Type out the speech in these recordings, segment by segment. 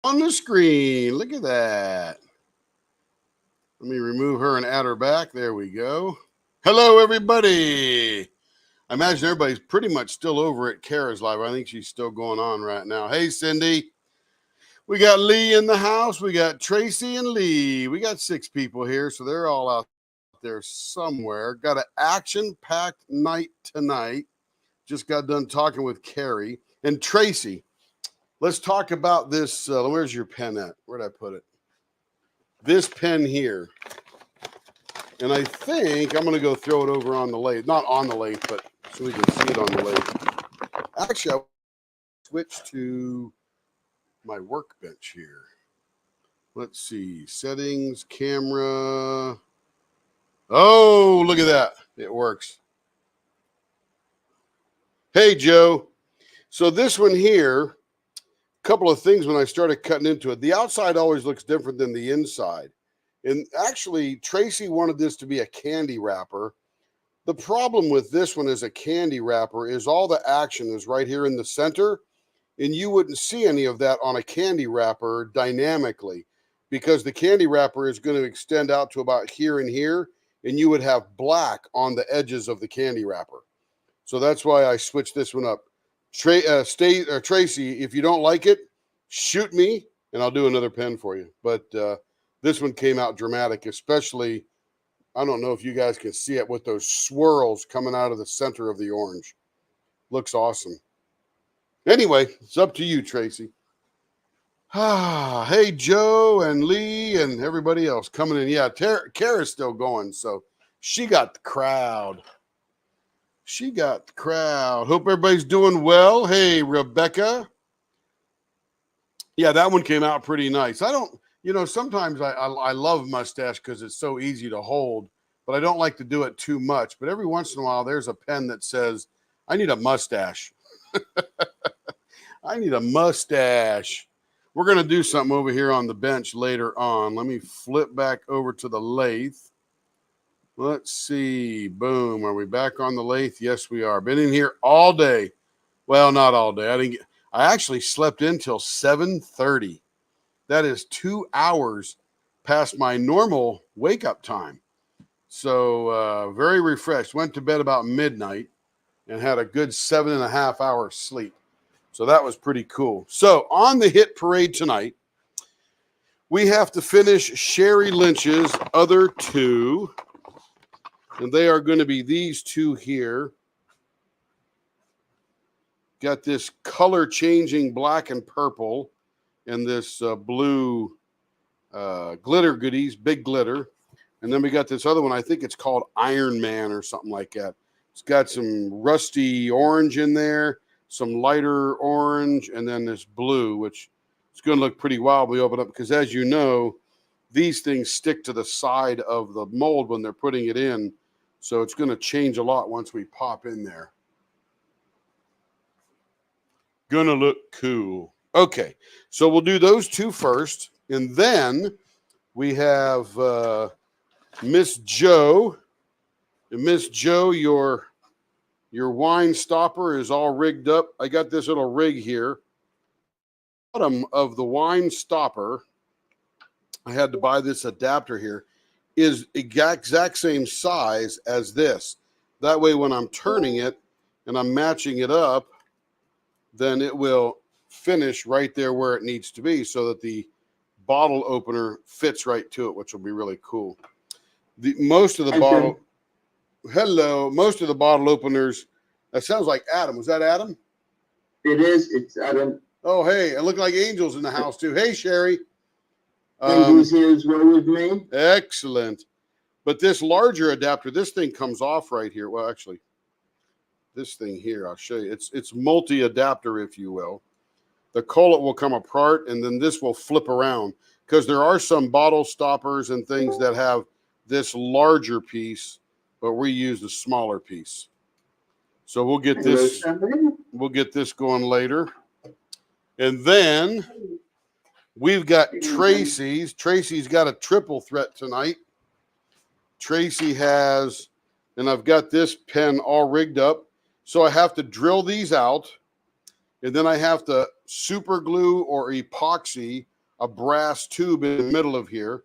on the screen. Look at that. Let me remove her and add her back. There we go. Hello, everybody. I imagine everybody's pretty much still over at Kara's Live. I think she's still going on right now. Hey, Cindy. We got Lee in the house. We got Tracy and Lee. We got 6 people here, so they're all out there somewhere. Got an action-packed night tonight. Just got done talking with Carrie. And Tracy, let's talk about this. Where's your pen at? Where'd I put it? This pen here. And I think I'm going to go throw it over on the lathe. Not on the lathe, but so we can see it on the lathe. Actually, I switch to my workbench here. Let's see. Settings, camera. Oh, look at that. It works. Hey, Joe. So this one here, a couple of things when I started cutting into it. The outside always looks different than the inside. And actually, Tracy wanted this to be a candy wrapper. The problem with this one as a candy wrapper is all the action is right here in the center, and you wouldn't see any of that on a candy wrapper dynamically because the candy wrapper is going to extend out to about here and here, and you would have black on the edges of the candy wrapper. So that's why I switched this one up. Tracy, if you don't like it, shoot me, and I'll do another pen for you. But this one came out dramatic, especially, I don't know if you guys can see it with those swirls coming out of the center of the orange. Looks awesome. Anyway, it's up to you, Tracy. Hey, Joe and Lee and everybody else coming in. Yeah, Kara's still going, so she got the crowd. She got the crowd. Hope everybody's doing well. Hey, Rebecca. Yeah, that one came out pretty nice. I don't, sometimes I love mustache because it's so easy to hold, but I don't like to do it too much. But every once in a while, there's a pen that says, I need a mustache. I need a mustache. We're going to do something over here on the bench later on. Let me flip back over to the lathe. Let's see. Boom. Are we back on the lathe? Yes, we are. Been in here all day. Well, not all day. I actually slept in till 7:30. That is 2 hours past my normal wake-up time. So very refreshed. Went to bed about midnight and had a good 7.5 hours sleep. So that was pretty cool. So on the hit parade tonight, we have to finish Sherry Lynch's other 2. And they are going to be these 2 here. Got this color changing black and purple and this blue glitter goodies, big glitter. And then we got this other one. I think it's called Iron Man or something like that. It's got some rusty orange in there, some lighter orange, and then this blue, which is going to look pretty wild when we open up because, as you know, these things stick to the side of the mold when they're putting it in. So it's going to change a lot once we pop in there. Gonna look cool. Okay, so we'll do those 2 first. And then we have Miss Joe. And Miss Joe, your wine stopper is all rigged up. I got this little rig here. Bottom of the wine stopper, I had to buy this adapter here, is exact same size as this. That way when I'm turning it and I'm matching it up, then it will finish right there where it needs to be so that the bottle opener fits right to it, which will be really cool. Most of the bottle openers, that sounds like Adam. Was that Adam? It is. It's Adam. Oh, hey, it looked like Angel's in the house too. Hey, Sherry. Angel's here as well with me. Excellent. But this larger adapter, this thing comes off right here. Well, actually, this thing here, I'll show you. It's multi-adapter, if you will. The collet will come apart, and then this will flip around because there are some bottle stoppers and things that have this larger piece, but we use the smaller piece. So we'll get this. We'll get this going later, and then we've got Tracy's. Tracy's got a triple threat tonight. Tracy has, and I've got this pen all rigged up. So I have to drill these out, and then I have to super glue or epoxy a brass tube in the middle of here.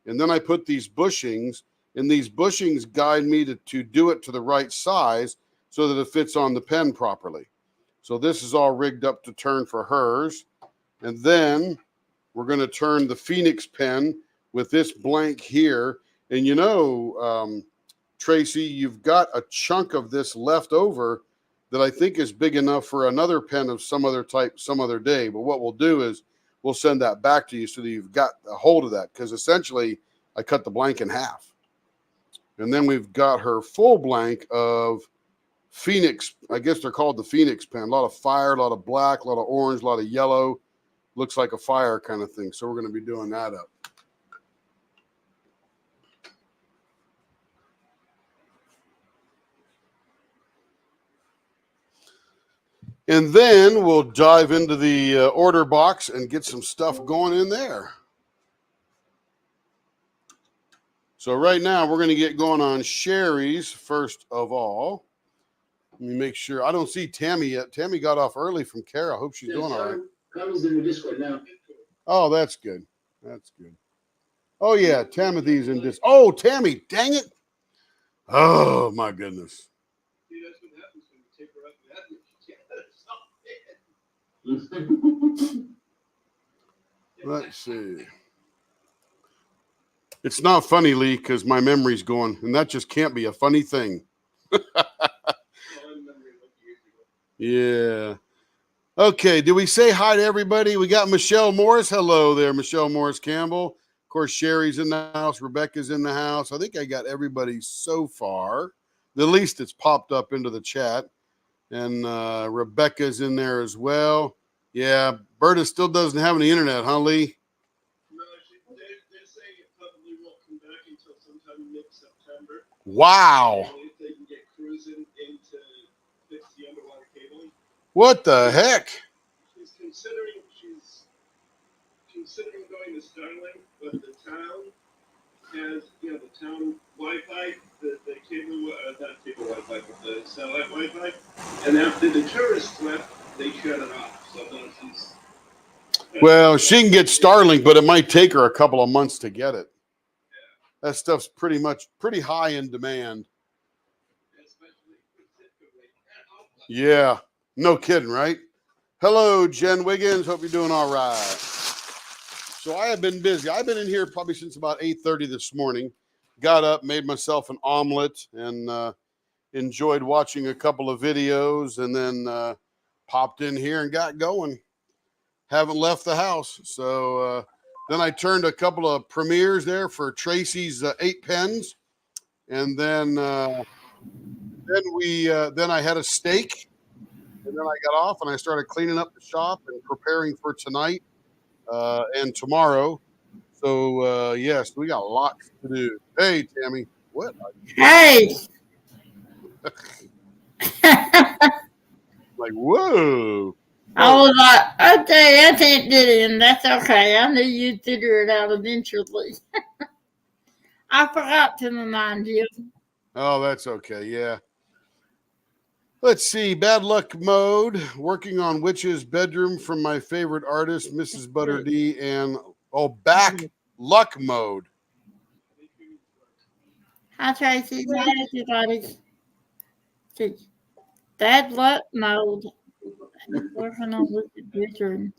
And then I put these bushings, and these bushings guide me to do it to the right size so that it fits on the pen properly. So this is all rigged up to turn for hers. And then we're going to turn the Phoenix pen with this blank here. And you know, Tracy, you've got a chunk of this left over that I think is big enough for another pen of some other type some other day. But what we'll do is we'll send that back to you so that you've got a hold of that, because essentially I cut the blank in half. And then we've got her full blank of Phoenix. I guess they're called the Phoenix pen. A lot of fire, a lot of black, a lot of orange, a lot of yellow. Looks like a fire kind of thing. So we're going to be doing that up. And then we'll dive into the order box and get some stuff going in there. So right now we're going to get going on Sherry's first of all. Let me make sure. I don't see Tammy yet. Tammy got off early from Kara. I hope she's doing all right. Tammy's in the Discord now. Oh, that's good. That's good. Oh, yeah. Timothy's in this. Oh, Tammy. Dang it. Oh, my goodness. Let's see. It's not funny, Lee, because my memory's going, and that just can't be a funny thing. Yeah. Okay, did we say hi to everybody? We got Michelle Morris. Hello there, Michelle Morris Campbell. Of course, Sherry's in the house. Rebecca's in the house. I think I got everybody so far. The least it's popped up into the chat. And Rebecca's in there as well. Yeah, Berta still doesn't have any internet, huh, Lee? No, they're saying it probably won't come back until sometime mid-September. Wow. And if they can get cruising into fix the underwater cabling. What the heck? She's considering going to Starlink, but the town has, the town Wi-Fi, the cable, not cable Wi-Fi, but the satellite Wi-Fi. And after the tourists left, they shut it off. So then she's... Well, she can get Starlink, but it might take her a couple of months to get it. Yeah. That stuff's pretty high in demand. Yeah, no kidding, right? Hello, Jen Wiggins. Hope you're doing all right. So I have been busy. I've been in here probably since about 8:30 this morning. Got up, made myself an omelet, and enjoyed watching a couple of videos, and then popped in here and got going. Haven't left the house. So then I turned a couple of premieres there for Tracy's 8 pens. And then I had a steak. And then I got off and I started cleaning up the shop and preparing for tonight and tomorrow. So, yes, we got lots to do. Hey, Tammy. What? Hey. Like, whoa. I was like, okay, I can't get in. That's okay. I knew you'd figure it out eventually. I forgot to remind you. Oh, that's okay. Yeah. Let's see. Bad luck mode. Working on Witch's bedroom from my favorite artist, Mrs. Butter D. And, back luck mode. Hi, Tracy. Hi, everybody. Bad luck mode. Working on Witch's bedroom.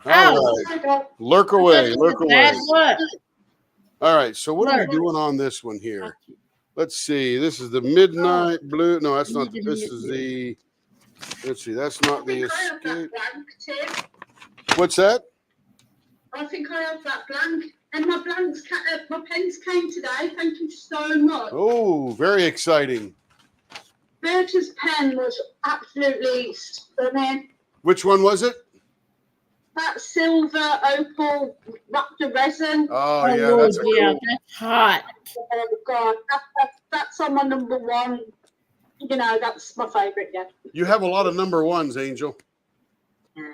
All right. Lurk away. Lurk away. Bad luck. All right. So what are we doing on this one here? Let's see. This is the Midnight Blue. No, that's not. This is the. Let's see. That's not the Escape. What's that? I think I have that blank. And my pens came today. Thank you so much. Oh, very exciting. Berta's pen was absolutely stunning. Which one was it? That silver opal raptor resin. Oh, yeah, that's a cool. That's hot. Oh, God. That's on my number one. That's my favourite, yeah. You have a lot of number ones, Angel. Yeah,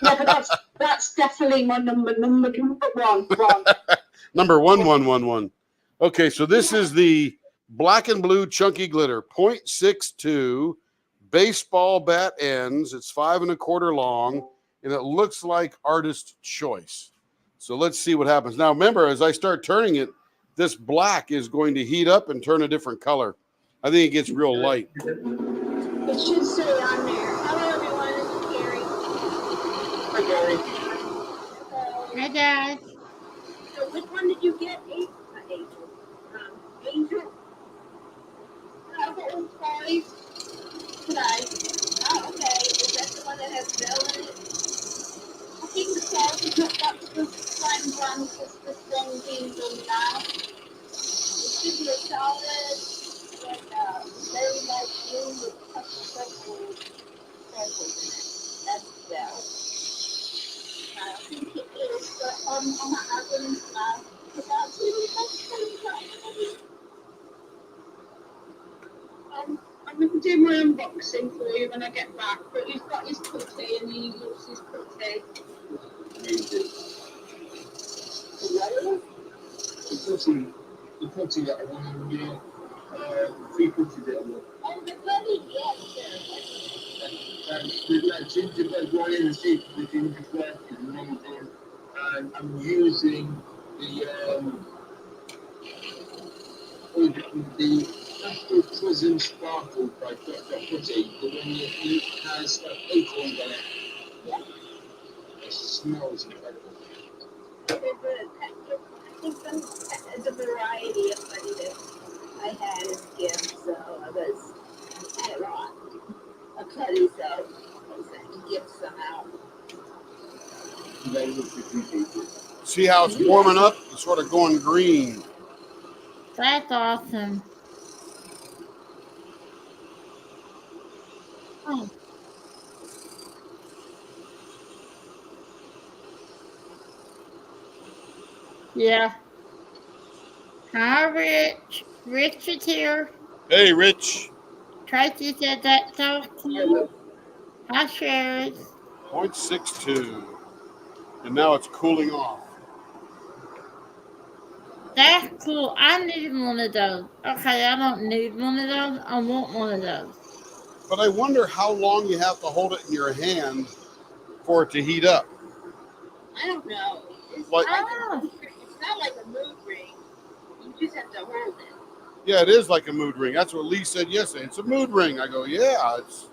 but that's definitely my number one. Number 1111. Okay, so this is the black and blue chunky glitter, 0.62 baseball bat ends. It's 5 1/4 long. and it looks like artist choice. So let's see what happens. Now, remember, as I start turning it, this black is going to heat up and turn a different color. I think it gets real light. It should say on there. Hello, everyone. This is Gary. Hi, Gary. Hi, guys. So, which one did you get? Angel. Angel. Oh, sorry. Today. Oh, okay. Is that the one that has Bell in it? I think the sauce is hooked up to the same one as this thing being done now. It should be a solid, like, very light blue with a couple of circles in it. That's Bell. I think it is, but on my husband's without seeing I'm going to do my unboxing for you when I get back, but he's got his putty and he uses his putty. The putty that I want to do, free putty that I want. Oh, the bloody, yes, That gingerbread one in the shape of the gingerbread is amazing. And I'm using the Astro Prism Sparkle by Dr. Putty, the one that has acorns on it. Yeah. It smells incredible. There's a variety of money that I had as gifts, so I had a lot of putty, so I was sending gifts somehow. Very much appreciated. See how it's warming up? It's sort of going green. That's awesome. Oh. Yeah. Hi, Rich. Rich is here. Hey, Rich. Tracy said that's so cool. Hi, Sherry. 0.62. And now it's cooling off. That's cool. I need one of those. Okay, I don't need one of those. I want one of those. But I wonder how long you have to hold it in your hand for it to heat up. I don't know. It's, Like- it's not like a mood ring. You just have to hold it. Yeah, it is like a mood ring. That's what Lee said yesterday. It's a mood ring. I go, yeah, it's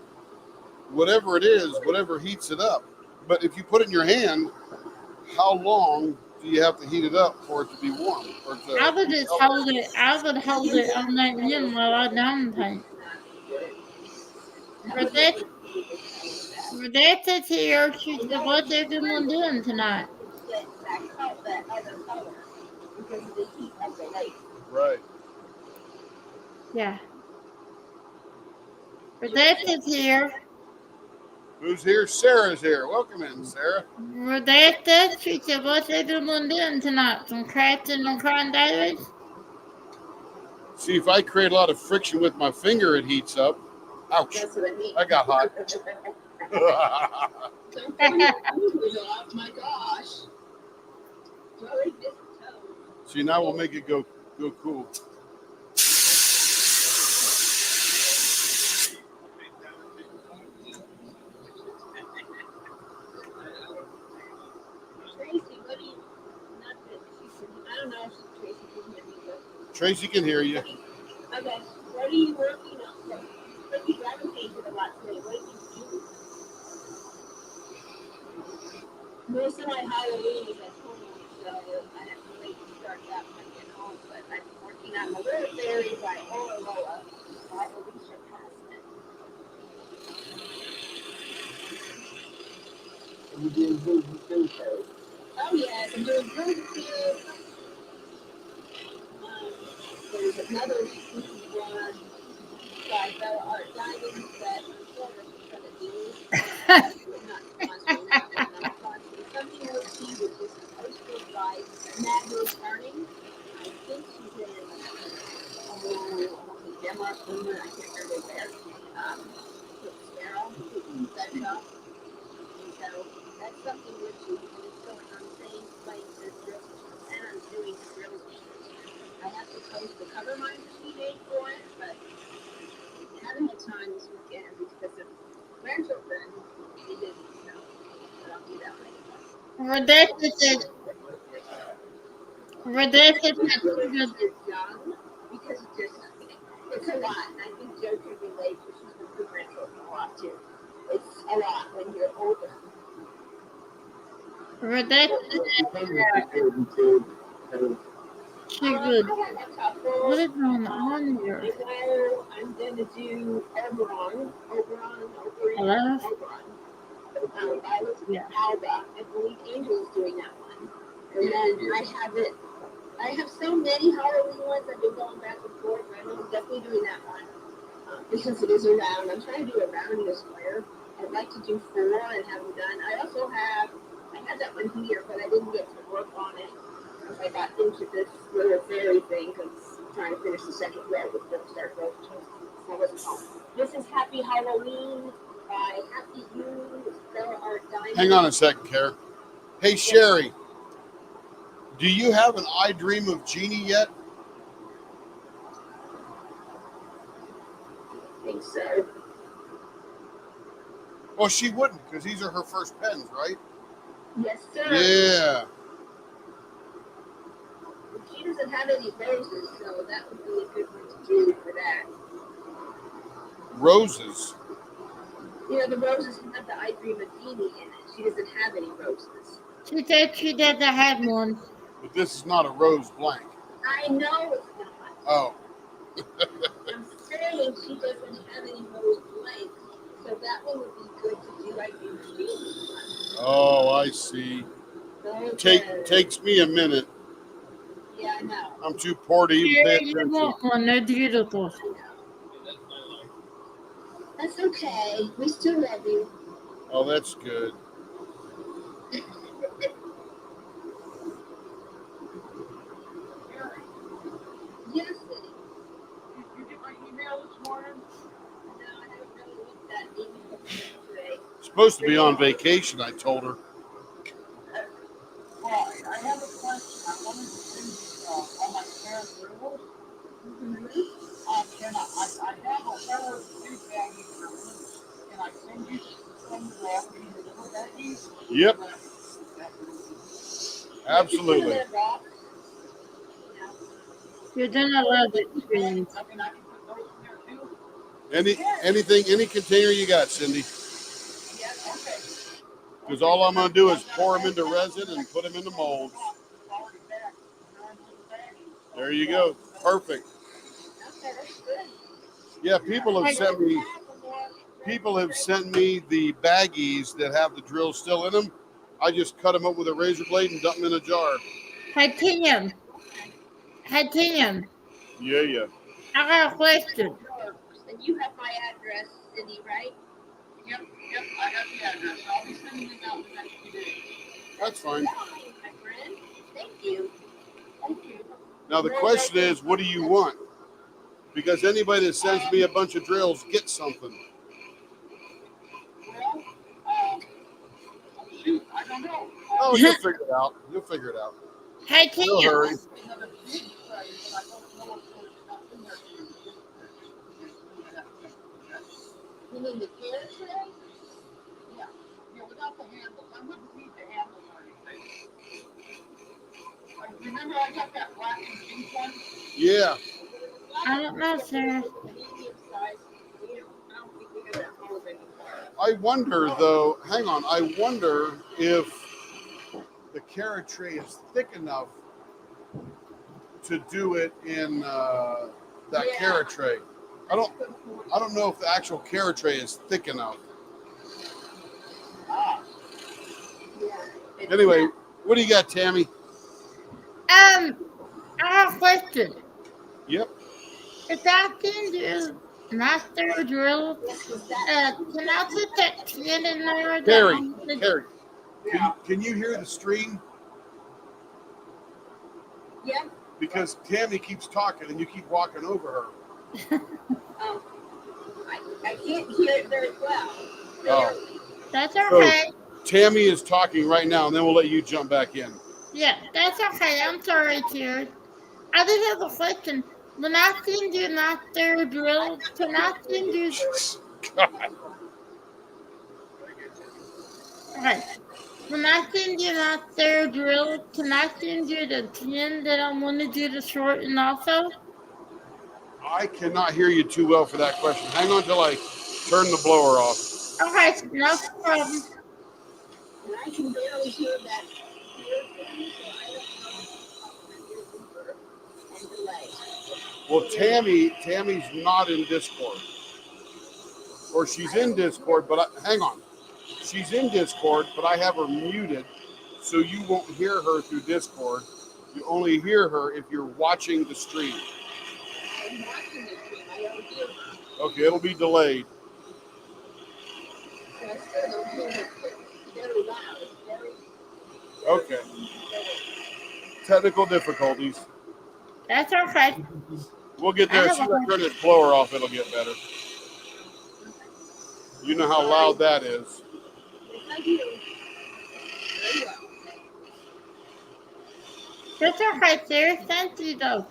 whatever it is, whatever heats it up. But if you put it in your hand, how long do you have to heat it up for it to be warm? I would just hold it. I would hold it on that end while I down paint. Rodetta's here. She said, what's everyone doing tonight? Right. Yeah. Rodetta's here. Who's here? Sarah's here. Welcome in, Sarah. Rodetta, she said, what's everyone doing tonight? Some crafting and crying dailies? See, if I create a lot of friction with my finger, it heats up. Ouch. That's what I mean. I got hot. Don't put your fingers off, my gosh. Really big toe. See, now we'll make it go cool. Tracy, what do you, not that she can, I don't know if Tracy can hear me, but. Tracy can hear you. Okay, what are you working on? What are you gravitated a lot today? What did you do? Most of my Halloween is at home, so I have to wait to start that when I get home. But I'm working on the little fairy by Orloa by Alicia Passman. And we're doing good shows. Oh yes, I'm doing good too. There's another one by Bella Art Diamonds that I'm sort of going to do. Not sponsoring that, but I'm sponsoring something with she, which is posted by Magno Turning. I think she's in Denmark, England, I can't remember where. Sparrow, that shop. And so that's something with you, and it's going on the same place as Drills, and I'm doing Drills. I have to post the cover line she made for it, but I haven't had time this weekend because of grandchildren. They didn't, so. But I'll Rebecca said, Rebecca said, It's young because it's a lot. And I think Joe can relate because she's been through grandchildren a lot too. It's a lot when you're older. Rebecca she would. I have a couple. What is going on here? I know I'm going to do Oberon. Hello? I was Yeah. Alba. I believe Angel is doing that one. And then I have so many Halloween ones. I've been going back and forth. I know I'm definitely doing that one. Because it is a round. I'm trying to do a round and a square. I'd like to do 4 and have them done. I had that one here, but I didn't get to work on it. I got into this little fairy thing because I'm trying to finish the second row with the start row. So I wasn't home. This is Happy Halloween by Happy You, Stella Art Diamond. Hang on a second, Kara. Hey, Sherry, do you have an I Dream of Jeannie yet? I think so. Well, she wouldn't because these are her first pens, right? Yes, sir. Yeah. She doesn't have any roses, so that would be a good one to do for that. Roses. You know, the roses have the I Dream of Jeannie in it. She doesn't have any roses. She said she doesn't have one. But this is not a rose blank. I know it's not. Oh. I'm saying she doesn't have any rose blanks, so that one would be good to do I Dream of Jeannie. Oh, I see. Okay. Takes me a minute. Yeah, I know. I'm too poor to even pay Yeah, you attention. want one. They're beautiful. I know. That's okay. We still love you. Oh, that's good. Yes, City. Did you get my email this morning? No, I haven't really looked at email today. Supposed to be on vacation, I told her. Well, I have a question. I wanted to send you all my parents' rules. Can I have a whole big baggie for loose? Can I send you some after you deliver baggies? Yep, absolutely. You're gonna love it, friends. I mean, I can put those in there too. Any container you got, Cindy. Yeah, okay. Because all I'm going to do is pour them into resin and put them into molds. There you go. Perfect. Okay, that's good. Yeah, people have sent me the baggies that have the drills still in them. I just cut them up with a razor blade and dump them in a jar. Hey, Tim. Yeah. I got a question. And you have my address, Cindy, right? Yep, I have the address. I'll be sending it out the next few days. That's fine. Fine, my friend. Thank you. Thank you. Now the question is, what do you want? Because anybody that sends me a bunch of drills gets something. Well, shoot, I don't know. Oh, you'll figure it out. Hey, No Tim. hurry. Another big size, but I don't know if there's stuff in there for you. You mean the carrot tray? Yeah, without the handles. I wouldn't need the handles or anything. Remember I got that black and pink one? Yeah. I don't know, Sarah. Medium size. I don't think we have that hole anymore. I wonder, though, hang on. I wonder if the carrot tray is thick enough to do it in that carrot tray. I don't know if the actual carrot tray is thick enough. Yeah. Anyway, what do you got, Tammy? I have a question. Yep. If I can do master drill, can I put that 10 in there? Carrie, can you hear the stream? Yeah. Because Tammy keeps talking and you keep walking over her. I can't hear it very well. Oh. That's okay. So, Tammy is talking right now, and then we'll let you jump back in. Yeah, that's okay. I'm sorry, Terry. I did have a question. When I send you master drill, can I send you... God. Okay. When I send you my third drill, can I send you the 10 that I want to do the shorten also? I cannot hear you too well for that question. Hang on till I turn the blower off. Okay, no problem. And I can barely hear that clear thing, so I don't know if I'm and delay. Well, Tammy's not in Discord. Or she's in Discord, but hang on. She's in Discord, but I have her muted, so you won't hear her through Discord. You only hear her if you're watching the stream. I'm watching the stream. I don't hear her. Okay, it'll be delayed. So I still don't hear her. It's very loud. It's very, Okay. Technical difficulties. That's okay. We'll get there. As soon as I turn this blower off, it'll get better. You know how loud that is. yes, I do. Very well. That's okay, Sarah. Thank you, though.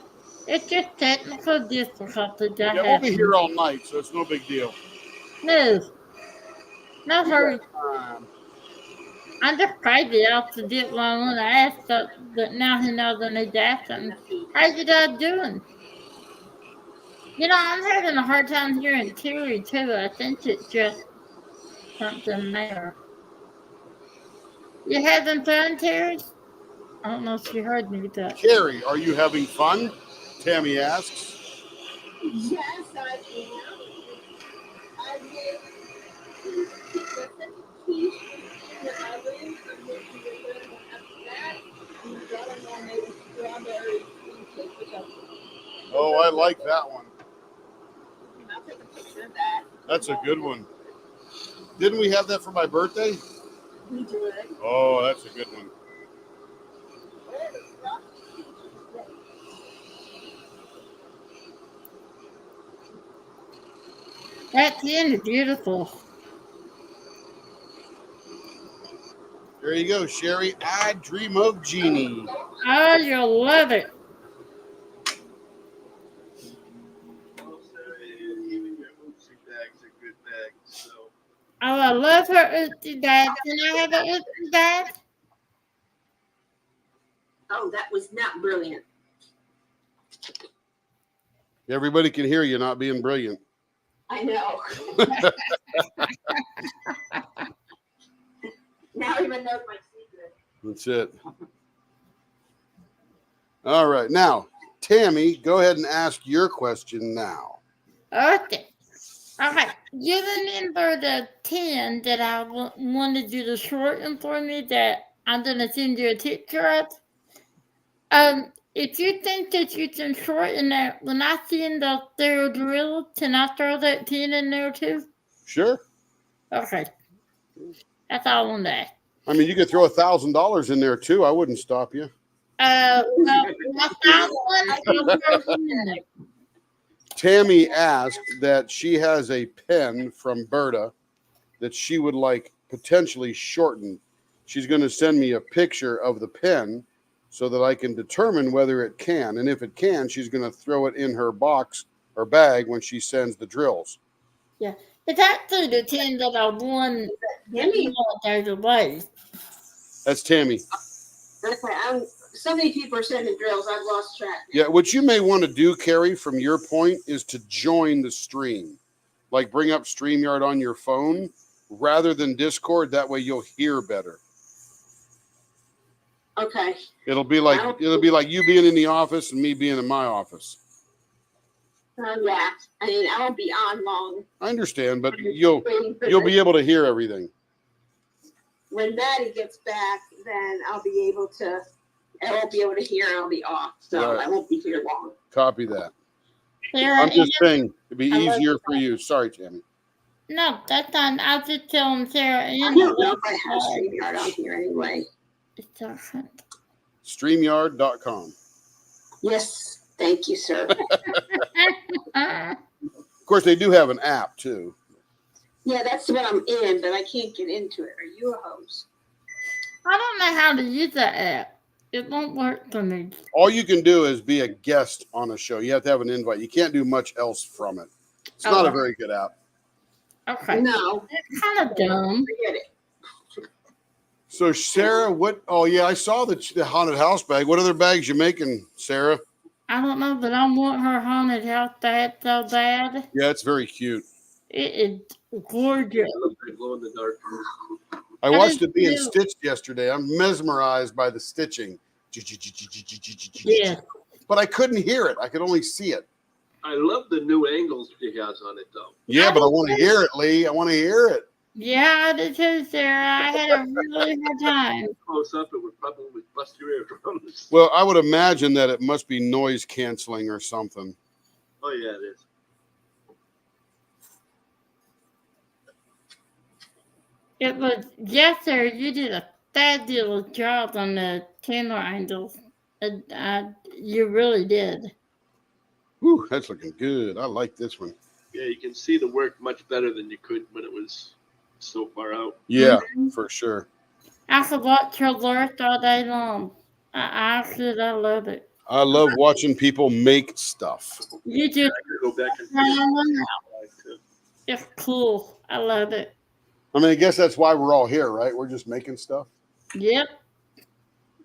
It's just technical difficulties that Yeah, we'll be happen. here all night, so it's no big deal. No. No hurry. Um, I'm just crazy off to get what I want to ask, but now he knows I need to ask him. How's you guys doing? You know, I'm having a hard time hearing Terry, too. I think it's just something there. You having fun, Terry? I don't know if you heard me, but Carrie, are you having fun? Tammy asks. Yes, I am. I did such quiche in the oven. I'm making a little after that. And the brother-in-law made a strawberry cream cake, which Oh, I like that one. I'll take a picture of that. That's a good one. Didn't we have that for my birthday? We did. Oh, that's a good one. Where the stuff is great. that tin is beautiful. There you go, Sherry. I dream of Jeannie. Oh, you'll love it. Well, Sarah, even your Oopsie bags are good bags. So Oh, I love her Oopsie Dad. Can I have an Oopsie Dad? Oh, that was not brilliant. Everybody can hear you not being brilliant. I know. Now everyone knows my secret. That's it. All right. Now, Tammy, go ahead and ask your question now. Okay. All right. You remember the 10 that I wanted you to shorten for me that I'm going to send you a picture of? If you think that you can shorten that, when I send the third drill, can I throw that 10 in there too? Sure. Okay. That's all I want to ask. I mean, you could throw $1,000 in there too. I wouldn't stop you. Well, I found one. I'll throw it in there. Tammy asked that she has a pen from Berta that she would like potentially shortened. She's going to send me a picture of the pen so that I can determine whether it can. And if it can, she's going to throw it in her box or bag when she sends the drills. Yeah. It's actually the 10 that I won Tammy? there's a way. That's Tammy. Okay, so many people are sending drills, I've lost track. Yeah, what you may want to do, Carrie, from your point, is to join the stream. Like bring up StreamYard on your phone rather than Discord. That way you'll hear better. Okay. It'll be like you being in the office and me being in my office. Yeah. I mean, I won't be on long. I understand, but I'm just you'll waiting for be able to hear everything. when Maddie gets back, then I won't be able to hear and I'll be off. So Right. I won't be here long. Copy that. Sarah, I'm just saying it'd be I love easier that. for you. Sorry, Tammy. no, that's not. I'll just tell him Sarah I and don't know if I have StreamYard on here anyway. it's different. StreamYard.com. Yes. Thank you, sir. Of course, they do have an app too. Yeah, that's what I'm in, but I can't get into it. Are you a host? I don't know how to use that app. It won't work for me. All you can do is be a guest on a show. You have to have an invite. You can't do much else from it. It's not a very good app. Okay. No. It's kind of dumb. Forget it. So Sarah, what? Oh yeah, I saw the haunted house bag. What other bags you making, Sarah? I don't know, but I want her haunted house bag so bad. Yeah, it's very cute. It is gorgeous. I love that glow in the dark. I watched do it being too. stitched yesterday. I'm mesmerized by the stitching. Yes. But I couldn't hear it. I could only see it. I love the new angles she has on it, though. Yeah, but I want to hear it, Lee. I want to hear it. Yeah, I did too, Sarah. I had a really hard time. Close up, it would probably bust your eardrums. Well, I would imagine that it must be noise canceling or something. Oh yeah, it is. It was, yes, sir. You did a fabulous job on the camera angles. You really did. Whew, that's looking good. I like this one. Yeah, you can see the work much better than you could when it was so far out. Yeah, for sure. I could watch her lurch all day long. I love it. I love watching people make stuff. You do. I could go back and It's cool. I love it. I mean, I guess that's why we're all here, right? We're just making stuff. Yep.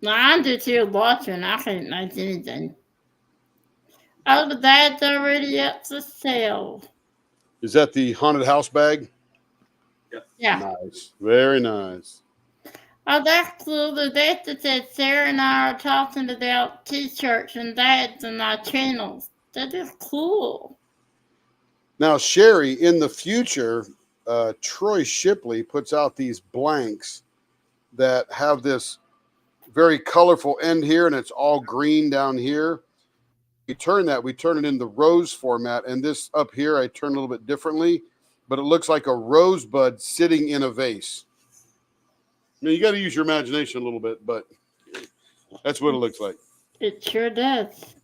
Now, I'm just here watching. I can't make anything. Oh, the bag's already up for sale. Is that the haunted house bag? Yeah. Nice. Very nice. Oh, that's cool. The doctor said Sarah and I are talking about t-shirts and bags and our channels. That is cool. Now, Sherry, in the future, Troy Shipley puts out these blanks that have this very colorful end here, and it's all green down here. We turn it in the rose format, and this up here I turn a little bit differently, but it looks like a rosebud sitting in a vase. I mean, you got to use your imagination a little bit, but that's what it looks like. It sure does.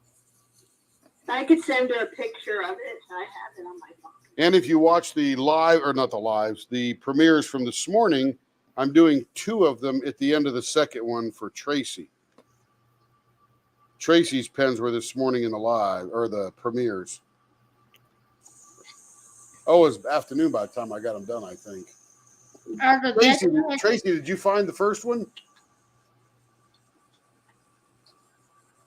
I could send her a picture of it. I have it on my phone. And if you watch the live, or not the lives, the premieres from this morning, I'm doing 2 of them at the end of the second one for Tracy. Tracy's pens were this morning in the live, or the premieres. Oh, it was afternoon by the time I got them done, I think. Tracy, did you find the first one?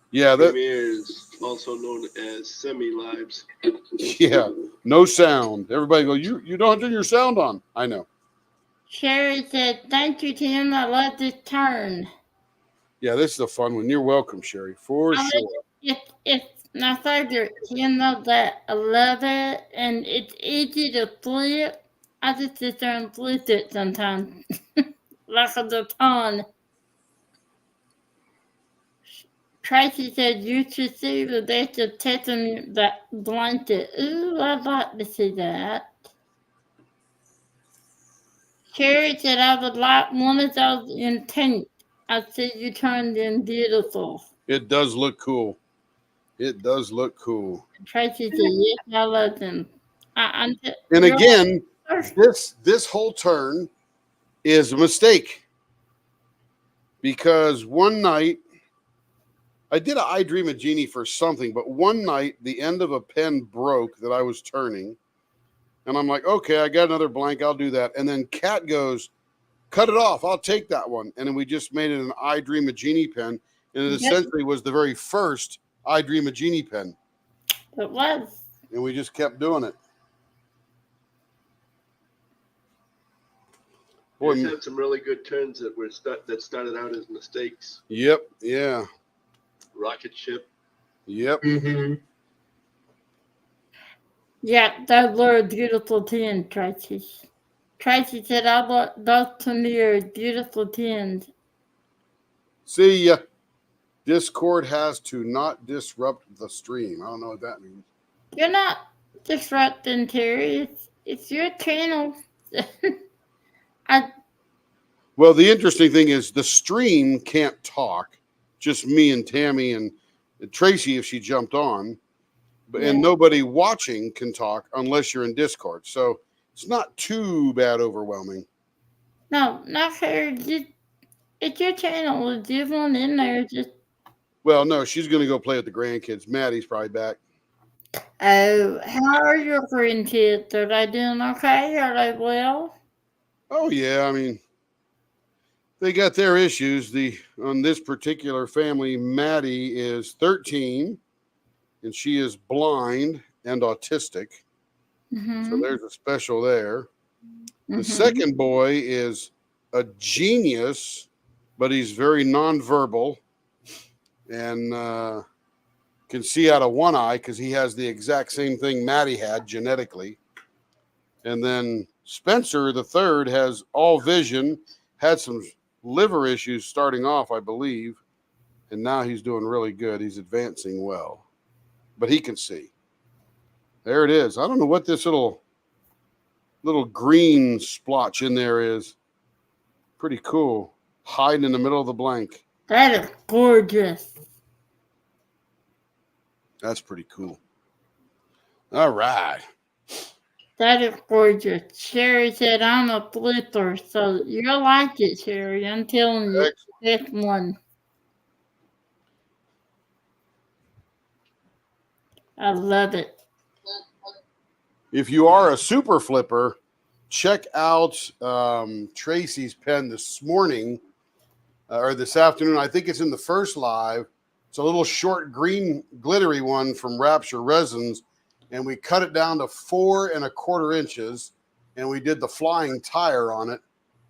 Yeah, that premieres, also known as semi-lives. Yeah, no sound. Everybody go, you don't turn your sound on. I know. Sherry said, "Thank you, Tim. I love this turn." Yeah, this is a fun one. You're welcome, Sherry, for sure. It's my favorite. Tim knows that. I love it, and it's easy to flip. I just sit there and flip it sometimes, like a baton. Tracy said, "You should see the doctor taking that blanket." Ooh, I'd like to see that. Sherry said, "I would like one of those in pink. I see you turned in beautiful." It does look cool. It does look cool. Tracy said, "Yes, I love them." And again, this whole turn is a mistake, because one night I did a I Dream a Genie for something, but one night the end of a pen broke that I was turning, and I'm like, okay, I got another blank, I'll do that. And then Kat goes, "Cut it off, I'll take that one." And then we just made it an I Dream a Genie pen, and it essentially was the very first I Dream a Genie pen. It was. And we just kept doing it. Boy, we had some really good turns that started out as mistakes. Yep. Yeah. Rocket ship. Yep. Mm-hmm. Yeah, that were a beautiful 10, Tracy. Tracy said, "I bought both premieres, beautiful 10s." See ya. Discord has to not disrupt the stream. I don't know what that means. You're not disrupting, Terry. It's your channel. Well, the interesting thing is the stream can't talk. Just me and Tammy and Tracy if she jumped on. And nobody watching can talk unless you're in Discord. So it's not too bad overwhelming. No, not her. It's your channel. There's everyone in there. Well, no, she's going to go play with the grandkids. Maddie's probably back. Oh, how are your grandkids? Are they doing okay? Are they well? Oh, yeah. I mean, they got their issues. On this particular family, Maddie is 13, and she is blind and autistic. So there's a special there. The second boy is a genius, but he's very nonverbal and can see out of one eye because he has the exact same thing Maddie had genetically. And then Spencer, the third, has all vision, had some liver issues starting off, I believe, and now he's doing really good. He's advancing well, but he can see. There it is. I don't know what this little green splotch in there is. Pretty cool. Hiding in the middle of the blank. That is gorgeous. That's pretty cool. All right. That is gorgeous. Sherry said, I'm a flipper, so you'll like it, Sherry. I'm telling you, this one. I love it. If you are a super flipper, check out Tracy's pen this morning or this afternoon. I think it's in the first live. It's a little short green glittery one from Rapture Resins, and we cut it down to 4 1/4 inches, and we did the flying tire on it,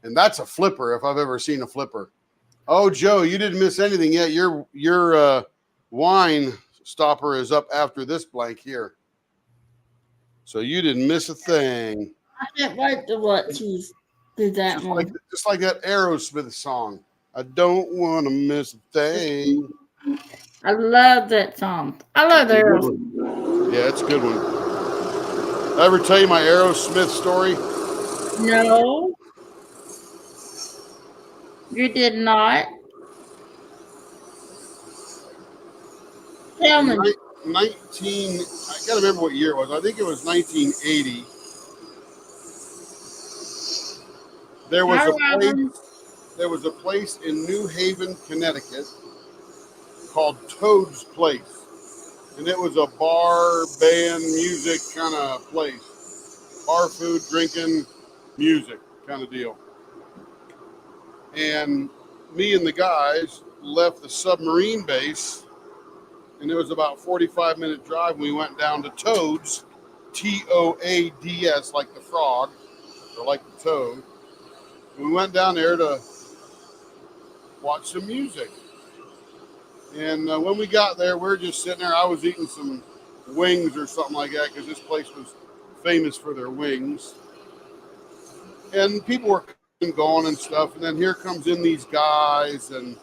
and that's a flipper if I've ever seen a flipper. Oh, Joe, you didn't miss anything yet. Your wine stopper is up after this blank here. So you didn't miss a thing. I can't wait to watch you do that Just one. just like that Aerosmith song. I don't want to miss a thing. I love that song. I love Aerosmith. Yeah, it's a good one. Did I ever tell you my Aerosmith story? No, you did not. Tell me. 19, I gotta remember what year it was. I think it was 1980. There was a place in New Haven, Connecticut called Toad's Place. And it was a bar, band, music kind of place. Bar, food, drinking, music kind of deal. And me and the guys left the submarine base, and it was about a 45-minute drive. We went down to Toad's, Toads, like the frog, or like the toad. And we went down there to watch some music. And when we got there, we were just sitting there. I was eating some wings or something like that because this place was famous for their wings. And people were going and stuff. And then here comes in these guys, and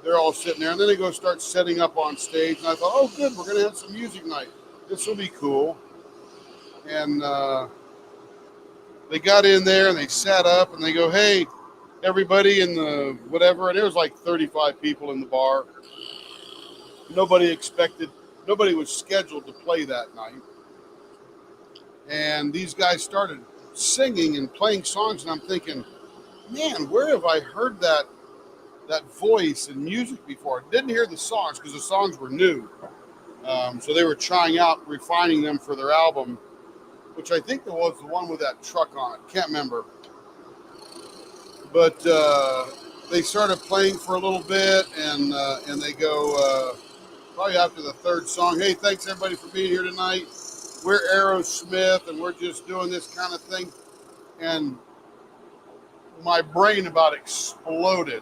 they're all sitting there. And then they go start setting up on stage. And I thought, oh, good, we're going to have some music night. This will be cool. And they got in there and they sat up and they go, hey, everybody in the whatever. And there was like 35 people in the bar. Nobody was scheduled to play that night. And these guys started singing and playing songs. And I'm thinking, man, where have I heard that voice and music before? I didn't hear the songs because the songs were new. So they were trying out, refining them for their album, which I think was the one with that truck on it. Can't remember. But they started playing for a little bit, and they go, probably after the third song, hey, thanks everybody for being here tonight. We're Aerosmith, and we're just doing this kind of thing. And my brain about exploded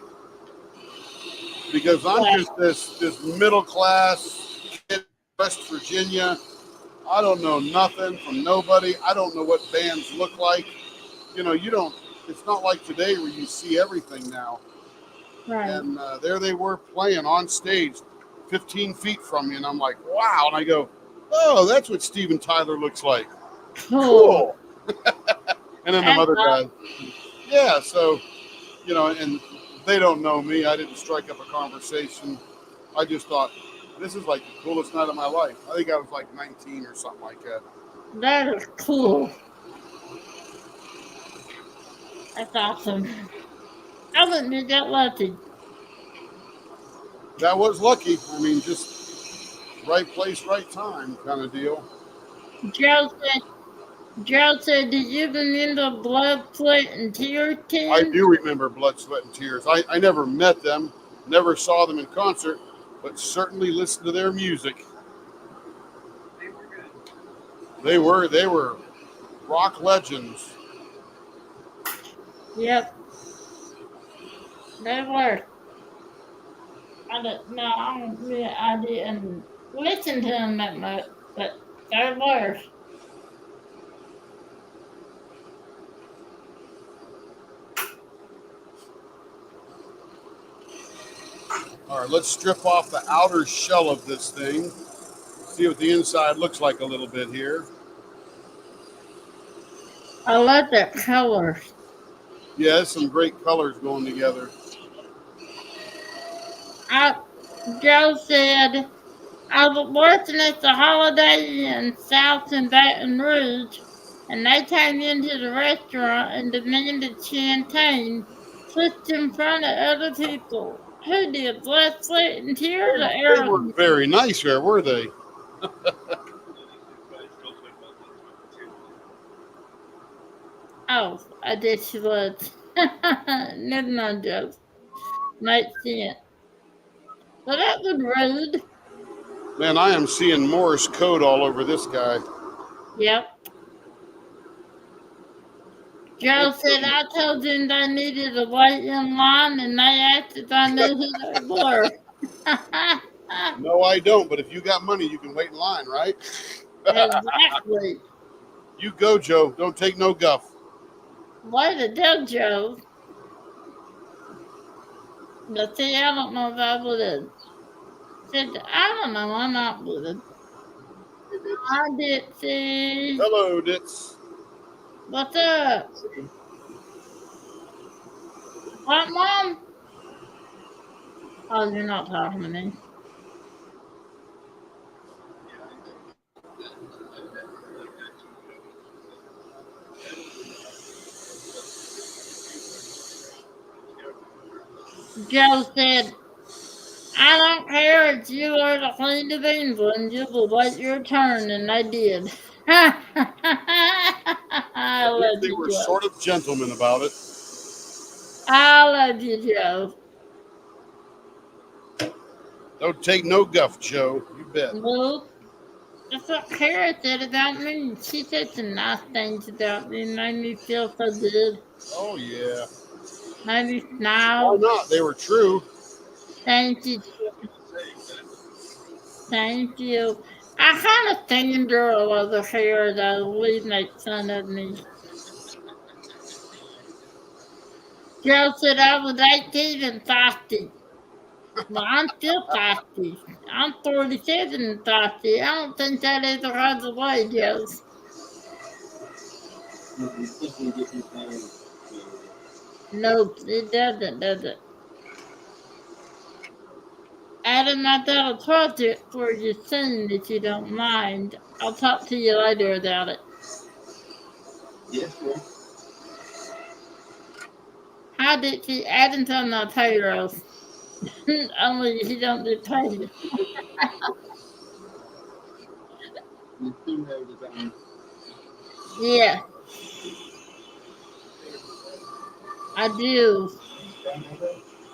because I'm just this middle class kid, West Virginia. I don't know nothing from nobody. I don't know what bands look like. You know, it's not like today where you see everything now. Right. And there they were playing on stage 15 feet from me. And I'm like, wow. And I go, oh, that's what Steven Tyler looks like. Cool. And then the other guy. Yeah. So, you know, and they don't know me. I didn't strike up a conversation. I just thought, this is like the coolest night of my life. I think I was like 19 or something like that. That is cool. That's awesome. I wouldn't be that lucky. That was lucky. I mean, just right place, right time kind of deal. Joe said, Joe said, "Did you remember Blood, Sweat, and Tears I team?" do remember Blood, Sweat, and Tears. I never met them, never saw them in concert, but certainly listened to their music. They were good. They were rock legends. Yep, they were. I didn't listen to them that much, but they were. All right, let's strip off the outer shell of this thing. See what the inside looks like a little bit here. I love that color. Yeah, some great colors going together. I, Joe said, "I was working at the Holiday Inn South in Baton Rouge, and they came into the restaurant and demanded champagne, pushed in front of other people. Who did? Blood, Sweat, and Tears or They were Aerosmith?" very nice here, were they? Oh, I did she was. Never mind, Joe. Makes sense. Well, that was rude. Man, I am seeing Morse code all over this guy. Yep. Joe said, "I told them they needed to wait in line, and they asked if I knew who they were." No, I don't, but if you got money, you can wait in line, right? Exactly. You go, Joe. Don't take no guff. Way to go, Joe. But see, I don't know if I would have said, I don't know, I not would have. I did see. Hello, Ditz. What's up? What, Mom? Oh, you're not talking to me. Joe said, "I don't care if you are the Queen of England, you will wait your turn," and they did. I At least love they you, were Joe. sort of gentlemen about it. I love you, Joe. Don't take no guff, Joe. You bet. Well, that's what Kara said about me. She said some nice things about me, made me feel so good. Oh, yeah. Made me Why smile. not? They were true. Thank you. Thank you. I kind of stand girl over here, though. Please make fun of me. Joe said I was 18 and thirsty. Well, I'm still thirsty. I'm 47 and thirsty. I don't think that ever goes away, Joe. No, it doesn't, does it? Adam, I've got a project for you soon, if you don't mind. I'll talk to you later about it. Yes, sir. How did she? Adam's on the payroll. Only he don't get paid. The female design. Yeah, I do.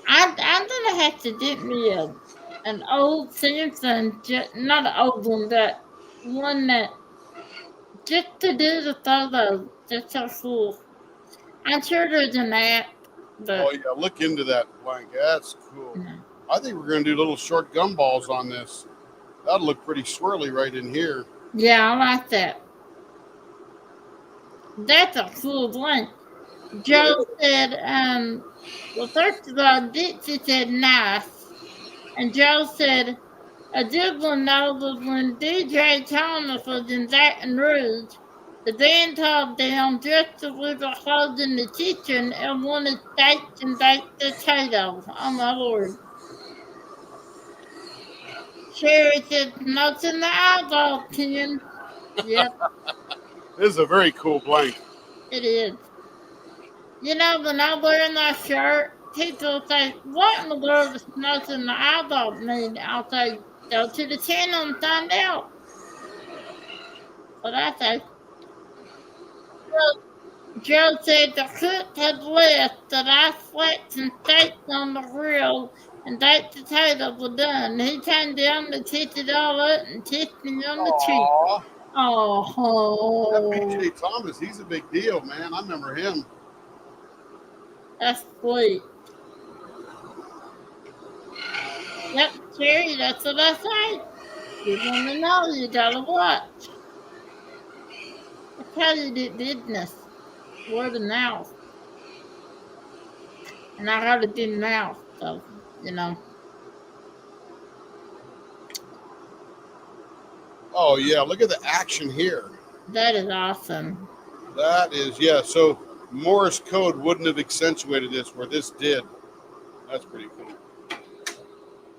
I'm gonna have to get me an old Samsung, not an old one, but one that just to do the photos. Just so cool. I'm sure there's an app, but Oh, yeah. Look into that blank. That's cool. no. I think we're going to do little short gumballs on this. That'll look pretty swirly right in here. Yeah, I like that. That's a cool blank. Joe said, well, first of all, Dixie said nice. And Joe said, a good one though was when DJ Thomas was in Baton Rouge. The band called down just as we were closing the kitchen and wanted steaks and baked potatoes. Oh my lord. Sherry said, nuts in the eyeball, Tim. Yep, This is a very cool blank. it is. You know, when I'm wearing that shirt, people say, what in the world does nuts in the eyeball mean? I'll say, go to the channel and find out. What I say. Joe said the cook had left, that I slapped some steaks on the grill, and baked potatoes were done. He came down to tip it all up and kissed me on the cheek. Aw, that Oh, BJ Thomas, he's a big deal, man. I remember him. that's sweet. Yep, Sherry, that's what I say. You want to know, you gotta watch. That's how you do business. Word of mouth. And I got a good mouth, so, you know. Oh, yeah. Look at the action here. That is awesome. That is, yeah. So Morse code wouldn't have accentuated this where this did. That's pretty cool.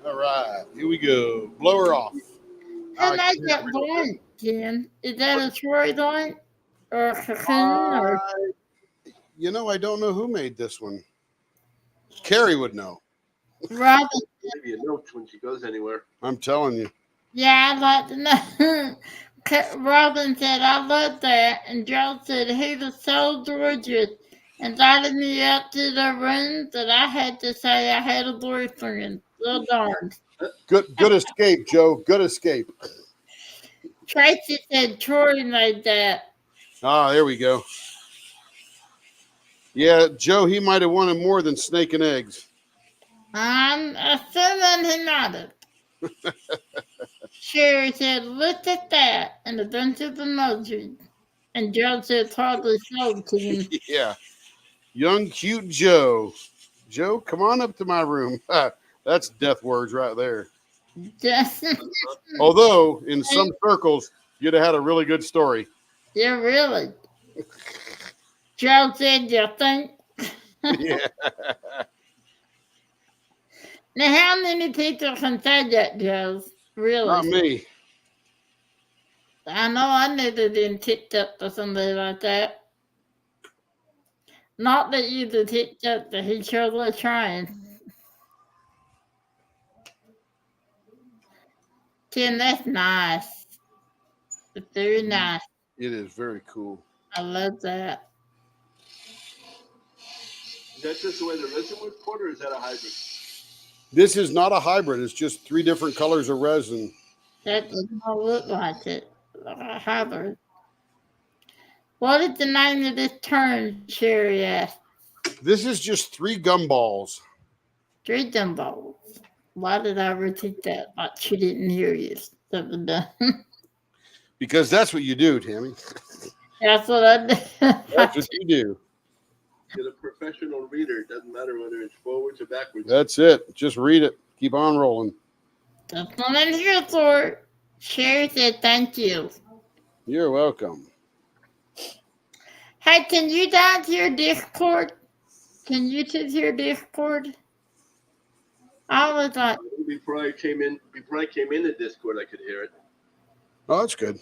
All right. Here we go. Blow her off. Who made that joint, Ken? Is that a Troy joint? Or a cocoon? Or You know, I don't know who made this one. Carrie would know. Robin? Maybe a note when she goes anywhere. I'm telling you. Yeah, I'd like to know. Robin said, I love that. And Joe said, he was so gorgeous. Invited me up to the room that I had to say I had a boyfriend. So darned. Good escape, Joe. Good escape. Tracy said Troy made that. Ah, there we go. Yeah, Joe, he might have wanted more than snake and eggs. I'm assuming he might have. Sherry said, look at that, and a bunch of emojis. And Joe said, hardly so, Tim. Yeah. Young, cute Joe. Joe, come on up to my room. That's death words right there. Although, in some circles, you'd have had a really good story. Yeah, really. Joe said, you think? Yeah. Now, how many people can say that, Joe? Really? Not me. I know I never been tipped up for somebody like that. Not that you the tipped up, but he sure was trying. Tim, that's nice. It's very nice. It is very cool. I love that. Is that just the way the resin was poured, or is that a hybrid? This is not a hybrid. It's just 3 different colors of resin. That does not look like it. Hybrid. What is the name of this turn, Sherry asked? This is just 3 gumballs. 3 gumballs. Why did I repeat that? Like she didn't hear you. Because that's what you do, Tammy. That's what I did. That's what you do. You're a professional reader. It doesn't matter whether it's forwards or backwards. That's it. Just read it. Keep on rolling. That's what I'm here for. Sherry said thank you. You're welcome. Hey, can you down to your Discord? Can you to your Discord? I was like, Before I came in the Discord, I could hear it. Oh, that's good.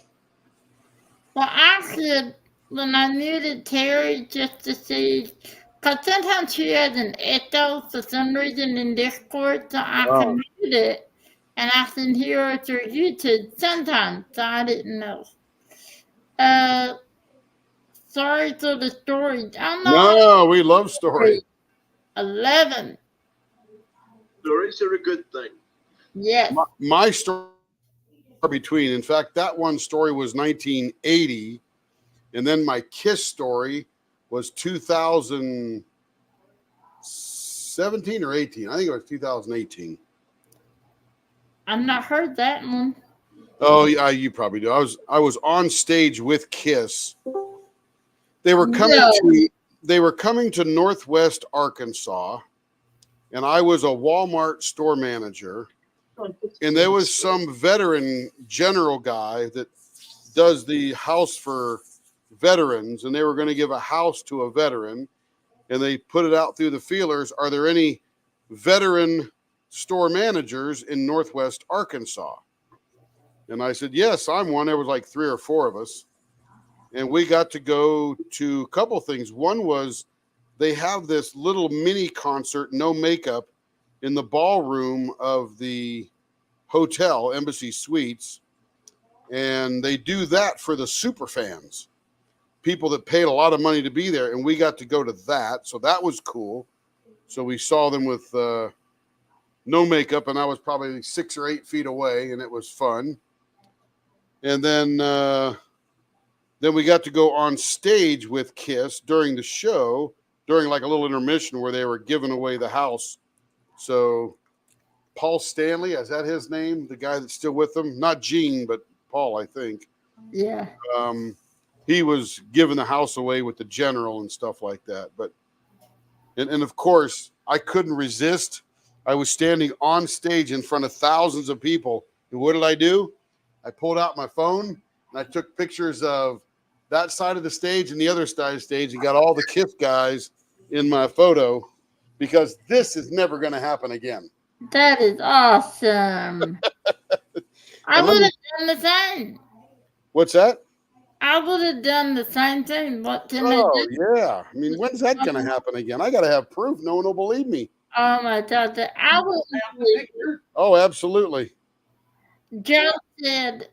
well, I could, when I muted Terry just to see, because sometimes she has an echo for some reason in Discord, so I can mute it, and I can hear her through YouTube sometimes, so I didn't know. Sorry for the story. Oh, No, we love stories. 11. Stories are a good thing. Yes. My story between, in fact, that one story was 1980, and then my Kiss story was 2017 or 18. I think it was 2018. I've not heard that one. Oh, yeah, you probably do. I was on stage with Kiss. They were coming to Northwest Arkansas, and I was a Walmart store manager. And there was some veteran general guy that does the house for veterans, and they were going to give a house to a veteran, and they put it out through the feelers. Are there any veteran store managers in Northwest Arkansas? And I said, yes, I'm one. There was like 3 or 4 of us. And we got to go to a couple things. One was they have this little mini concert, no makeup, in the ballroom of the hotel, Embassy Suites. And they do that for the super fans. people that paid a lot of money to be there, and we got to go to that. So that was cool. So we saw them with no makeup, and I was probably 6 or 8 feet away, and it was fun. And then we got to go on stage with Kiss during the show, during like a little intermission where they were giving away the house. So Paul Stanley, is that his name? The guy that's still with them? Not Gene, but Paul, I think. Yeah. He was giving the house away with the general and stuff like that. But and of course, I couldn't resist. I was standing on stage in front of thousands of people. And what did I do? I pulled out my phone and I took pictures of that side of the stage and the other side of the stage and got all the Kiss guys in my photo, because this is never going to happen again. That is awesome. I And would have done the same. What's that? I would have done the same thing. What can Oh, they do? yeah. I mean, when's that going to happen again? I got to have proof. No one will believe me. Oh my God, I would. Oh, absolutely. Joe said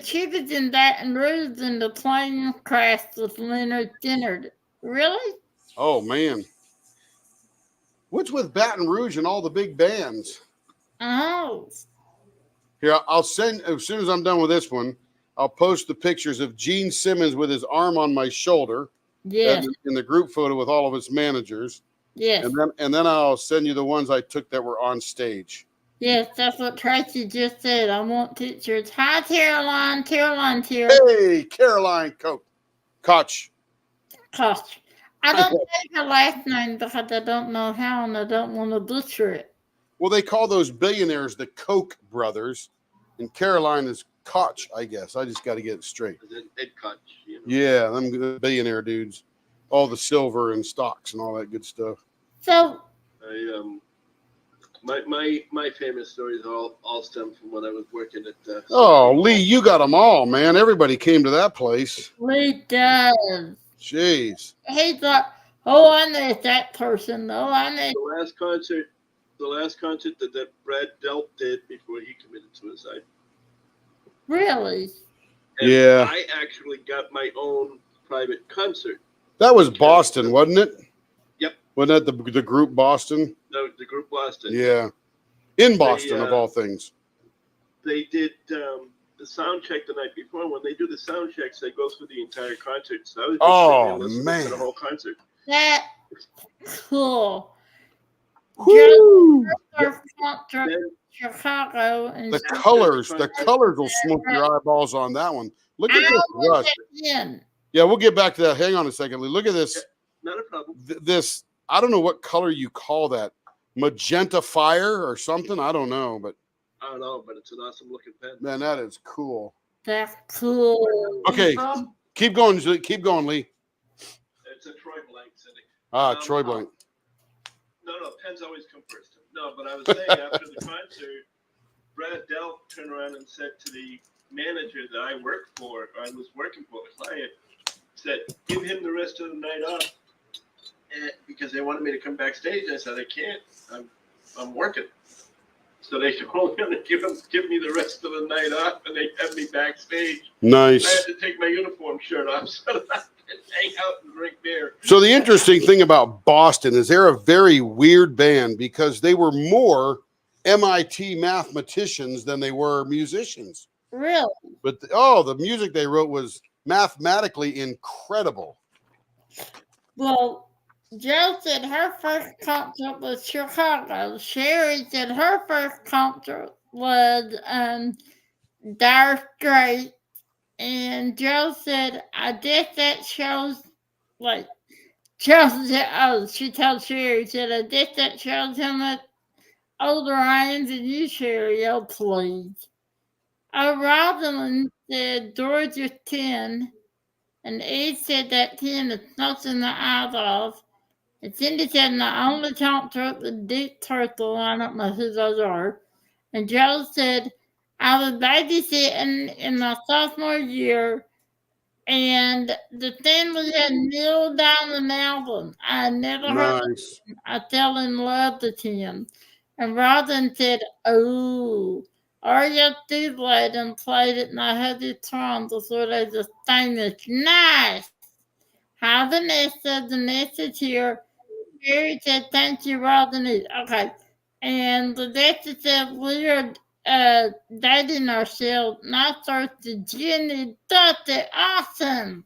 she was in Baton Rouge and the plane crashed with Leonard Skinner. Really? Oh, man. What's with Baton Rouge and all the big bands? Oh. Here, I'll send, as soon as I'm done with this one, I'll post the pictures of Gene Simmons with his arm on my shoulder. Yes. In the group photo with all of his managers. Yes. And then I'll send you the ones I took that were on stage. Yes, that's what Tracy just said. I want pictures. Hi, Caroline. Caroline's here. Hey, Caroline Koch. Koch. I don't say her last name because I don't know how and I don't want to butcher it. Well, they call those billionaires the Koch brothers, and Caroline is Koch, I guess. I just got to get it straight. Ed Koch. You know. Yeah, them billionaire dudes. All the silver and stocks and all that good stuff. So, my famous stories all stem from when I was working at. Oh, Lee, you got them all, man. Everybody came to that place. Lee does. Jeez. He's like, oh, I know that person. Oh, I know. The last concert that Brad Delp did before he committed suicide. Really? And yeah. I actually got my own private concert. That was Boston, wasn't it? Yep. Wasn't that the group Boston? No, the group Boston. Yeah. In Boston, of all things. They did the sound check the night before. When they do the sound checks, they go through the entire concert. So I was just listening to the whole concert. That's cool. Chicago and the colors will smoke your eyeballs on that one. Look at this rust. Yeah, we'll get back to that. Hang on a second, Lee. Look at this. Not a problem. This, I don't know what color you call that. Magenta fire or something? I don't know, but I don't know, but it's an awesome looking pen. Man, that is cool. That's cool. Okay, keep going, Lee. It's a Troy Blank, Cindy. Troy Blank. No, pens always come first. No, but I was saying after the concert, Brad Delp turned around and said to the manager that I worked for, or I was working for, the client, said, give him the rest of the night off, because they wanted me to come backstage. I said, I can't. I'm working. So they were only going to give me the rest of the night off, and they had me backstage. Nice. I had to take my uniform shirt off so that I could hang out and drink beer. So the interesting thing about Boston is they're a very weird band because they were more MIT mathematicians than they were musicians. Really? But the music they wrote was mathematically incredible. Well, Jill said her first concert was Chicago. Sherry said her first concert was Dire Straits. And Joe said, I guess that shows, like, Joe said, she told Sherry, said, I guess that shows how much older I am than you, Sherry. Oh, please. Rosalind said Georgia 10. And Eve said that 10 is nothing the eyes of. And Cindy said, I only concert with Deep Turtle. I don't know who those are. And Joe said, I was babysitting in my sophomore year, and the family had Neil Diamond album. I never heard of him. I fell in love with him. And Robin said, oh. Arya Thieblade and played it, and I had the Tron, the sort of the famous. Nice! How the message here. Jerry said, thank you, Rodney. Okay. And the next said, we are dating ourselves. Not thirsty. Jenny, that's it. Awesome.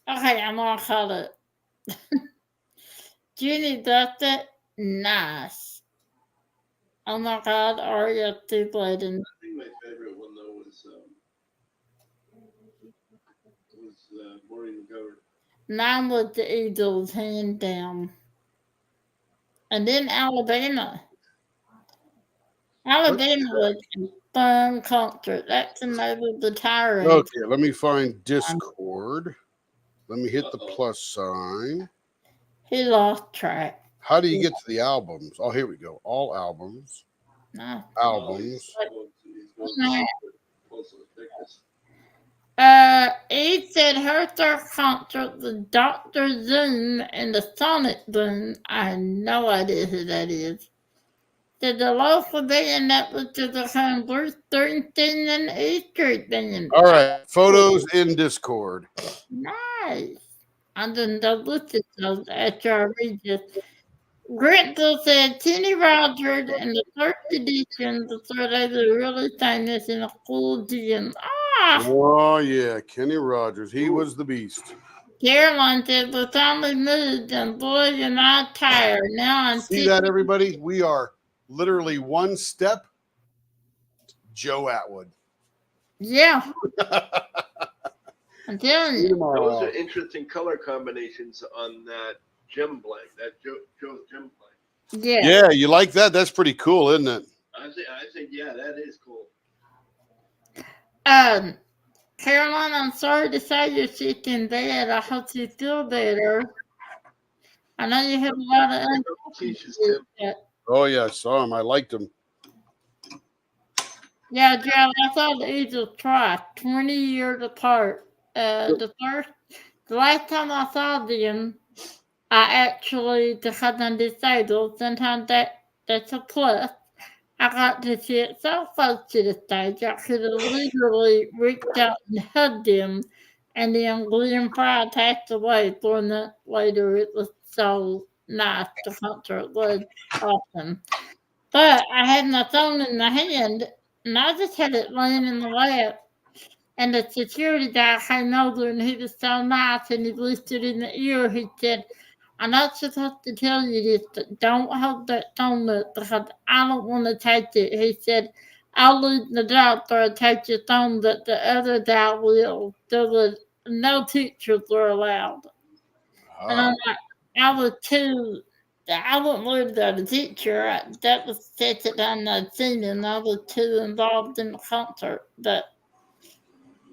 Okay, I'm going to call it. Jenny, that's it. Nice. Oh my God, Arya Thieblade. I think my favorite one though was Maureen McGovern. Mine was the Eagles, hand down. And then Alabama. Alabama was a fun concert. That's the name of the tyrant. Okay, let me find Discord. Let me hit the plus sign. He lost track. How do you get to the albums? Oh, here we go. All albums. No. Albums. He said her third concert was Dr. Zoom and the Sonic Boom. I have no idea who that is. Said the local band that was to become Bruce Springsteen and E Street Band. All right, photos in Discord. Nice. I didn't know look at those after I read this. Grenzel said Kenny Rogers in the first edition, the third is really famous in a cool gym. Ah! Oh, yeah, Kenny Rogers. He was the beast. Caroline said the family moved and boy and I tired. Now I'm See that, everybody? We are literally one step Joe Atwood. Yeah. I'm telling you. Those are interesting color combinations on that gem blank, that Joe's gem blank. Yeah. Yeah, you like that? That's pretty cool, isn't it? I think, yeah, that is cool. Caroline, I'm sorry to say you're sick in bed. I hope you feel better. I know you have a lot of Oh, yeah, I saw him. I liked him. Yeah, Joe, I saw the Eagles try 20 years apart. The last time I saw them, I actually, because I'm disabled, sometimes that's a plus. I got to sit so close to the stage, I could have literally reached out and hugged them. And then Glenn Fry passed away 4 months later. It was so nice. The concert was awesome. But I had my phone in my hand, and I just had it laying in the lap. And the security guy came over, and he was so nice, and he whispered in the ear. He said, I'm not supposed to tell you this, but don't hold that phone up because I don't want to take it. He said, I'll leave the doctor and take your phone, but the other guy will. There was no pictures were allowed. And I'm like, I was too. I wouldn't worry about a teacher. That was such a time I'd seen, and I was too involved in the concert. But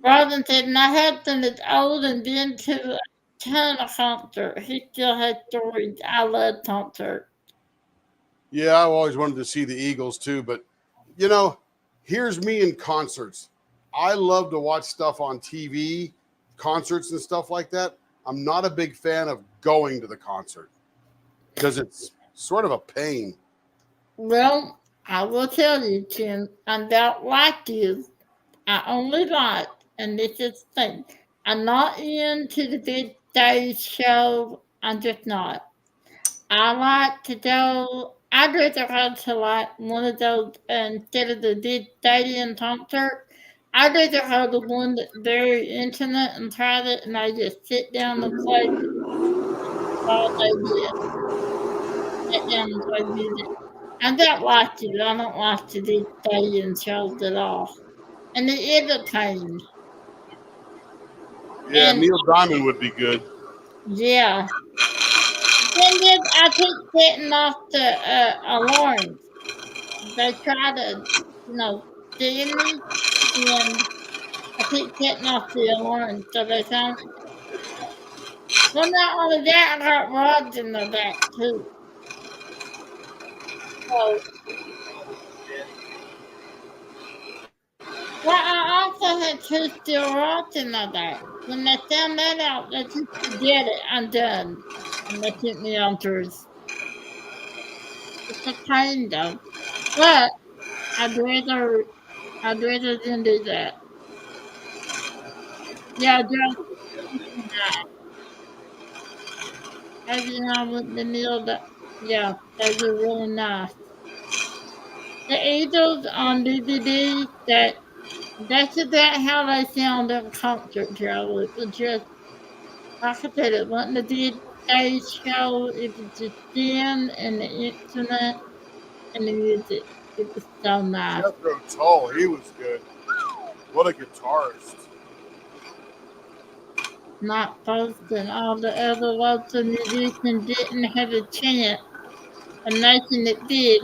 Robin said, my husband is old and been to a ton of concerts. He still has stories. I love concerts. Yeah, I always wanted to see the Eagles too, but you know, here's me in concerts. I love to watch stuff on TV, concerts and stuff like that. I'm not a big fan of going to the concert because it's sort of a pain. Well, I will tell you, Tim, I'm about like you. I only like, and this is the thing, I'm not into the big stage show. I'm just not. I like to go, I'd rather go to like one of those instead of the big stadium concert. I'd rather go to one that's very intimate and private, and I just sit down and play all they did. Sit down and play music. I don't like to. I don't like to do stadium shows at all. And it is a pain. Yeah, And Neil Diamond would be good. yeah. Thing is, I keep getting off the alarms. They try to, see me, and I keep getting off the alarm. So they found. Well, not only that, I got rods in the back too. So. Well, I also had 2 steel rods in my back. When they found that out, they just forget it. I'm done. And they took me on tours. It's a pain though. But I'd rather I'd rather than do that. Yeah, just hanging out with the meal that yeah, that'd be really nice. The Eagles on DVD, that's about how they sound in concert, Joe. It was just like I said, it wasn't a big stage show, it was just them and the instrument and the music. It was so nice. Jethro Tull, he was good. What a guitarist. Not Post and all the other local musicians didn't have a chance. A nation that did,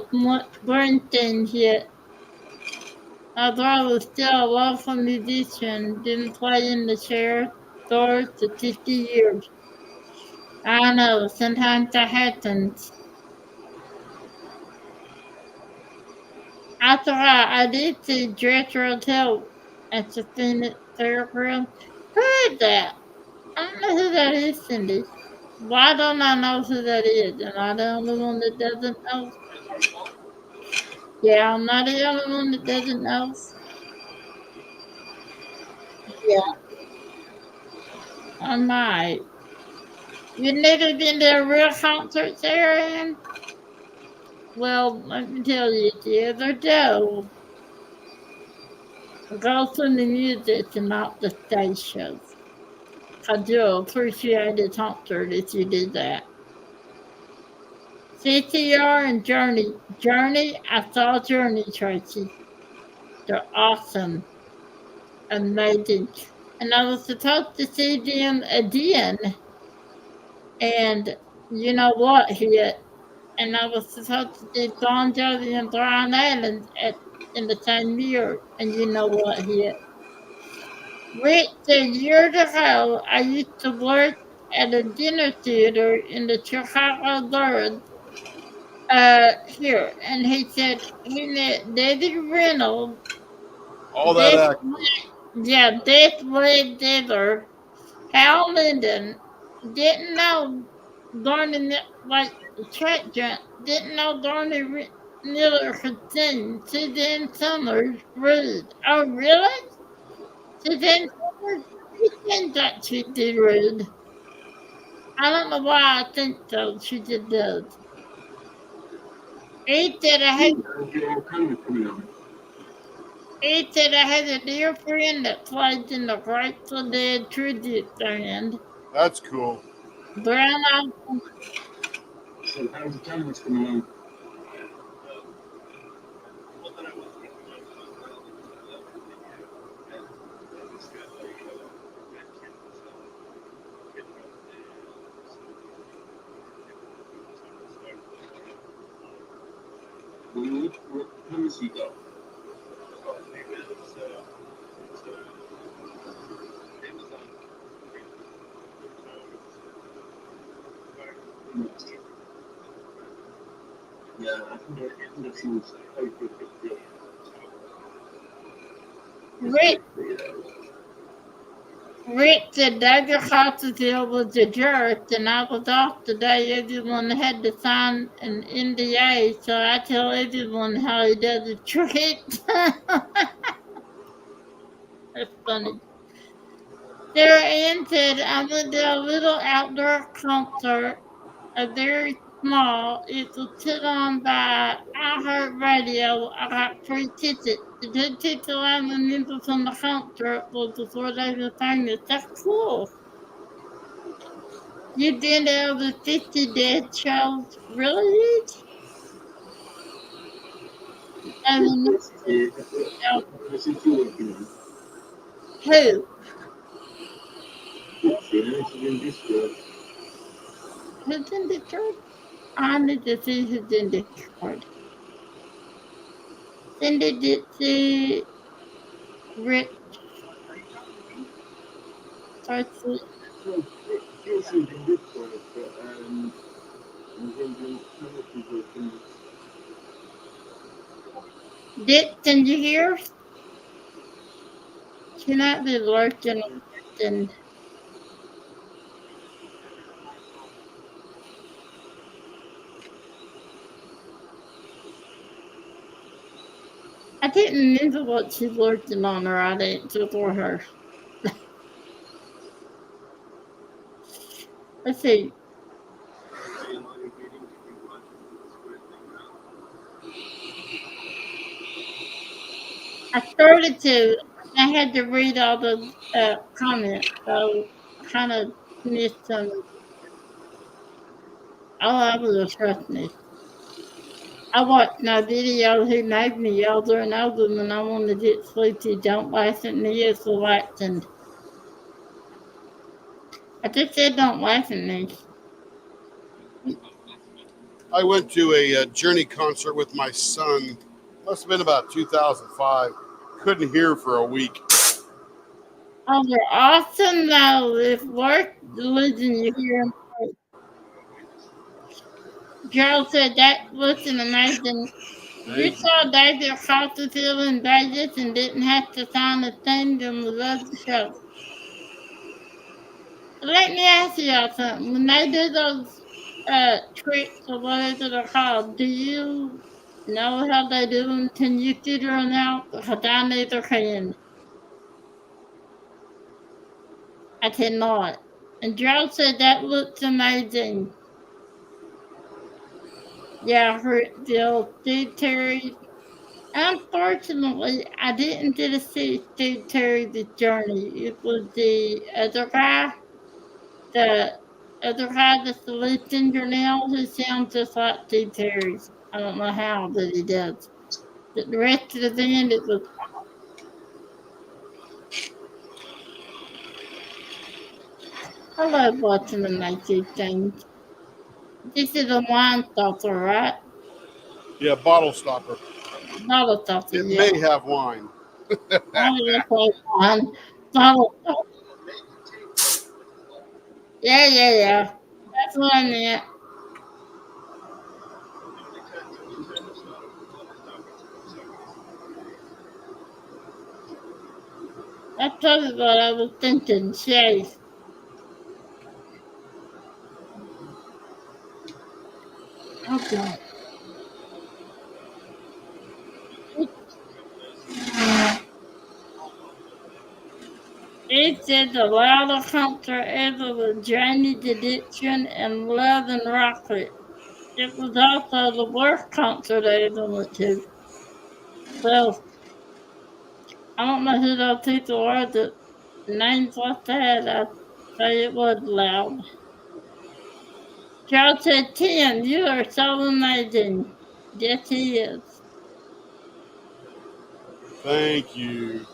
Bernstein hit. Although I was still a local musician, didn't play in the sheriff's stores for 50 years. I know, sometimes that happens. After I did see Jethro Tull at the Phoenix Fairground. Who is that? I don't know who that is, Cindy. Why don't I know who that is? Am I the only one that doesn't know? Yeah, I'm not the only one that doesn't know. Yeah, I might. You've never been to a real concert, Sarah Ann? Well, let me tell you, the other day, go to the music and not the stage shows. I do appreciate a concert if you do that. CTR and Journey. Journey, I saw Journey, Tracy. They're awesome, amazing. And I was supposed to see them again, and you know what hit? And I was supposed to see Bon Jovi and Brian Adams in the same year, and you know what hit? Rick said years ago I used to work at a dinner theater in the Chicago Bird here, and he said he met David Reynolds, All that Death, acting. yeah, Death Red Diver, Hal Linden, didn't know Barney, like, Track Jump, didn't know Miller could sing. Suzanne Summers, Rude. Oh, really? Suzanne Summers, she sings like she did Rude. I don't know why I think so. She just does. He said I had He said I had a dear friend that plays in the Grateful Dead tribute band. That's cool. Brown eyed. So how's the tournaments coming along? What tournaments you got? Yeah, I think I've seen Rick, Rick said David Copperfield was a jerk, and I was off today. Everyone had to sign an NDA, so I tell everyone how he does a trick. That's funny. Sarah Ann said I went to a little outdoor concert, a very small. It was put on by iHeartRadio. I got free tickets. The good people I remember from the concert was before they were famous. That's cool. You've been to over 50 dead shows? Really? I mean, who? Who's in Detroit? I need to see who's in Detroit. Cindy did see Rick Tracy. Did you hear? She might be lurking and I didn't remember what she working on or I'd answer for her. Let's see. I started to. I had to read all the comments, so I kind of missed some. Oh, I was trust me. I watched my video who made me older and older when I wanted to get sleepy. Don't laugh at me, it's relaxing. I just said don't laugh at me. I went to a Journey concert with my son. Must have been about 2005. Couldn't hear for a week. Oh, they're awesome though. If work losing you here. Gerald said that was an amazing. You saw David Copperfield in Vegas and didn't have to sign a thing and love the show. Let me ask y'all something. When they do those tricks or whatever they're called, do you know how they do them? Can you figure them out? Because I neither can. I cannot. And Joe said that looks amazing. Yeah, Hurtville, Steve Terry. Unfortunately, I didn't get to see Steve Terry's journey. It was the the other guy that's the lead singer now, who sounds just like Steve Terry's. I don't know how, but he does. But the rest of the band, it was. I love watching them make these things. This is a wine stopper, right? Yeah, bottle stopper. Bottle stopper, It yeah. may have wine. I was gonna say wine. Bottle stopper. Yeah. That's what I meant. That's totally what I was thinking, Shay. Okay. It said the louder concert ever with Drainage Addiction and Love and Rocket. It was also the worst concert I ever went to. So, I don't know who those people are that names like that. I say it was loud. Joe said, Tim, you are so amazing. Yes, he is. Thank you.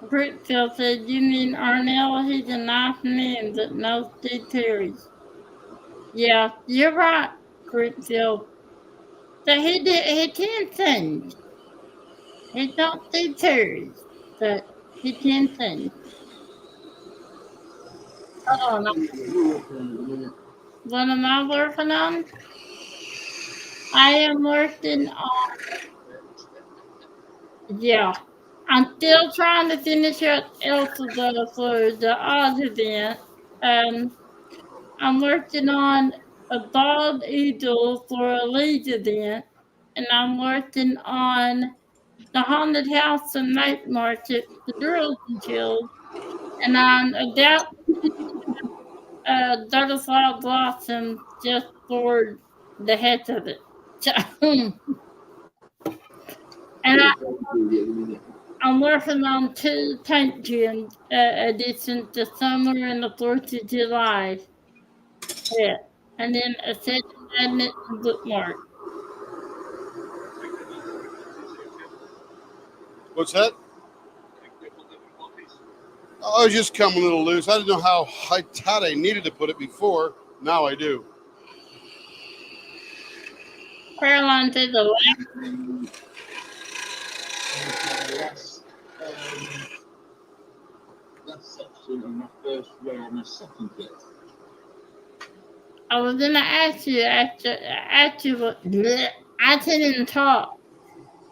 Brickfield said, you mean Arnell? He's a nice man that knows Steve Terry. Yeah, you're right, Brickfield. So he can sing. He's not Steve Terry, but he can sing. Hold on, what am I working on? I am working on, yeah. I'm still trying to finish up Elsa for the Oz event. Um, I'm working on a bald eagle for a lead event, and I'm working on the haunted house and night market, the girls and chills, and I'm about butterfly blossom just for the heck of it. So, and I'm working on two paint gym editions, the summer and the 4th of July. Yeah. And then a set magnet and bookmark. What's that? Oh, it's just come a little loose. I didn't know how tight I needed to put it before. Now I do. Caroline said the last section of my first row on my second bit. I was gonna ask you what bleh, I didn't even talk.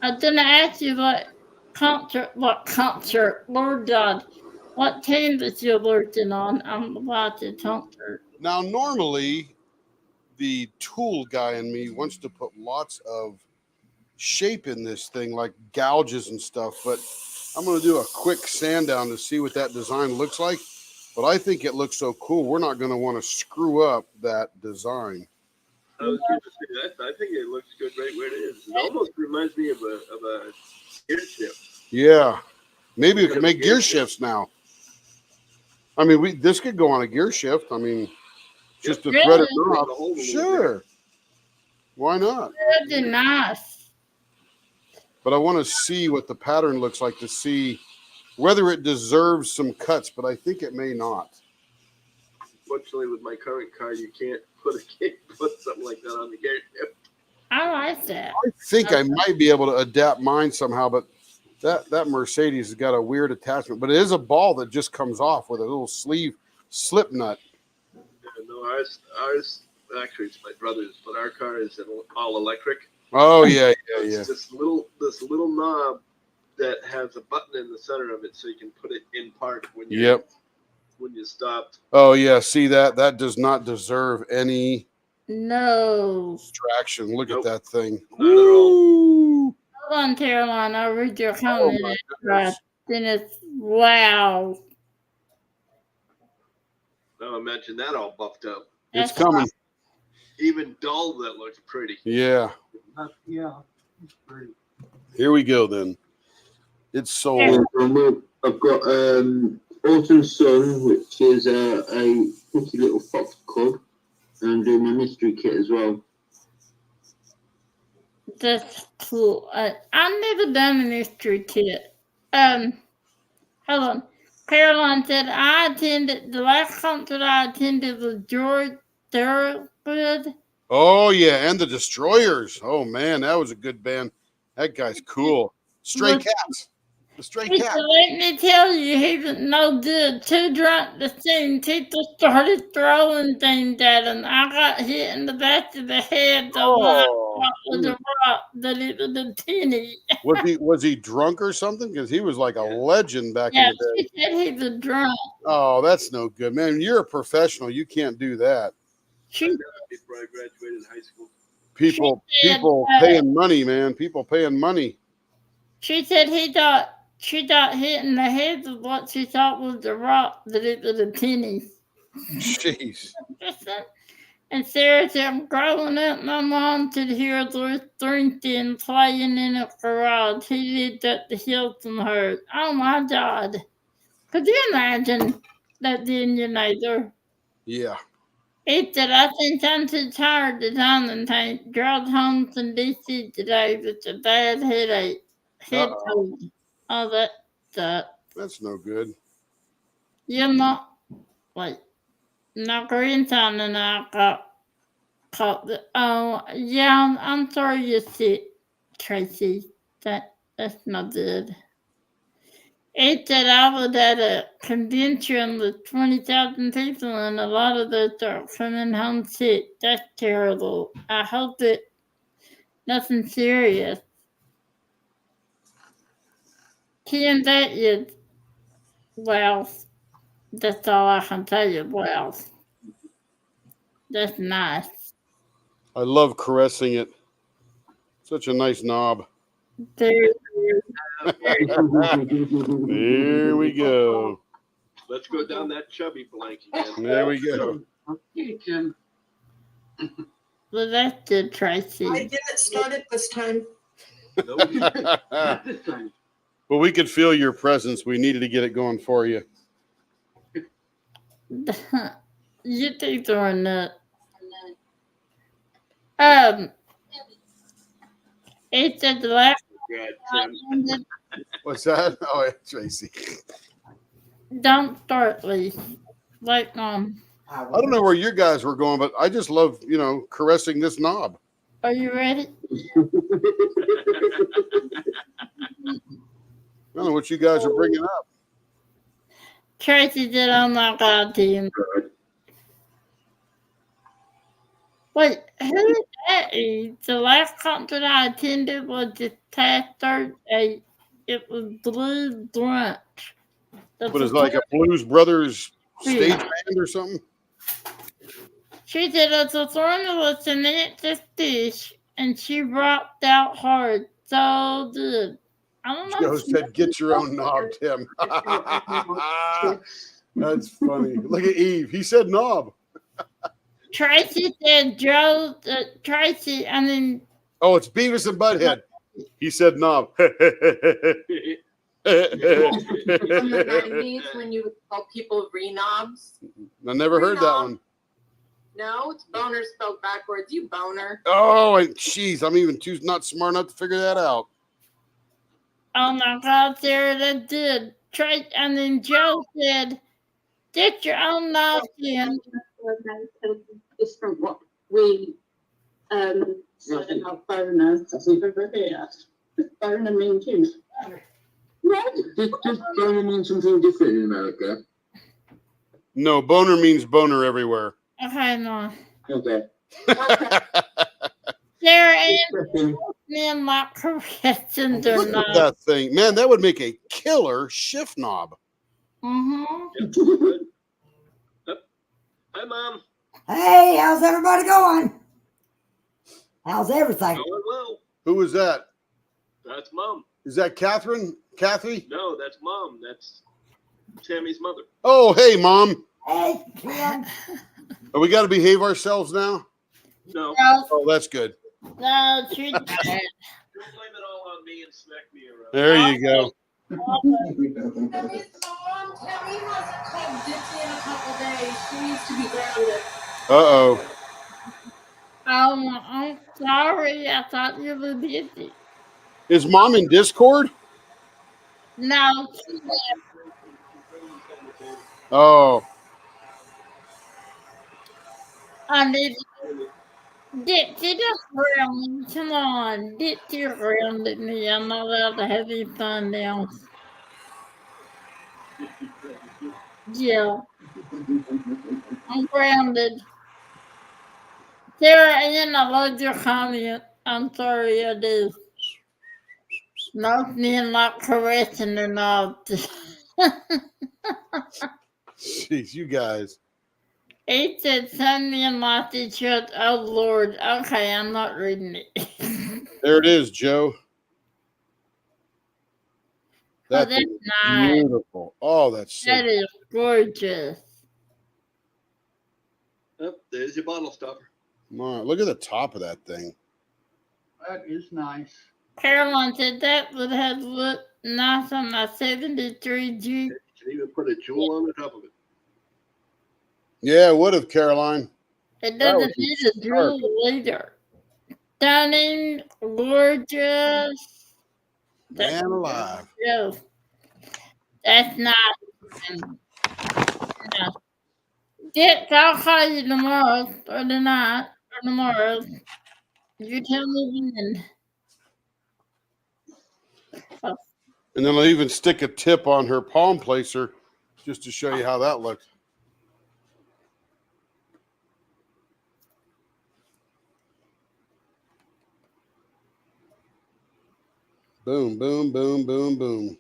I was gonna ask you what concert, Lord God, what canvas you're working on. I'm about to concert. Now, normally, the tool guy in me wants to put lots of shape in this thing, like gouges and stuff. But I'm going to do a quick sand down to see what that design looks like. But I think it looks so cool. We're not going to want to screw up that design. I was going to say that. I think it looks good right where it is. It almost reminds me of a gear shift. Yeah. Maybe we can make gear shifts now. I mean, this could go on a gear shift. I mean, just to thread it off. Sure. Why not? Really nice. But I want to see what the pattern looks like to see whether it deserves some cuts, but I think it may not. Fortunately, with my current car, you can't put something like that on the gear shift. I like that. I think I might be able to adapt mine somehow, but that Mercedes has got a weird attachment. But it is a ball that just comes off with a little sleeve slip nut. Yeah, no, ours actually it's my brother's, but our car is all electric. Oh yeah. This little knob that has a button in the center of it, so you can put it in park when you when you stopped. Oh yeah, see that does not deserve any distraction. Look at that thing. Not at all. Hold on, Caroline. I'll read your comment. Then it's wow. Now imagine that all buffed up. It's coming. Even dull, that looks pretty. Yeah. Yeah, it's pretty. Here we go then. It's sold. I've got Autumn Sun, which is a pretty little fox cub, and I'm doing my mystery kit as well. That's cool. I've never done a mystery kit. Hold on. Caroline said the last concert I attended was George Thorogood. Oh yeah, and the Destroyers. Oh man, that was a good band. That guy's cool. Stray Cats. The Stray Cats. Let me tell you, he was no good. Too drunk to sing. People started throwing things at him. I got hit in the back of the head. The with the rock, the little tinny. Was he drunk or something? Because he was like a legend back in the day. She said he was drunk. Oh, that's no good, man. You're a professional. You can't do that. Before I graduated high school. People paying money, man. People paying money. She said she got hit in the head with what she thought was the rock, that it was a penny. Jeez. And Sarah said, growing up, my mom could hear Lewis Thornton playing in a garage. He lived at the Hilton Heard. Oh my God. Could you imagine that being your neighbor? Yeah. He said, I think I'm too tired to down and tank. Drove home from D.C. today with a bad headache. Head cold. Oh, that sucks. That's no good. You're not, like, my grandson and I got caught. Yeah, I'm sorry you're sick, Tracy. That's not good. It said I was at a convention with 20,000 people, and a lot of those are coming home sick. That's terrible. I hope it nothing serious. Ken, that is well. That's all I can tell you. Well, that's nice. I love caressing it. Such a nice knob. There we go. Let's go down that chubby blank again. There we go. Okay, Jim. Well, that's good, Tracy. I didn't start it this time. Not this time. Well, we could feel your presence. We needed to get it going for you. You think they're a nut. It said the last. What's that? Oh, yeah, Tracy. Don't start, Lee. Like, I don't know where you guys were going, but I just love, caressing this knob. Are you ready? I don't know what you guys are bringing up. Tracy did, oh my God, team. Wait, who is that? The last concert I attended was this past Thursday. It was Blues Brunch. What is like a Blues Brothers stage band or something? She said it's a formula to Nancy Fish and she rocked out hard. So good. I don't know. Joe said, "Get your own knob, Tim." That's funny. Look at Eve. He said knob. Tracy said Joe. Tracy. I mean. Oh, it's Beavis and Butthead. He said knob. In the 90s, when you would call people renobs. I never heard that one. No, it's boner spelled backwards. You boner. Oh, and jeez, I'm even not smart enough to figure that out. Oh my God, Sarah, that did. And then Joe said, "Get your own knob, Tim." Different what we said about boners. Boner means you. Right. Does boner mean something different in America? No, boner means boner everywhere. Okay, no. Okay. Sarah and men like corrections or Look at not. that thing. Man, that would make a killer shift knob. Mm-hmm. Hi, Mom. Hey, how's everybody going? How's everything? Going well. Who was that? That's Mom. Is that Catherine? Kathy? No, that's Mom. That's Tammy's mother. Oh, hey, Mom. Hey, Tim. We got to behave ourselves now? No, No, Oh, that's good. no, she did. don't blame it all on me and smack me around. There you go. Tammy's mom. Tammy hasn't called Dipsy in a couple days. She needs to be grounded. Uh-oh. I'm sorry. I thought you were busy. Is Mom in Discord? No, Oh. I need Dixie just ground me. Come on. Dixie grounded me. I'm not allowed to have any fun now. Yeah. I'm grounded. Sarah Ann, I love your comment. I'm sorry, I do. Most men like caressing or not. Jeez, you guys. He said some men like to shut. Oh, Lord. Okay, I'm not reading it. There it is, Joe. Oh, That's that's nice. beautiful. Oh, that's so That is gorgeous. Oh, there's your bottle stopper. Wow, look at the top of that thing. That is nice. Caroline said that would have looked nice on my 73 Jeep. You can even put a jewel on the top of it. Yeah, it would have, Caroline. It That would doesn't be need a jewel either. Stunning, gorgeous. Man alive. Yeah. That's nice. Yeah. Dick, I'll call you tomorrow or tonight or tomorrow. You tell me when. And then I'll even stick a tip on her palm placer just to show you how that looks. Boom, boom, boom, boom, boom.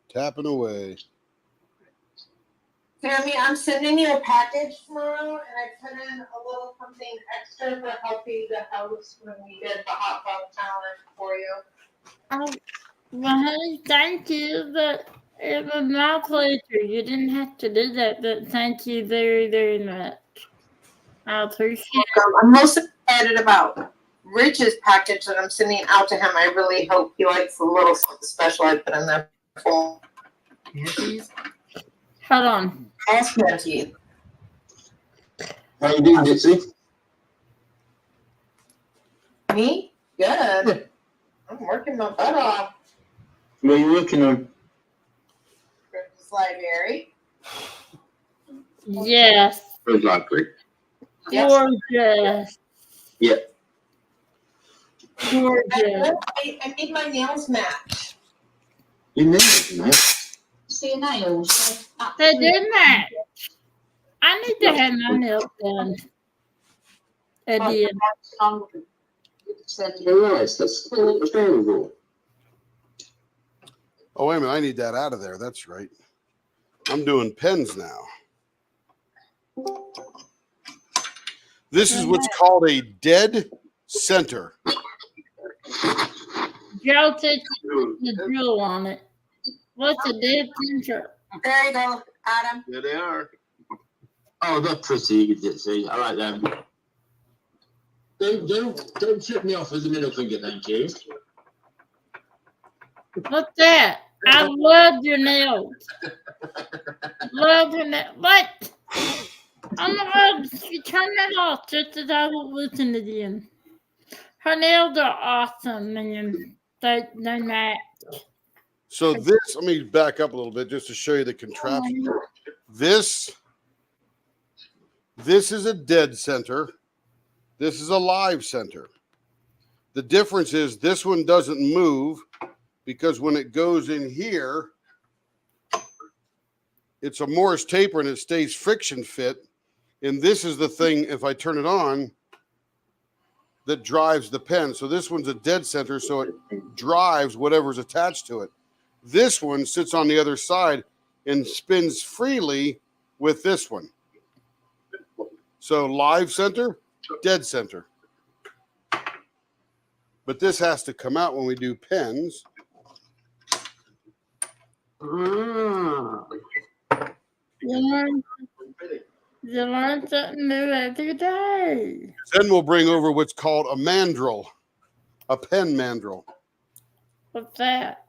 Tapping away. Tammy, I'm sending you a package tomorrow, and I put in a little something extra for helping the house when we did the hot dog challenge for you. Oh, well, honey, thank you, but it was my pleasure. You didn't have to do that, but thank you very, very much. I appreciate it. I'm most excited about Rich's package that I'm sending out to him. I really hope he likes the little something special I put in there for him. Hold on. Ask him to you. How you doing, Dixie? Me? Good. I'm working my butt off. What are you working on? Rich's library. Yes. Very likely. Yes. Gorgeous. Yeah. Gorgeous. I made my nails match. You know it, mate. See your nails. They did that. I need to have my nails done. I did. Nice. That's terrible. Oh, wait a minute. I need that out of there. That's right. I'm doing pens now. This is what's called a dead center. Joe said the drill on it. What's a dead center? There you go, Adam. There they are. Oh, they're pretty, Ditsy. I like them. Don't tip me off with the middle finger, thank you. What's that? I love your nails. Love your nails. What? Oh my God, she turned that off just as I was listening again. Her nails are awesome, man. They're not. So this, let me back up a little bit just to show you the contraption. This is a dead center. This is a live center. The difference is this one doesn't move because when it goes in here, it's a Morse taper and it stays friction fit. And this is the thing, if I turn it on, that drives the pen. So this one's a dead center, so it drives whatever's attached to it. This one sits on the other side and spins freely with this one. So live center, dead center. But this has to come out when we do pens. You learn something new every day. Then we'll bring over what's called a mandrel, a pen mandrel. What's that?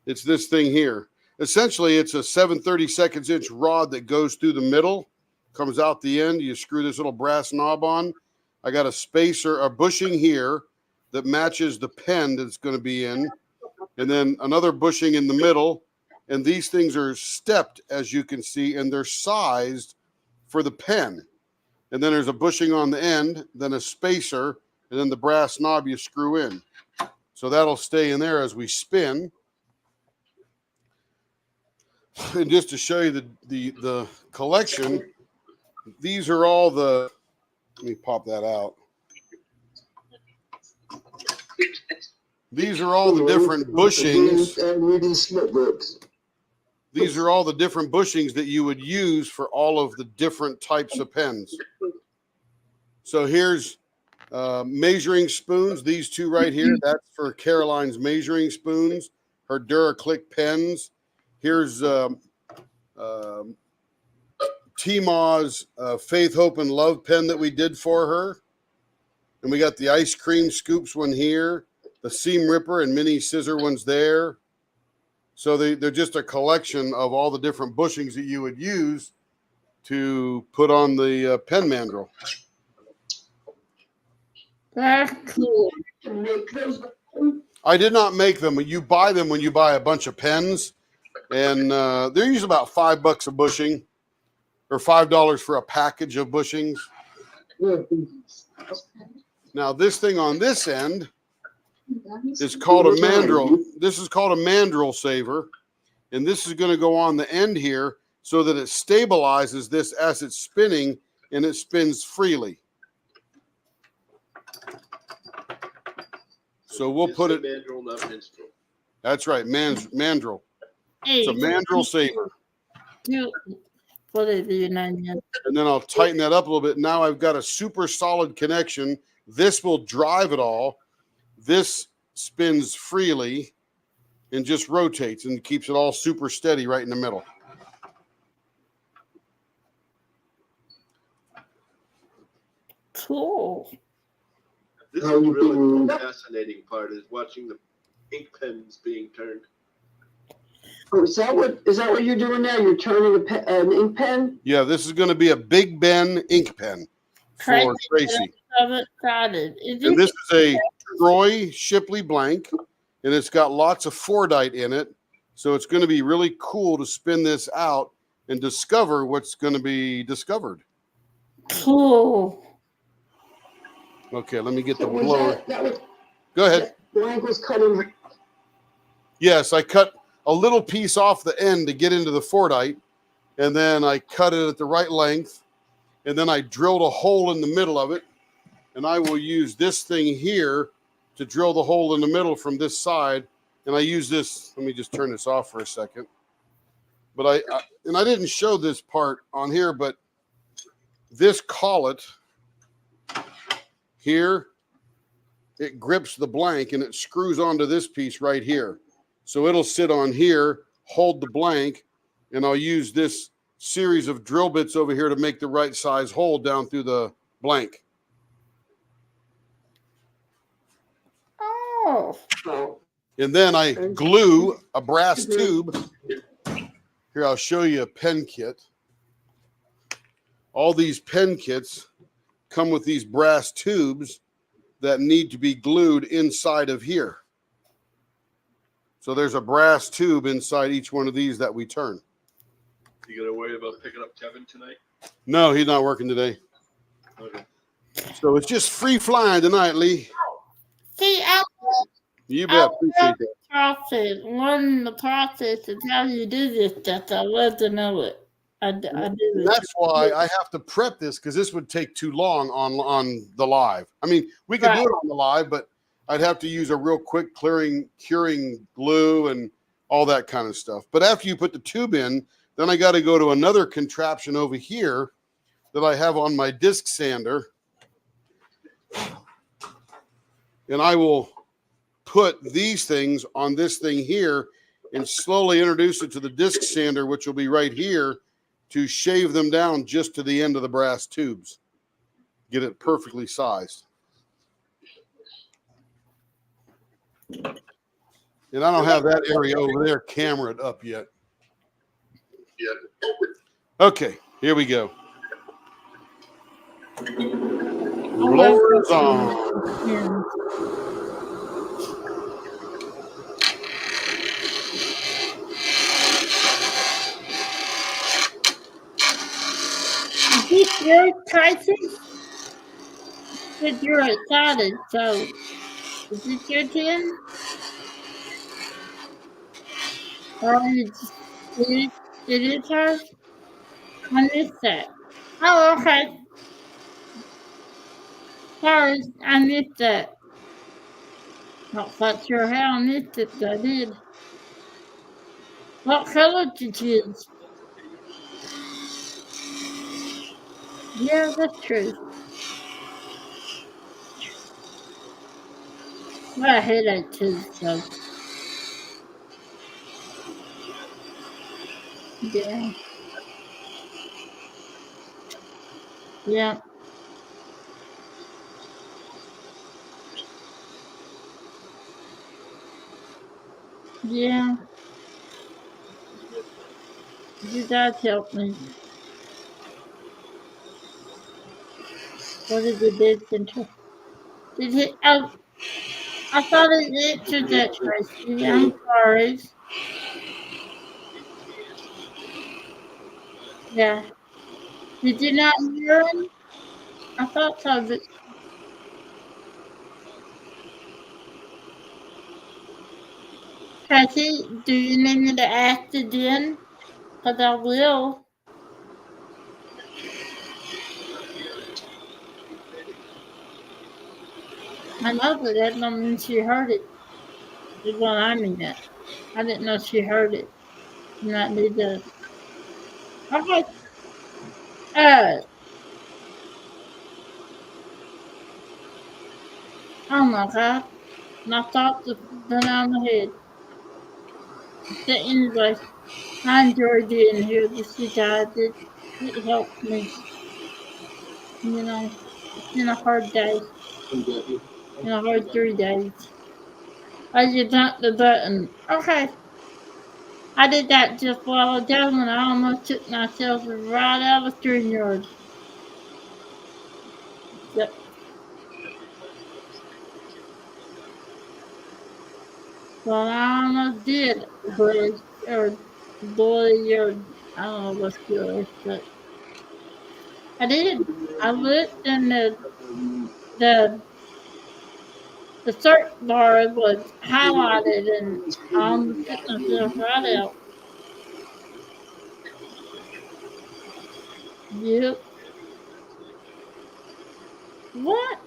It's this thing here. Essentially, it's a 7/32 inch rod that goes through the middle, comes out the end. You screw this little brass knob on. I got a spacer, a bushing here that matches the pen that's going to be in, and then another bushing in the middle. And these things are stepped, as you can see, and they're sized for the pen. And then there's a bushing on the end, then a spacer, and then the brass knob you screw in. So that'll stay in there as we spin. And just to show you the collection, these are all the, let me pop that out. These are all the different bushings. These are all the different bushings that you would use for all of the different types of pens. So here's measuring spoons. These two right here, that's for Caroline's measuring spoons, her DuraClick pens. Here's T-Maw's Faith, Hope, and Love pen that we did for her. And we got the ice cream scoops one here, the seam ripper and mini scissor ones there. So they're just a collection of all the different bushings that you would use to put on the pen mandrel. That's cool. I did not make them. You buy them when you buy a bunch of pens. And they're usually about $5 a bushing or $5 for a package of bushings. Now, this thing on this end is called a mandrel. This is called a mandrel saver. And this is going to go on the end here so that it stabilizes this as it's spinning and it spins freely. So we'll put it. Mandrel, not minstrel. That's right, mandrel. Hey, It's a mandrel saver. What is your name? And then I'll tighten that up a little bit. Now I've got a super solid connection. This will drive it all. This spins freely and just rotates and keeps it all super steady right in the middle. Cool. This is really the fascinating part is watching the ink pens being turned. Oh, is that what you're doing now? You're turning an ink pen? Yeah, this is going to be a Big Ben ink pen for Tracy. And this is a Troy Shipley blank, and it's got lots of Fordite in it. So it's going to be really cool to spin this out and discover what's going to be discovered. Cool. Okay, let me get the So was blower. that was, Go ahead. that blank was cut in. Yes, I cut a little piece off the end to get into the Fordite, and then I cut it at the right length, and then I drilled a hole in the middle of it, and I will use this thing here to drill the hole in the middle from this side, and I use this. Let me just turn this off for a second. But I didn't show this part on here, but this collet here it grips the blank and it screws onto this piece right here. So it'll sit on here, hold the blank, and I'll use this series of drill bits over here to make the right size hole down through the blank. Oh. And then I glue a brass tube. Here, I'll show you a pen kit. All these pen kits come with these brass tubes that need to be glued inside of here. So there's a brass tube inside each one of these that we turn. You gonna worry about picking up Kevin tonight? No, he's not working today. Okay. So it's just free flying tonight, Lee. See, You bet. Appreciate that. process, learning the process of how you do this stuff. I love to know it. I do this. That's why I have to prep this, because this would take too long on the live. I mean, we could do it on the live, but I'd have to use a real quick curing glue and all that kind of stuff. But after you put the tube in, then I got to go to another contraption over here that I have on my disc sander. And I will put these things on this thing here and slowly introduce it to the disc sander, which will be right here, to shave them down just to the end of the brass tubes. Get it perfectly sized. And I don't have that area over there cameraed up yet. Okay, here we go. Floor is on. Is this your Tracy? Because you're excited, so is this your 10? Or it is hers? I missed that. Oh, okay. Sorry, I missed that. Not quite sure how I missed it, but I did. What color did you choose? Yeah, that's true. Well, I headache too, so. Yeah. Yeah. Yeah. You guys help me. What did the bid center? Did he? Oh, I thought it answered that, Tracy. I'm sorry. Yeah. Did you not hear him? I thought so, but. Tracy, do you need me to ask again? Because I will. I know, but that don't mean she heard it. Is what I mean that. I didn't know she heard it. Not need to. Okay. Oh my God. My thoughts have been on the head. But anyway, I enjoy being here with you guys. It helps me. You know, it's been a hard day. Been a hard 3 days. I just hit the button. Okay. I did that just a while ago when I almost took myself right out of the StreamYard. Yep. Well, I almost did, Bush, or Boy, or I don't know what's yours, but I did. I looked and the search bar was highlighted and I almost took myself right out. Yep. What?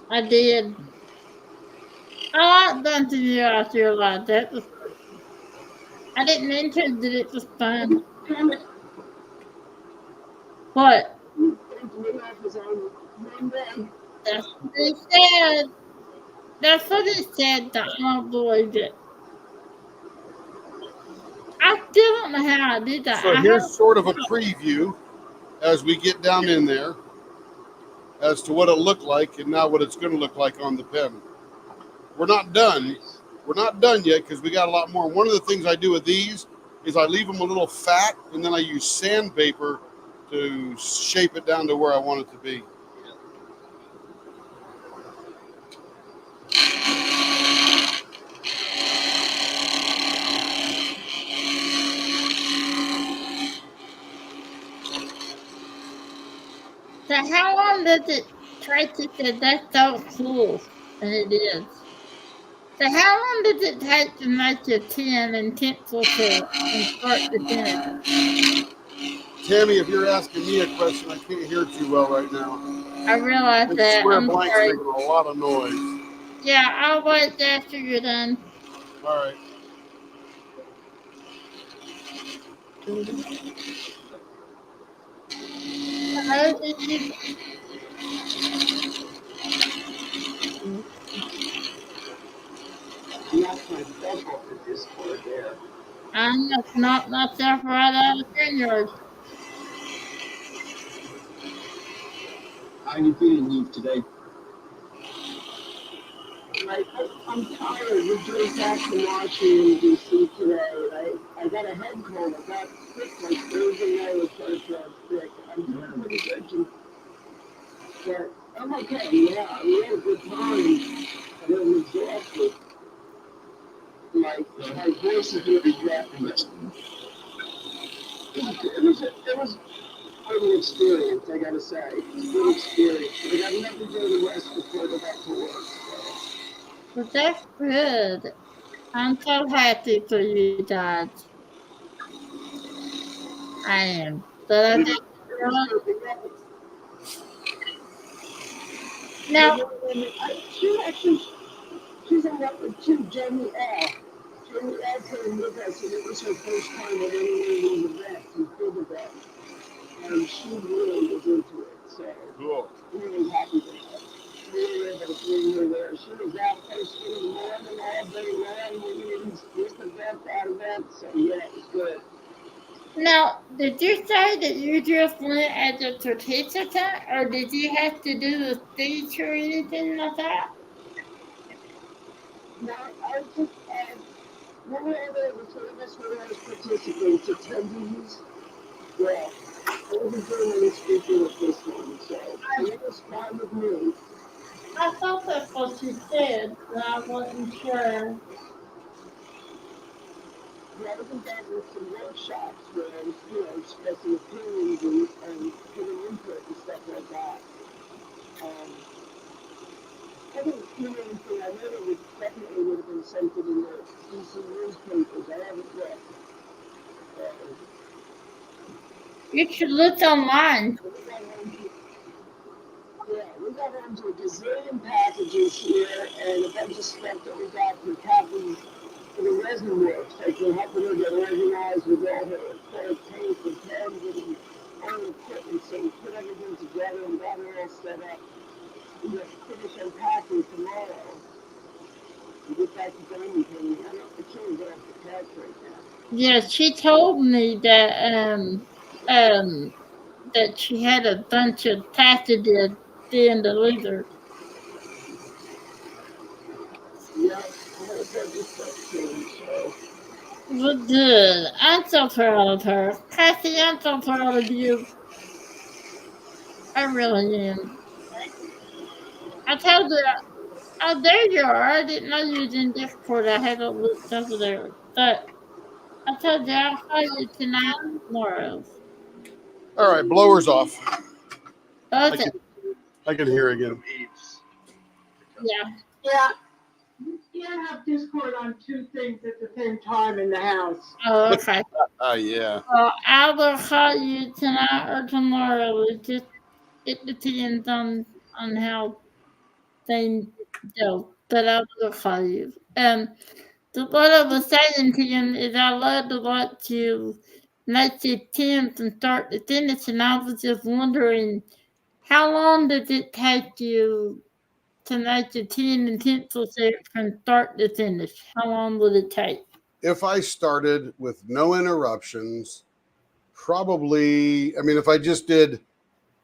I did. I like dancing you out here like that. I didn't mean to, but it was fun. What? The office on Monday. That's what they said. That's what they said. I don't believe it. I still don't know how I did that. So here's sort of a preview as we get down in there as to what it looked like and now what it's going to look like on the pen. We're not done. We're not done yet because we got a lot more. One of the things I do with these is I leave them a little fat and then I use sandpaper to shape it down to where I want it to be. So how long does it Tracy said that's so cool? And it is. So how long does it take to make a pen and pencil set from start to finish? Tammy, if you're asking me a question, I can't hear too well right now. I realize And that. square I'm blank's sorry. making a lot of noise. Yeah, I'll wait after you're done. All right. Hello, did you? Knocked myself off the Discord there. I just knocked myself right out of the vineyard. How you feeling, Eve, today? I'm tired. We drove back to Washington, D.C. today, and I got a head cold. I got sick like Thursday night. I started feeling sick. I'm doing really good, but I'm okay. Yeah, we had a good time. But I'm exhausted. Like, my voice is really dropping. It was quite an experience, I gotta say. It's a good experience. But I got another day to rest before I go back to work. Well, that's good. I'm so happy for you, Dad. I am. But I think now, She's in love with two Jamie L. Jamie L came with us, and it was her first time at any one of these events, these big events. And she really was into it, so Cool. really happy with her. We were able to bring her there. She was out first thing in the morning, all day long, we this event, that event, so yeah, it was good. now, did you say that you just went as a participant, or did you have to do the speech or anything like that? No, I just, we were able to sort of as participants, attendees. Yeah, I wasn't doing any speaking with this one, so it was fine with me. I thought that's what you said, but I wasn't sure. Yeah, I was involved with some workshops where I was, expressing opinions and giving input and stuff like that. I didn't see anything. I know it definitely would have been something in the DC newspapers. I haven't read. You should look online. Yeah, we got into a gazillion packages here and a bunch of stuff that we got from Kathy for the resin works. Like we're helping her get organized with all her colored tape and pens and all the equipment. So we put everything together and got her all set up. We have to finish unpacking tomorrow and get back to Birmingham. I can't get off the couch right now. Yeah, she told me that she had a bunch of packages being delivered. Yeah, I had a bunch of stuff too, so. Well, good. I'm so proud of her. Kathy, I'm so proud of you. I really am. I told you, oh, there you are. I didn't know you was in Discord. I haven't looked over there. But I told you I'll call you tonight or tomorrow. All right, blower's off. Okay. I can hear again. Yeah. Yeah. You can't have Discord on two things at the same time in the house. Oh, okay. Yeah. Well, I will call you tonight or tomorrow. It depends on how things go. But I will call you. What I was saying to you is I love to watch you make your 10 from start to finish, and I was just wondering, how long does it take you to make your 10 and pencil set from start to finish? How long would it take? If I started with no interruptions, probably, I mean, if I just did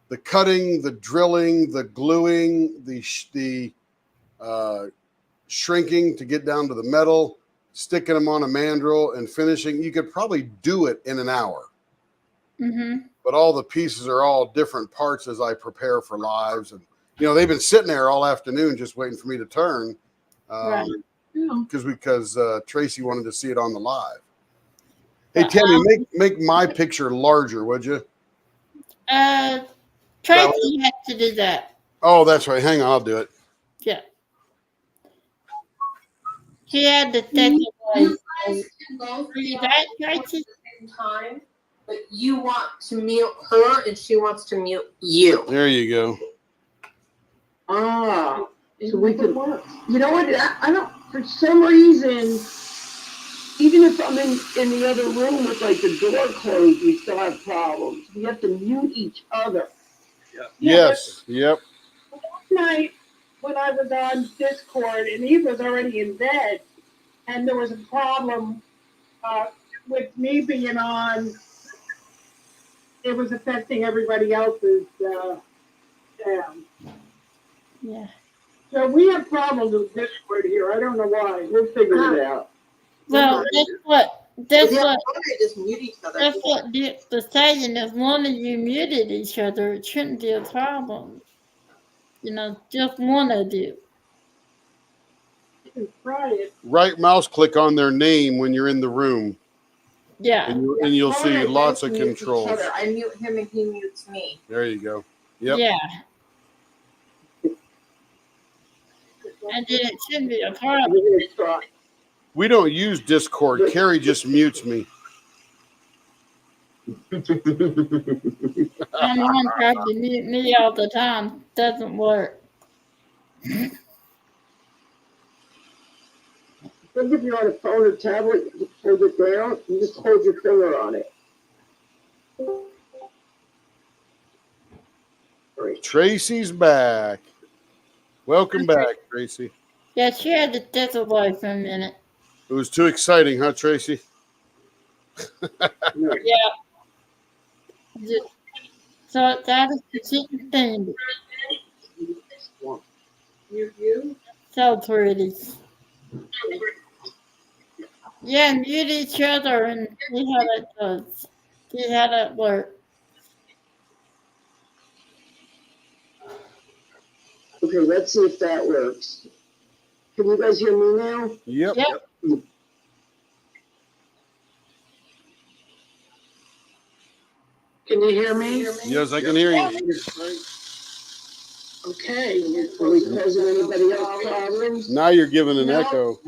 the cutting, the drilling, the gluing, the shrinking to get down to the metal, sticking them on a mandrel and finishing, you could probably do it in an hour. Mm-hmm. But all the pieces are all different parts as I prepare for lives. And, you know, they've been sitting there all afternoon just waiting for me to turn. Right. Because Tracy wanted to see it on the live. Hey, But Tammy, make my picture larger, would you? Tracy had to do that. Oh, that's right. Hang on, I'll do it. Yeah. He had to take You away. guys can both Are be you on that, the phone Tracy? at the same time, but you want to mute her and she wants to mute you. There you go. Ah, so we could work. You know what? I don't, for some reason, even if I'm in the other room with like the door closed, we still have problems. We have to mute each other. Yes. Yep. Last night, when I was on Discord, and Eve was already in bed, and there was a problem with me being on, it was affecting everybody else's sound. Yeah. So we have problems with Discord here. I don't know why. We'll figure it out. Well, that's Yeah, what why don't they just mute each other? that's what Dick was saying. If one of you muted each other, it shouldn't be a problem. You know, just one of you. You can try it. Right mouse click on their name when you're in the room, Yeah. and you'll Paul see and I lots both of mute each controls. other. I mute him and he mutes me. There you go. Yep. Yeah. And then it shouldn't be a problem. We're gonna try. We don't use Discord. Carrie just mutes me. I'm the one trying to mute me all the time. Doesn't work. Think if you're on a phone or tablet, you hold it down, you just hold your finger on it. Great. Tracy's back. Welcome back, Tracy. Yeah, she had to step away for a minute. It was too exciting, huh, Tracy? Yeah. So that is the chicken thing. You? So pretty. Yeah, mute each other and see how that goes. See how that works. Okay, let's see if that works. Can you guys hear me now? Yep. Yep. Can you hear me? Yes, I can hear you. Okay, are we causing anybody else problems? Now you're giving an No. echo.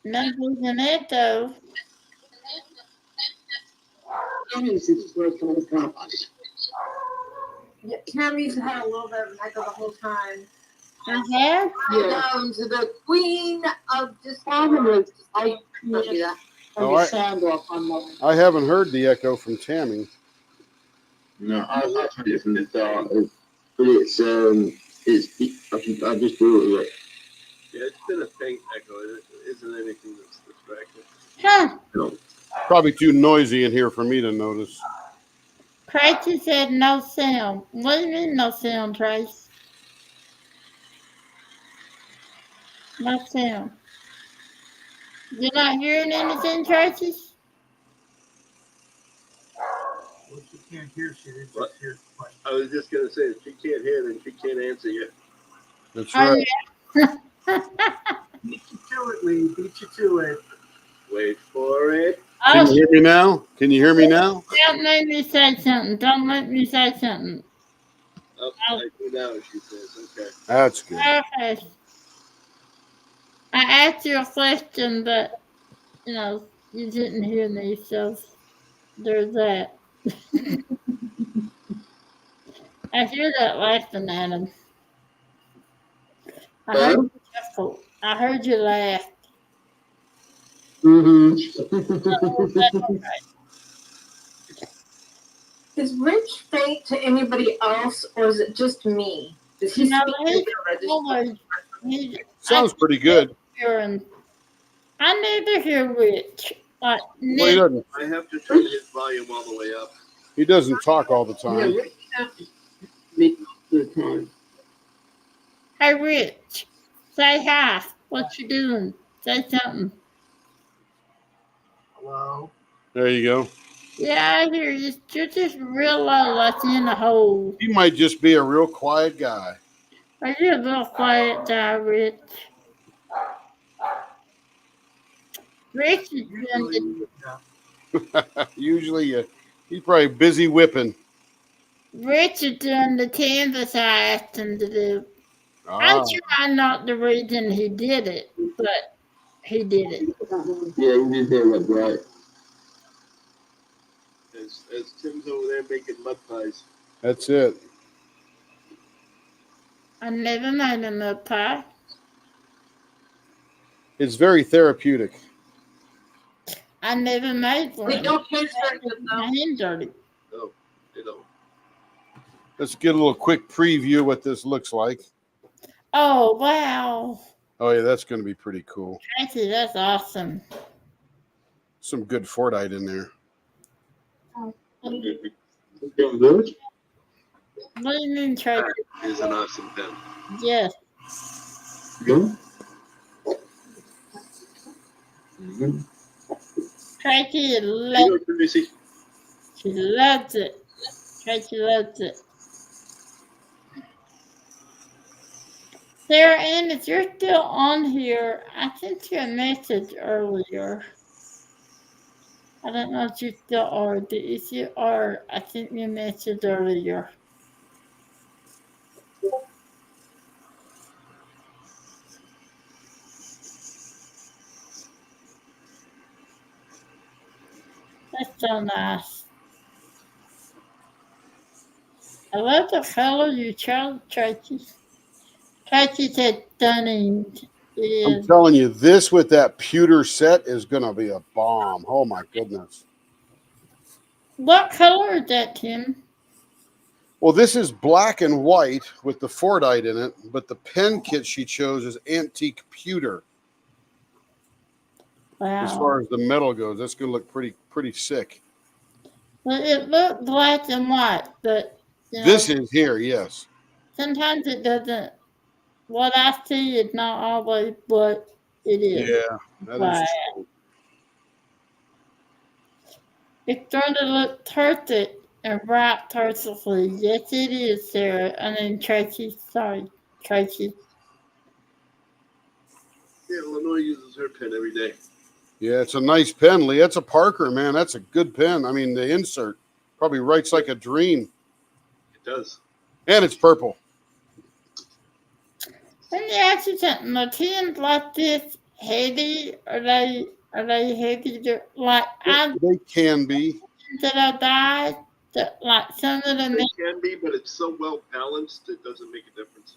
Nothing's an echo. Yeah, Tammy's had a little bit of an echo the whole time. I have? Down to the queen of Problem Discord. is, I Don't do that. Oh, I- sound off on mine. I haven't heard the echo from Tammy. No, I've heard it from the start, but I just do it. Yeah, it's been a faint echo. It isn't anything that's distracting. Huh. Probably too noisy in here for me to notice. Tracy said no sound. What do you mean no sound, Trace? No sound. You're not hearing anything, Tracy? Well, she can't hear, she didn't What? just hear the question. I was just gonna say, if she can't hear, then she can't answer you. That's Are right. Beat you to it, Lee, beat you to it. Wait for it. Can you Oh, hear me now? Can you hear me now? don't make me say something. Don't make me say something. Oh, I do now, she says. Okay. That's good. Okay. I asked you a question, but, you know, you didn't hear me, so there's that. I hear that laughing at him. I heard you chuckle. I heard you laugh. Mm-hmm. So that's okay. Is Rich fake to anybody else, or is it just me? Does he No, speak to he's me, or I just always, he, Sounds pretty good. hearing, I never hear Rich. Like, Well, he never. doesn't. I have to turn his volume all the way up. He doesn't talk all the Yeah, time. Rick happens me most of the time. Hey, Rich, say hi. What you doing? Say something. Hello. There you go. Yeah, I hear you. You're just real low, like in the hole. He might just be a real quiet guy. Are you a little quiet guy, Rich? Rich is doing Usually, He's probably busy whipping. Rich is doing the canvas I asked him to do. I'm Ah, sure I'm not the reason he did it, but he did it. Yeah, you did hear that right. As Tim's over there making mud pies. that's it. I never made a mud pie. It's very therapeutic. I never made one. They don't taste very good My though. hand dirty. No, they don't. Let's get a little quick preview of what this looks like. Oh, wow. Oh, yeah, that's going to be pretty cool. Tracy, that's awesome. Some good Fordite in there. Doing good? What do you mean, Tracy? Is an awesome pen. Yes. Yeah. Tracy There loves, you go, Tracy. she loves it. Tracy loves it. Sarah Ann, if you're still on here, I sent you a message earlier. I don't know if you still are. If you are, I sent you a message earlier. That's so nice. I love the color you chose, Tracy. Tracy said stunning. It I'm is. telling you, this with that pewter set is going to be a bomb. Oh, my goodness. What color is that, Tim? Well, this is black and white with the Fordite in it, but the pen kit she chose is antique pewter. As Wow. far as the metal goes, that's going to look pretty sick. Well, it looked black and white, but you know, This is here, yes. sometimes it doesn't. What I see is not always what it is. Yeah, that Black. is true. It's starting to look perfect and wrapped perfectly. Yes, it is, Sarah. And then Tracy, sorry, Tracy. Yeah, Illinois uses her pen every day. Yeah, it's a nice pen, Lee. That's a Parker, man. That's a good pen. I mean, the insert probably writes like a dream. It does. And it's purple. Let me ask you something. The pens like this heavy? Are they heavy? Like They can be. that I died. That like some of them. They can be, but it's so well balanced, it doesn't make a difference.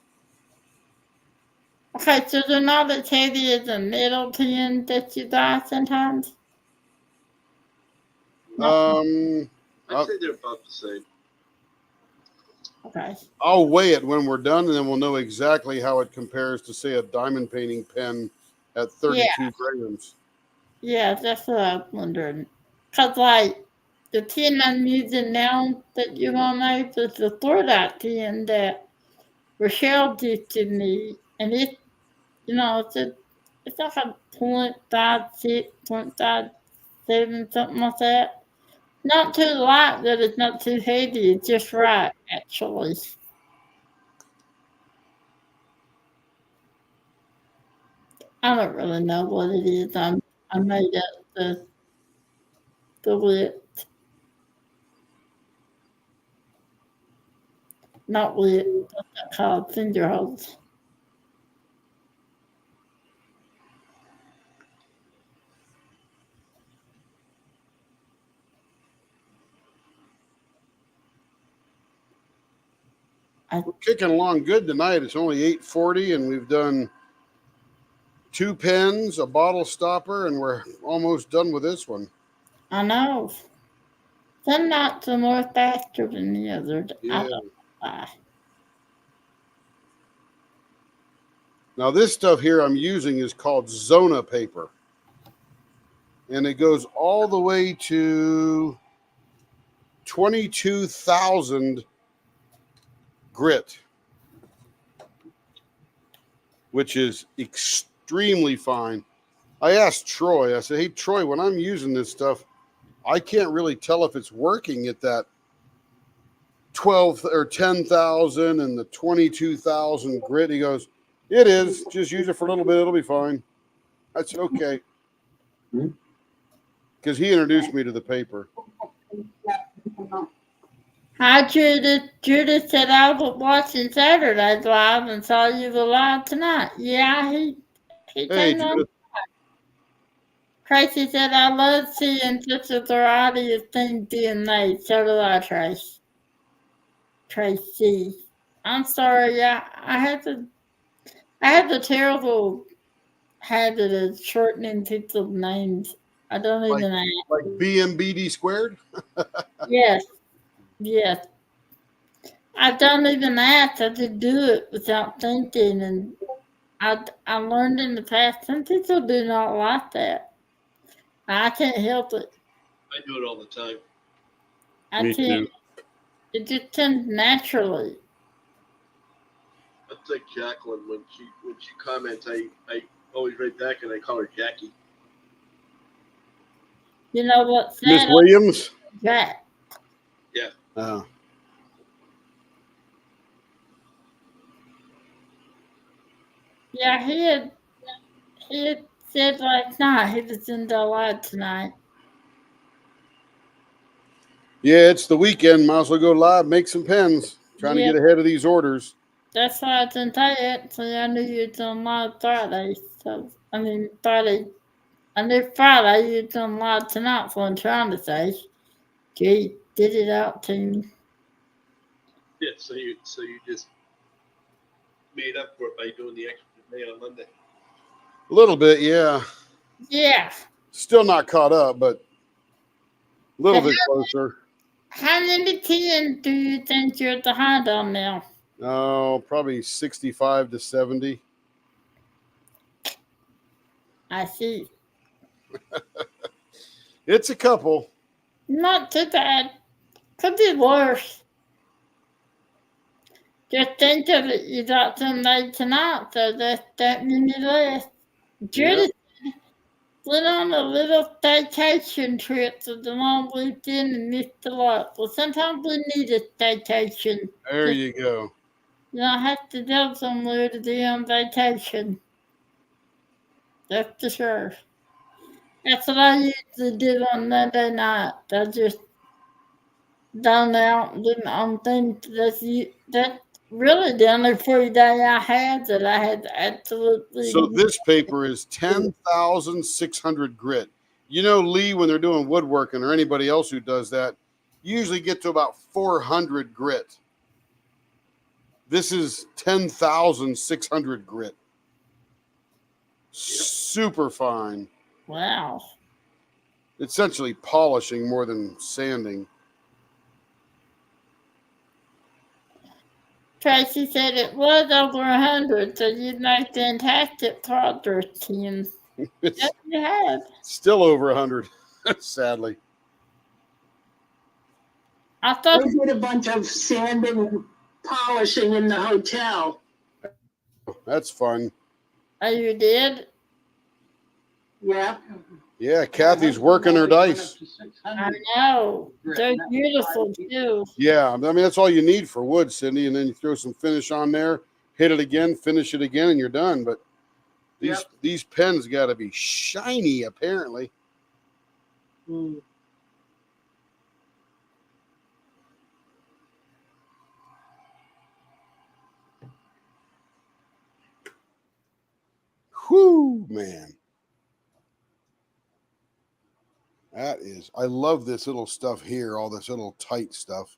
Okay, so they're not as heavy as a metal pen that you buy sometimes. Um, I'd say they're about the same. Okay. I'll weigh it when we're done, and then we'll know exactly how it compares to, say, a diamond painting pen at 32 grams. Yeah, that's what I was wondering. Cause like the tin I'm using now that you all know is the Thordite tin that Rochelle gifted me, and it's it's like a 0.56, 0.57, something like that. Not too light, but it's not too heavy. It's just right, actually. I don't really know what it is. I made up the lip. Not lip. What's that called? Finger holes. We're kicking along good tonight. It's only 8:40, and we've done 2 pens, a bottle stopper, and we're almost done with this one. I know. Some knots are more faster than the others. I Yeah. don't know why. Now this stuff here I'm using is called Zona paper. And it goes all the way to 22,000 grit, which is extremely fine. I asked Troy, I said, hey, Troy, when I'm using this stuff, I can't really tell if it's working at that 12 or 10,000 and the 22,000 grit. He goes, it is. Just use it for a little bit. It'll be fine. I said, okay. Because he introduced me to the paper. Hi, Judith. Judith said I was watching Saturday's live and saw you were live tonight. Yeah, he Hey, came on. Judith. Tracy said, I love seeing such a variety of things being made. So do I, Tracy. Tracy. I'm sorry, I had the terrible habit of shortening people's names. I don't Like, even ask. like BMBD squared? Yes, yes. I don't even ask. I just do it without thinking. And I learned in the past, some people do not like that. I can't help it. I do it all the time. I Me can't. too. It just comes naturally. That's like Jacqueline when she comments, I always write back and I call her Jackie. You know what's Miss sad? Williams? Jack. Yeah. Yeah, he had said last night he was in the live tonight. Yeah, it's the weekend. Might as well go live, make some pens. Trying to Yeah. get ahead of these orders. That's why I didn't tell you it. So I knew you was on live Friday. So I mean Friday. I knew Friday you was on live tonight. So I'm trying to say, gee, did it out to me. Yeah, so you just made up for it by doing the extra day on Monday. A little bit, yeah. Yeah. Still not caught up, but a little bit closer. How many pins do you think you're behind on now? Oh, probably 65 to 70. I see. It's a couple. Not too bad. Could be worse. Just think of it. You got some made tonight, so that's that many less. Judith went on a little vacation trip for the long weekend and missed a lot. Well, sometimes we need a vacation. There you go. You don't have to go somewhere to be on vacation. That's for sure. That's what I usually do on Monday night. I just done out and did my own thing. That's really the only free day I had that I had absolutely. So this paper is 10,600 grit. You know, Lee, when they're doing woodworking or anybody else who does that, usually get to about 400 grit. This is 10,600 grit. Super fine. Wow. Essentially polishing more than sanding. Tracy said it was over 100, so you'd make fantastic progress, Tim. It's Yes, you have. still over 100, sadly. I thought We did a bunch of sanding and polishing in the hotel. That's fun. you did. Yeah. Yeah, Kathy's working her dice. I know. They're beautiful too. Yeah, I mean, that's all you need for wood, Cindy, and then you throw some finish on there, hit it again, finish it again, and you're done. But these pens got to be shiny, apparently. Mm. Whoo, man. That is, I love this little stuff here, all this little tight stuff.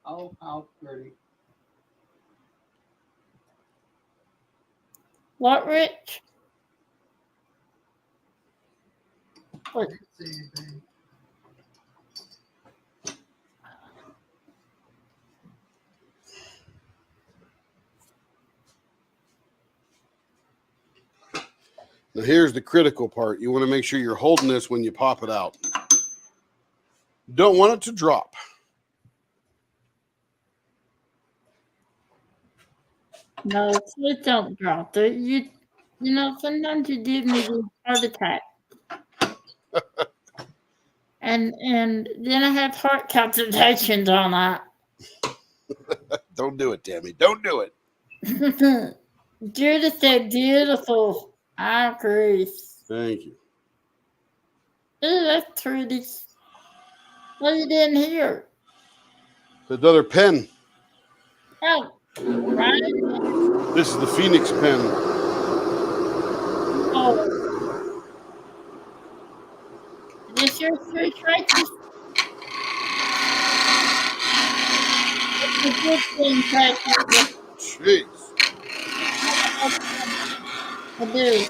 Oh, how pretty. What, Rich? What? I didn't see anything. Now here's the critical part. You want to make sure you're holding this when you pop it out. Don't want it to drop. No, please don't drop it. You know, sometimes you give me these heart attacks. and then I have heart palpitations on that. Don't do it, Tammy. Don't do it. Judith said beautiful. I agree. Thank you. Ooh, that's pretty. What you didn't hear? Another pen. Oh, right. This is the Phoenix pen. Oh. This your three traces? It's a good thing, Tracy. Jeez. I do.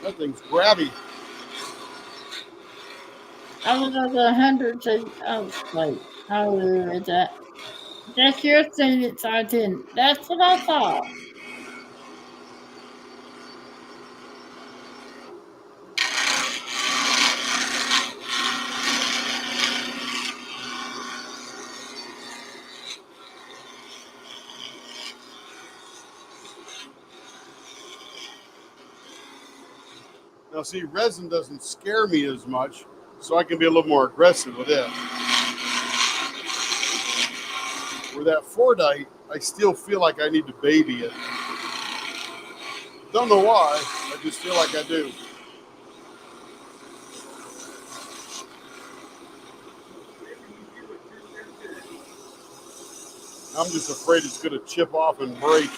That thing's grabby. I was over 100. Oh, wait. I'll read that. That's your thing, it's I didn't. That's what I thought. Now, see, resin doesn't scare me as much, so I can be a little more aggressive with it. Where that Fordite, I still feel like I need to baby it. Don't know why, I just feel like I do. I'm just afraid it's going to chip off and break.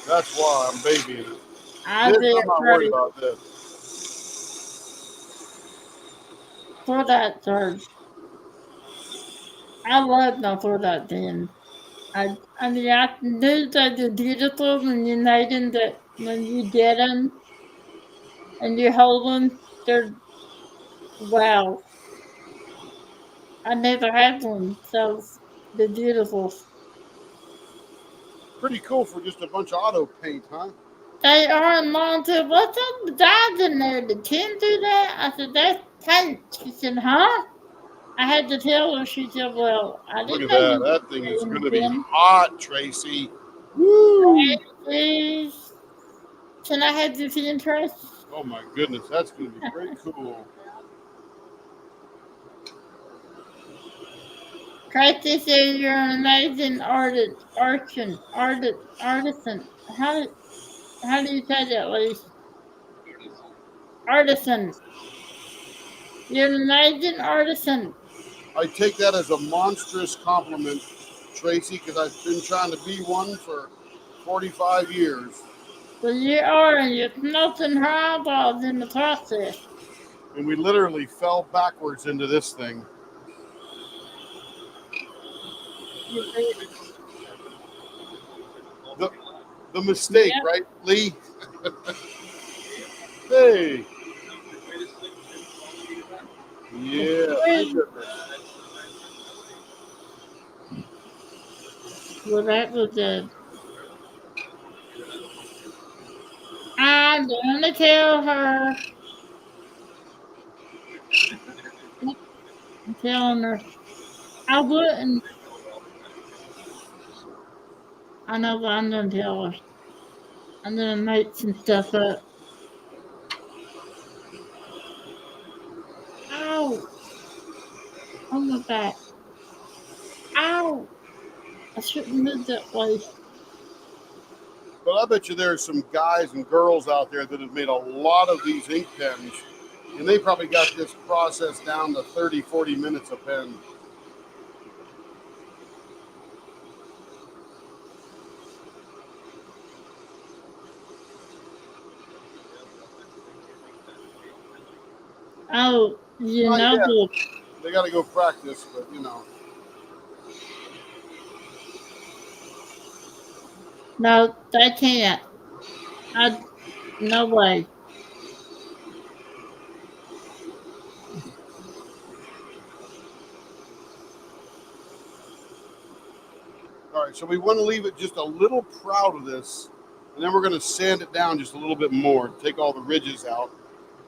That's why I'm babying it. I'm not worried about this. For that charge. I love my for that then. I mean, I knew that the beautiful when you made them, that when you get them and you hold them, they're wow. I never had one, so they're beautiful. Pretty cool for just a bunch of auto paint, huh? They are in Monte. What's up the dogs in there? Did Kim do that? I said, that's paint. She said, huh? I had to tell her. She said, well, I Look didn't at know that. That thing is going to be Kim. hot, Tracy. Woo! Please. Can I have this interest? Oh my goodness, that's going to be pretty cool. Tracy said you're an amazing artist, artisan. How do you say that, Lee? Artisan. You're an amazing artisan. I take that as a monstrous compliment, Tracy, because I've been trying to be one for 45 years. Well, you are, and you're melting her eyeballs in the process. And we literally fell backwards into this thing. The mistake, yeah. Right, Lee? Hey. Yeah. Well, that was good. I'm going to tell her. I'm telling her. I wouldn't. I know, but I'm going to tell her. I'm going to make some stuff up. Ow! On my back. Ow! I shouldn't move that way. But I bet you there are some guys and girls out there that have made a lot of these ink pens, and they probably got this process down to 30, 40 minutes a pen. Oh, you know. They got to go practice, but you know. No, they can't. No way. All right, so we want to leave it just a little proud of this And then we're going to sand it down just a little bit more, take all the ridges out.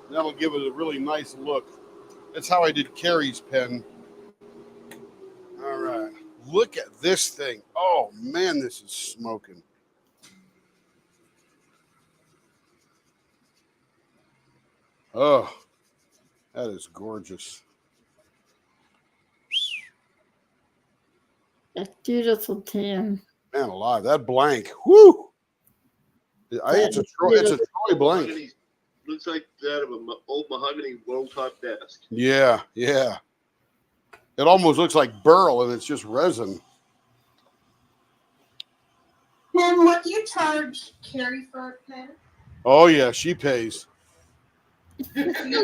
And that'll give it a really nice look. That's how I did Carrie's pen. All right. Look at this thing. Oh, man, this is smoking. Oh, that is gorgeous. That's beautiful, Tim. Man alive, that blank. Whoo! It's a beautiful. Troy blank. Mahogany, looks like that of an old mahogany roll-top desk. Yeah, yeah. It almost looks like burl, and it's just resin. Tim, what do you charge Carrie for a pen? Oh, yeah, she pays. Does she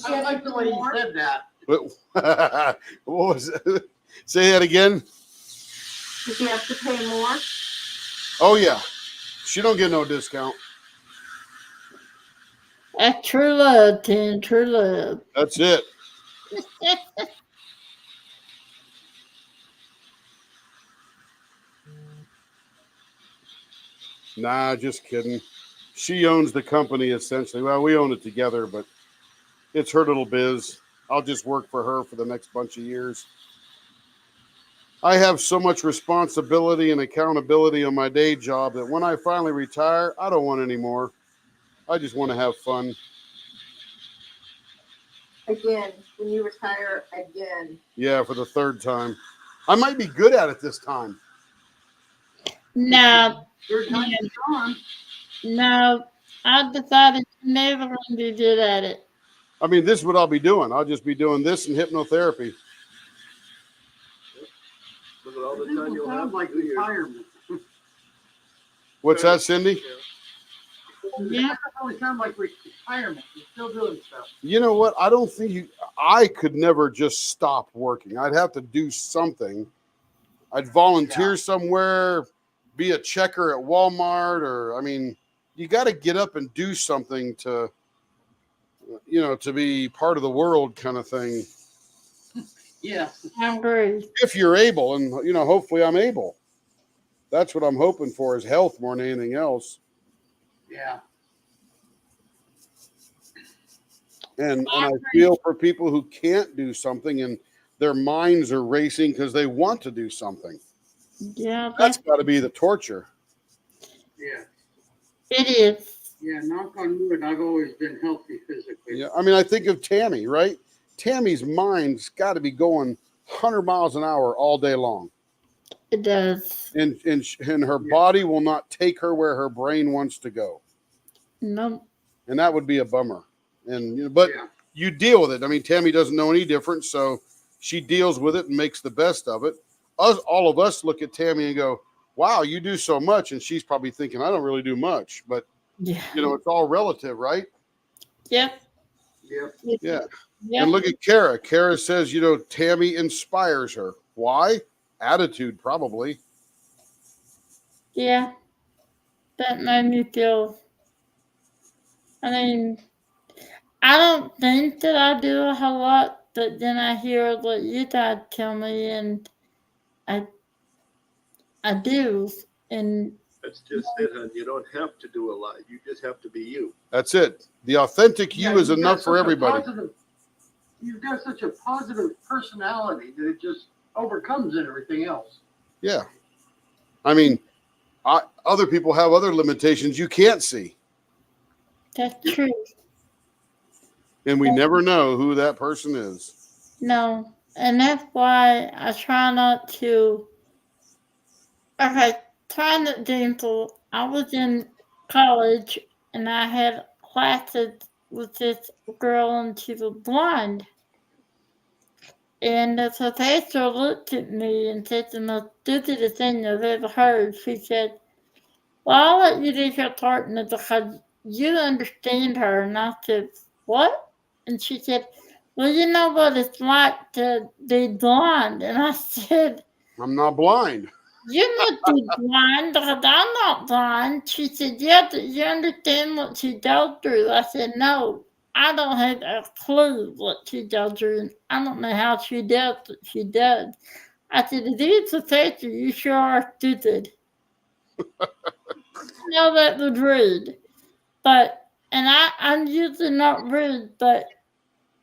I have like the way you said that. What was it? Say that again. Does she have to pay more? Oh, yeah. She don't get no discount. That's true love, Tim. True love. That's it. Nah, just kidding. She owns the company essentially. Well, we own it together, but it's her little biz. I'll just work for her for the next bunch of years. I have so much responsibility and accountability on my day job that when I finally retire, I don't want any more. I just want to have fun. Again, when you retire again. Yeah, for the third time. I might be good at it this time. Now, Third time Yeah. it's on. now, I decided I'm never going to be good at it. I mean, this is what I'll be doing. I'll just be doing this and hypnotherapy. Look at all the This time will you'll have sound like to do here. retirement. What's that, Cindy? Yeah. That probably sound like retirement. You're still doing stuff. You know what? I don't think I could never just stop working. I'd have to do something. I'd volunteer somewhere, be a checker at Walmart, or, I mean, you got to get up and do something to, to be part of the world kind of thing. Yeah. I agree. If you're able, and, hopefully I'm able. That's what I'm hoping for is health more than anything else. Yeah. And I feel for people who can't do something and their minds are racing because they want to do something. Yeah, That's got to be the torture. Yeah. it is. Yeah. Knock on wood. I've always been healthy physically. Yeah, I mean, I think of Tammy, right? Tammy's mind's got to be going 100 miles an hour all day long. It does. And her body will not take her where her brain wants to go. No. And that would be a bummer. And but you deal with it. I mean, Tammy doesn't know any different, so she deals with it and makes the best of it. All of us look at Tammy and go, wow, you do so much. And she's probably thinking, I don't really do much. But, it's all relative, right? Yep. Yep. Yeah. Yep. And look at Kara. Kara says, Tammy inspires her. Why? Attitude, probably. Yeah. That made me feel. I mean, I don't think that I do a whole lot, but then I hear what you guys tell me, and I do. And That's just it, hon. You don't have to do a lot. You just have to be you. That's it. The authentic you is you've got enough for such a everybody. You've got such a positive personality that it just overcomes everything else. Yeah. I mean, other people have other limitations you can't see. that's true. And we never know who that person is. No. And that's why I try not to. Okay, trying to example, I was in college and I had classes with this girl and she was blind. And the professor looked at me and said the most stupidest thing I've ever heard. She said, well, I'll let you do your partner because you understand her. And I said, what? And she said, well, you know what it's like to be blind. And I said, I'm not blind. you must be blind because I'm not blind. She said, yeah, do you understand what she goes through? I said, no, I don't have a clue what she goes through. And I don't know how she does what she does. I said, if you're a professor, you sure are stupid. No, that was rude. But, and I'm usually not rude, but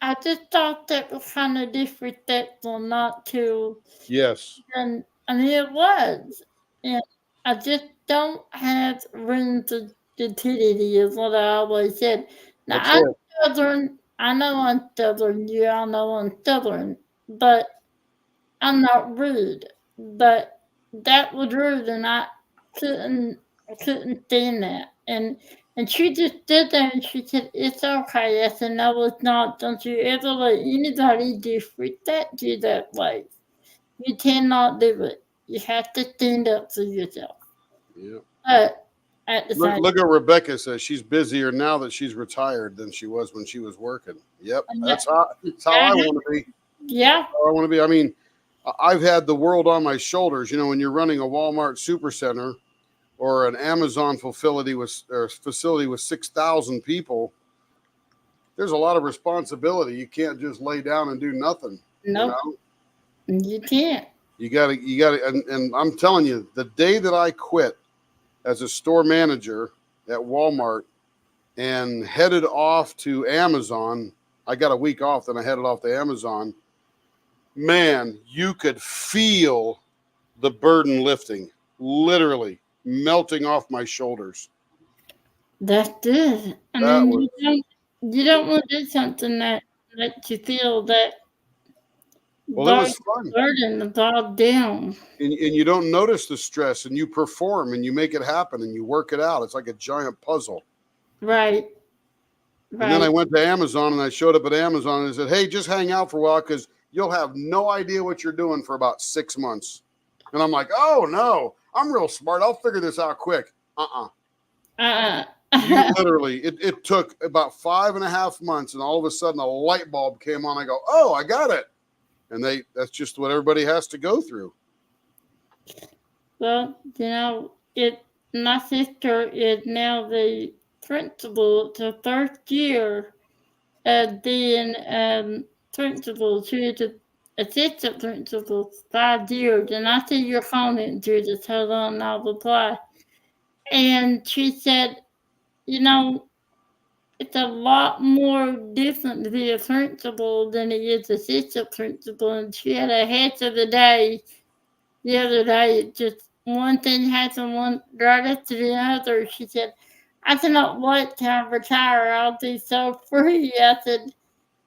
I just thought that was kind of disrespectful not to. Yes, And I mean, it was. And I just don't have room to utility, is what I always said. Now, that's I'm it. Southern. I know I'm Southern. You all know I'm Southern. But I'm not rude. But that was rude, and couldn't I couldn't stand that. And she just did that, and she said, "It's okay." I said, "No, it's not. Don't you ever let anybody disrespect you that way. You cannot do it. You have to stand up for yourself." Yeah. But at the Look, same look at Rebecca says she's busier now that she's retired than she was when she was working. Yep, time, that's how I want to be. yeah, How I want to be. I mean, I've had the world on my shoulders. You know, when you're running a Walmart supercenter or an Amazon facility with 6,000 people, there's a lot of responsibility. You can't just lay down and do nothing. You nope, know, you can't. you gotta, and I'm telling you, the day that I quit as a store manager at Walmart and headed off to Amazon, I got a week off, then I headed off to Amazon. Man, you could feel the burden lifting, literally melting off my shoulders. That's good. I That mean, was you don't want to do something that lets you feel that well, it bur- was fun. burden is all down. And you don't notice the stress, and you perform and you make it happen and you work it out. It's like a giant puzzle. Right, And then I right. went to Amazon and I showed up at Amazon and I said, "Hey, just hang out for a while because you'll have no idea what you're doing for about 6 months." And I'm like, "Oh no, I'm real smart. I'll figure this out quick." Uh-uh. You literally, it took about 5.5 months, and all of a sudden a light bulb came on. I go, "Oh, I got it." And that's just what everybody has to go through. Well, my sister is now the principal. It's her first year of being principal. She was an assistant principal for 5 years. And I see your comment, Judith. Hold on, I'll reply. And she said, you know, it's a lot more different to be a principal than it is assistant principal. And she had a head of the day the other day. Just one thing happened one right after the other. She said, "I cannot wait till I retire. I'll be so free." I said,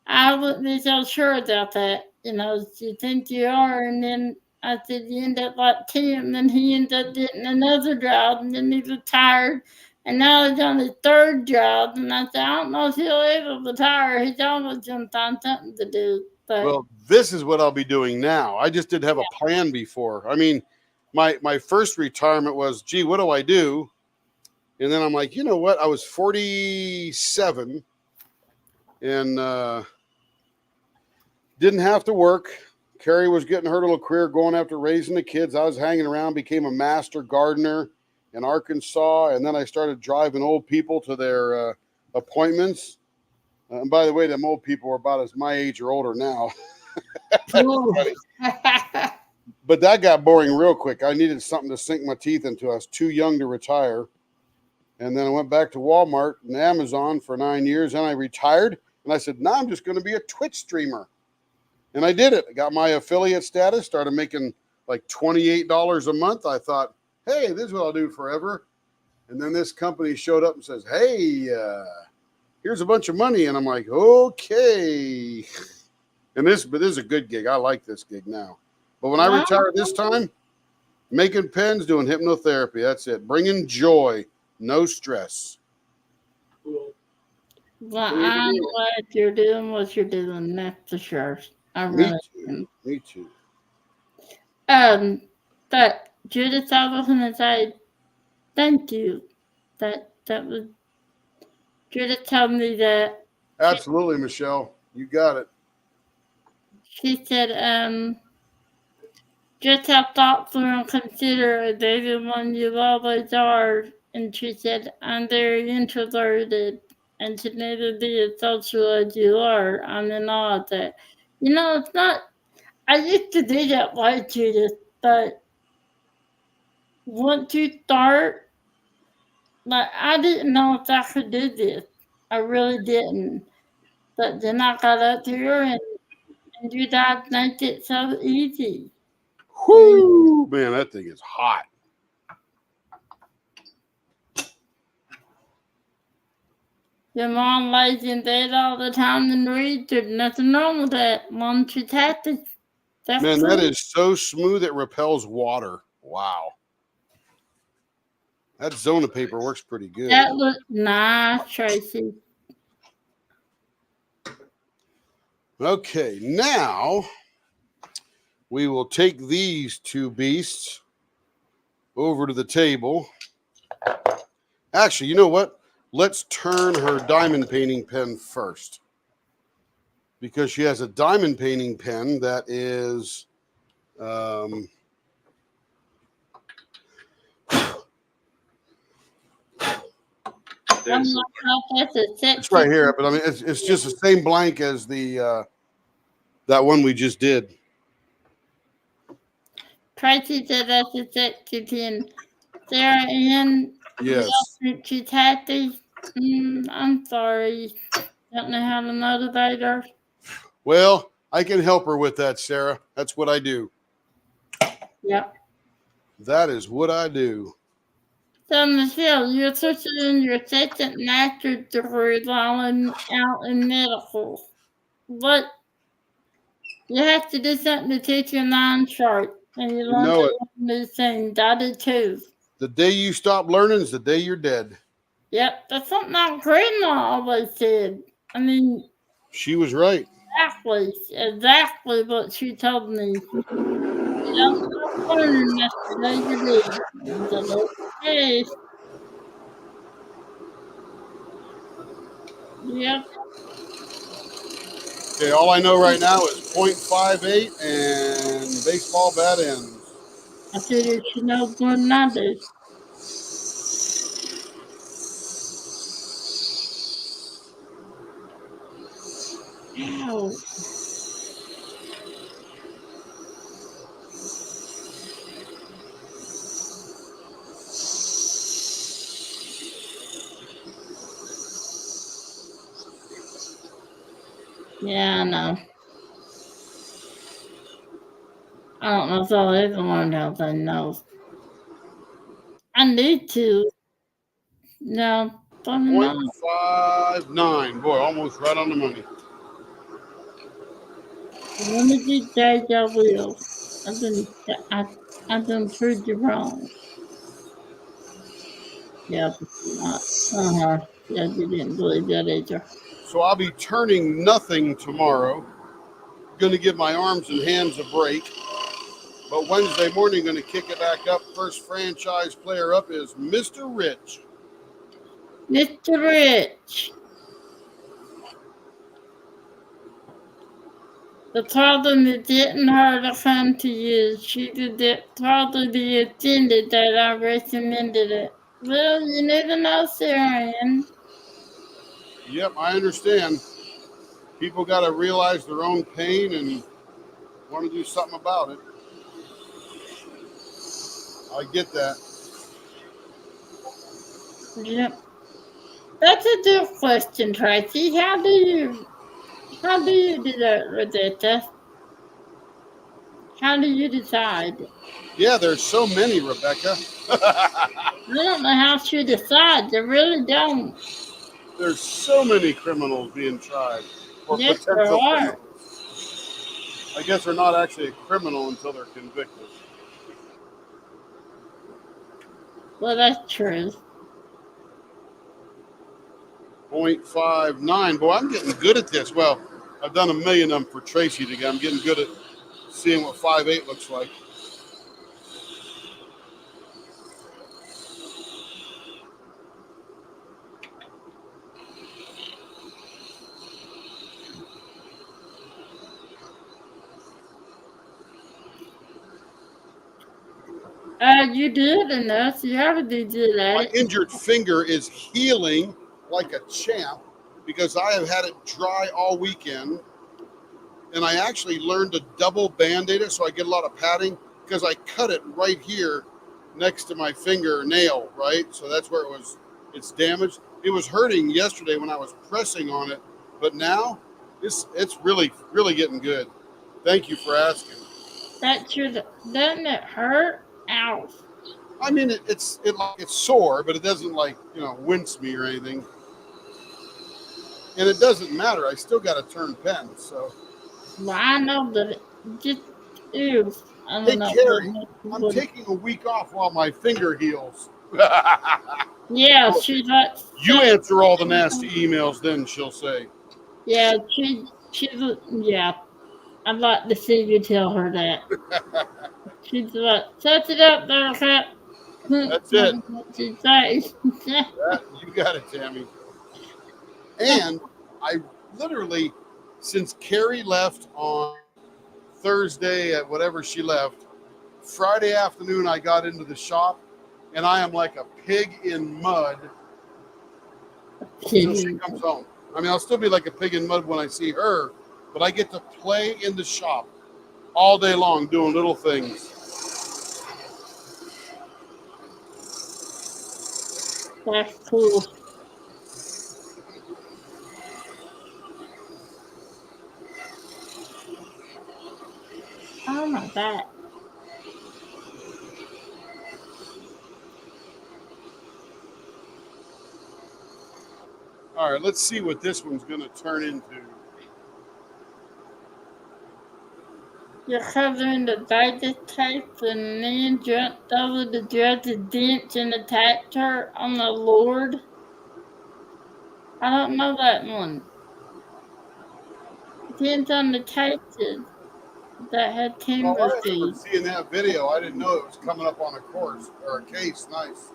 "I wouldn't be so sure about that. You think you are." And then I said, "You end up like Tim," and he ended up getting another job, and then he retired. And now he's on his third job. And I said, "I don't know if he'll ever retire. He's always going to find something to do." But Well, this is what I'll be doing now. I just didn't have a plan before. I mean, my first retirement was, "Gee, what do I do?" And then I'm like, you know what? I was 47 and didn't have to work. Carrie was getting her little career going after raising the kids. I was hanging around, became a master gardener in Arkansas, and then I started driving old people to their appointments. And by the way, them old people are about as my age or older now. cool. But that got boring real quick. I needed something to sink my teeth into. I was too young to retire. And then I went back to Walmart and Amazon for 9 years. And I retired. And I said, now I'm just going to be a Twitch streamer. And I did it. I got my affiliate status, started making like $28 a month. I thought, hey, this is what I'll do forever. And then this company showed up and says, hey, here's a bunch of money. And I'm like, okay. But this is a good gig. I like this gig now. But when I retire this time, making pens, doing hypnotherapy. That's it. Bringing joy, no stress. Cool. Well, I'm glad you're doing what you're doing. That's for sure. I Me really too. am. Me too. But Judith, I was gonna say thank you. That was Judith told me that Absolutely, Michelle. You got it. she said, just how thoughtful and considerate of everyone you always are. And she said, I'm very introverted and should never be as social as you are. I'm in awe of that. It's not, I used to do that way, Judith, but once you start, Like, I didn't know if I could do this. I really didn't. But then I got up here and you guys make it so easy. Whoo, man, that thing is hot. Your mom lays in bed all the time and reads. There's nothing wrong with that. Mom, she's happy. That's Man, true. that is so smooth it repels water. Wow. That Zona paper works pretty good. That looks nice, Tracy. Okay, now we will take these two beasts over to the table. Actually, you know what? Let's turn her diamond painting pen first, because she has a diamond painting pen that is it's right here, but I mean it's just the same blank as the that one we just did. Tracy said that's a sexy pen. Sarah Ann, Yes. she's happy. I'm sorry. Don't know how to motivate her. Well, I can help her with that, Sarah. That's what I do. Yep. That is what I do. So, Michelle, you're pursuing your second master's degree while out in medical. But you have to do something to teach your mind sharp. And you learn know to it. learn these things. I did too. The day you stop learning is the day you're dead. Yep, that's something my grandma always said. I mean, she was right. Exactly what she told me. You don't stop learning, that's the day you leave. I said, okay. Yep. Okay, all I know right now is 0.58 and baseball bat ends. I figured she knows more than I do. Ow. Yeah, I know. I don't know if I'll ever learn how to know. I need to. No, 0.59. Boy, almost right on the money. When did you say I will? I've been proved you wrong. Yeah, but you're not. Yeah, you didn't believe that either. So I'll be turning nothing tomorrow. Going to give my arms and hands a break. But Wednesday morning, going to kick it back up. First franchise player up is Mr. Rich. Mr. Rich. The problem that didn't hurt to come to you. She did it probably be offended that I recommended it. Well, you never know, Sarah Ann. Yep, I understand. People got to realize their own pain and want to do something about it. I get that. Yep. That's a good question, Tracy. How do you do that, Rosetta? How do you decide? Yeah, there's so many, Rebecca. I don't know how she decides. I really don't. There's so many criminals being tried. Or Yes, there potential are. criminals. I guess they're not actually a criminal until they're convicted. Well, that's true. 0.59. Boy, I'm getting good at this. Well, I've done a million of them for Tracy today. I'm getting good at seeing what 5.8 looks like. You did enough. You have to do that. My injured finger is healing like a champ because I have had it dry all weekend. And I actually learned to double band-aid it so I get a lot of padding because I cut it right here next to my fingernail, right? So that's where it was It's damaged. It was hurting yesterday when I was pressing on it, but now it's really getting good. Thank you for asking. That should doesn't it hurt? Ow. I mean, it's sore, but it doesn't wince me or anything. And it doesn't matter. I still got to turn pens. So. Well, I know that it just is. I Hey, don't know. Carrie, I'm taking a week off while my finger heals. Yeah, she's like. You answer all the nasty emails, then she'll say. Yeah, she's yeah. I'd like to see you tell her that. She's like, touch it up there, cat. That's it. She says. You got it, Tammy. And I literally, since Carrie left on Thursday at whatever she left, Friday afternoon I got into the shop, and I am like a pig in mud until she comes home. I mean, I'll still be like a pig in mud when I see her, but I get to play in the shop all day long doing little things. That's cool. Oh my God. All right, let's see what this one's going to turn into. You're covering the digest tape and then jumped over the judge's bench and attacked her on the Lord. I don't know that one. Depends on the cases that had timber Well, I feed. remember seeing that video. I didn't know it was coming up on a course or a case. Nice.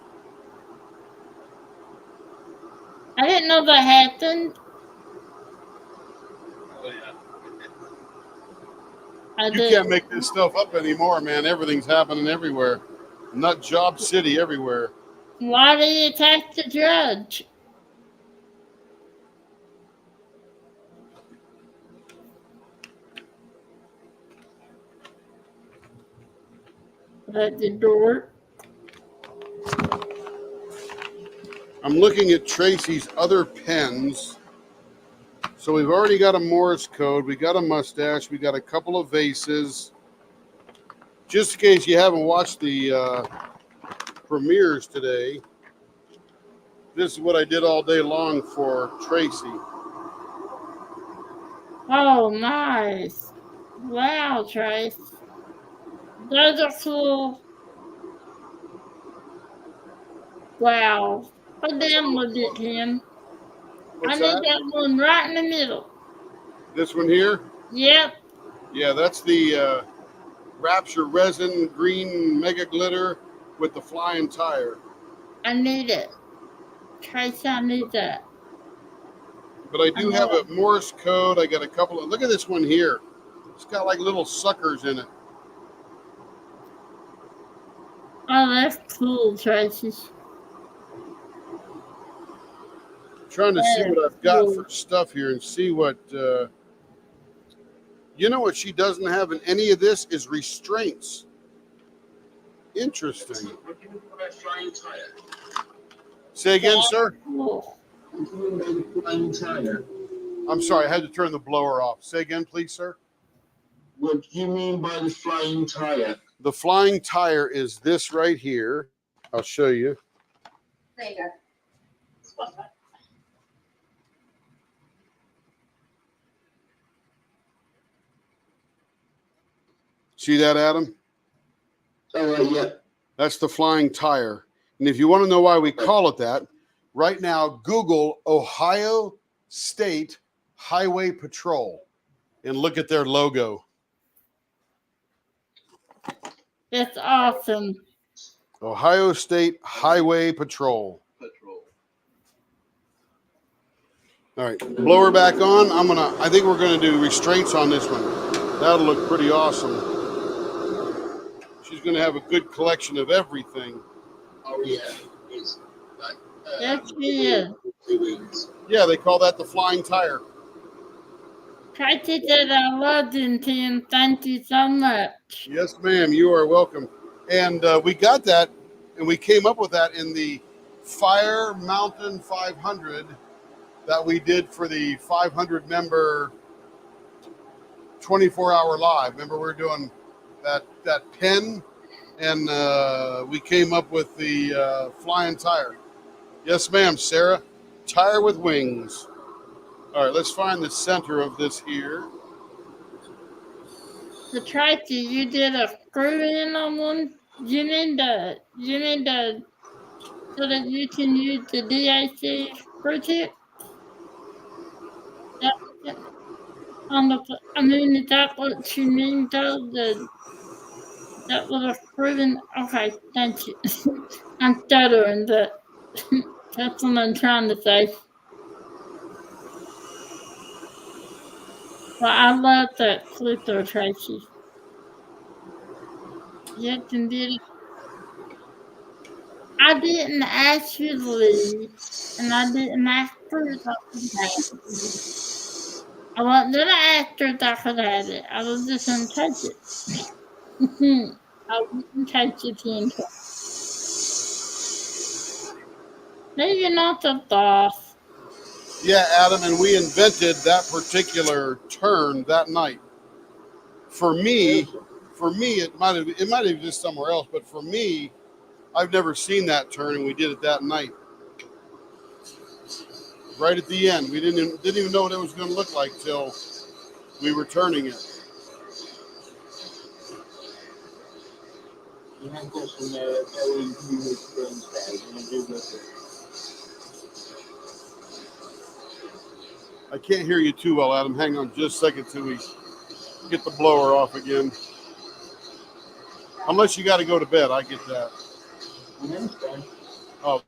I didn't know that happened. Oh, yeah. You can't make this stuff up anymore, man. Everything's happening everywhere. Nut job city everywhere. Why did he attack the judge? At the door. I'm looking at Tracy's other pens. So we've already got a Morse code. We got a mustache. We got a couple of vases. Just in case you haven't watched the premieres today, this is what I did all day long for Tracy. Oh, nice. Wow, Trace. Those are cool. Wow. I downloaded it, Tim. I need that one right in the middle. This one here? Yep. Yeah, that's the Rapture Resin Green Mega Glitter with the flying tire. I need it. Trace, I need that. But I do have a Morse code. I got a couple of, look at this one here. It's got like little suckers in it. Oh, that's cool, Tracy. Trying to see what I've got for stuff here and see what, you know what she doesn't have in any of this is restraints. Interesting. Say again, sir? I'm sorry, I had to turn the blower off. Say again, please, sir? What do you mean by the flying tire? The flying tire is this right here. I'll show you. There you go. See that, Adam? Oh, yeah. That's the flying tire. And if you want to know why we call it that, right now, Google Ohio State Highway Patrol and look at their logo. It's awesome. Ohio State Highway Patrol. All right, blower back on. I think we're gonna do restraints on this one. That'll look pretty awesome. She's gonna have a good collection of everything. Oh, yeah. It's like, Yes, she is. Yeah, they call that the flying tire. Tracy said I loved you, Tim. Thank you so much. Yes, ma'am. You are welcome. And we got that, and we came up with that in the Fire Mountain 500 that we did for the 500 member 24-hour live. Remember, we were doing that pin, and we came up with the flying tire. Yes, ma'am, Sarah. Tire with wings. All right, let's find the center of this here. The Tracy, you did a screw in on one. You need to so that you can use the DAC screw tip. I mean, is that what you mean, though? That little screw in? Okay, thank you. I'm stuttering, but that's what I'm trying to say. Well, I love that clipper, Tracy. Yes, indeed. I didn't ask you to leave, and I didn't ask her if I could have it. I wasn't gonna ask her if I could have it. I was just gonna take it. I wouldn't take it in. Maybe not the boss. Yeah, Adam, and we invented that particular turn that night. For me, it might have been just somewhere else, but for me, I've never seen that turn, and we did it that night. Right at the end, we didn't even know what it was going to look like till we were turning it. You have got some very unique things there. You do look at. I can't hear you too well, Adam. Hang on just a second till we get the blower off again. Unless you got to go to bed, I get that. Oh.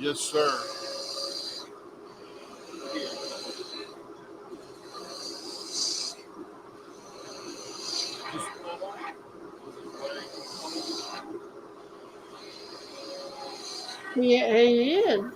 Yes, sir. Yeah, he is.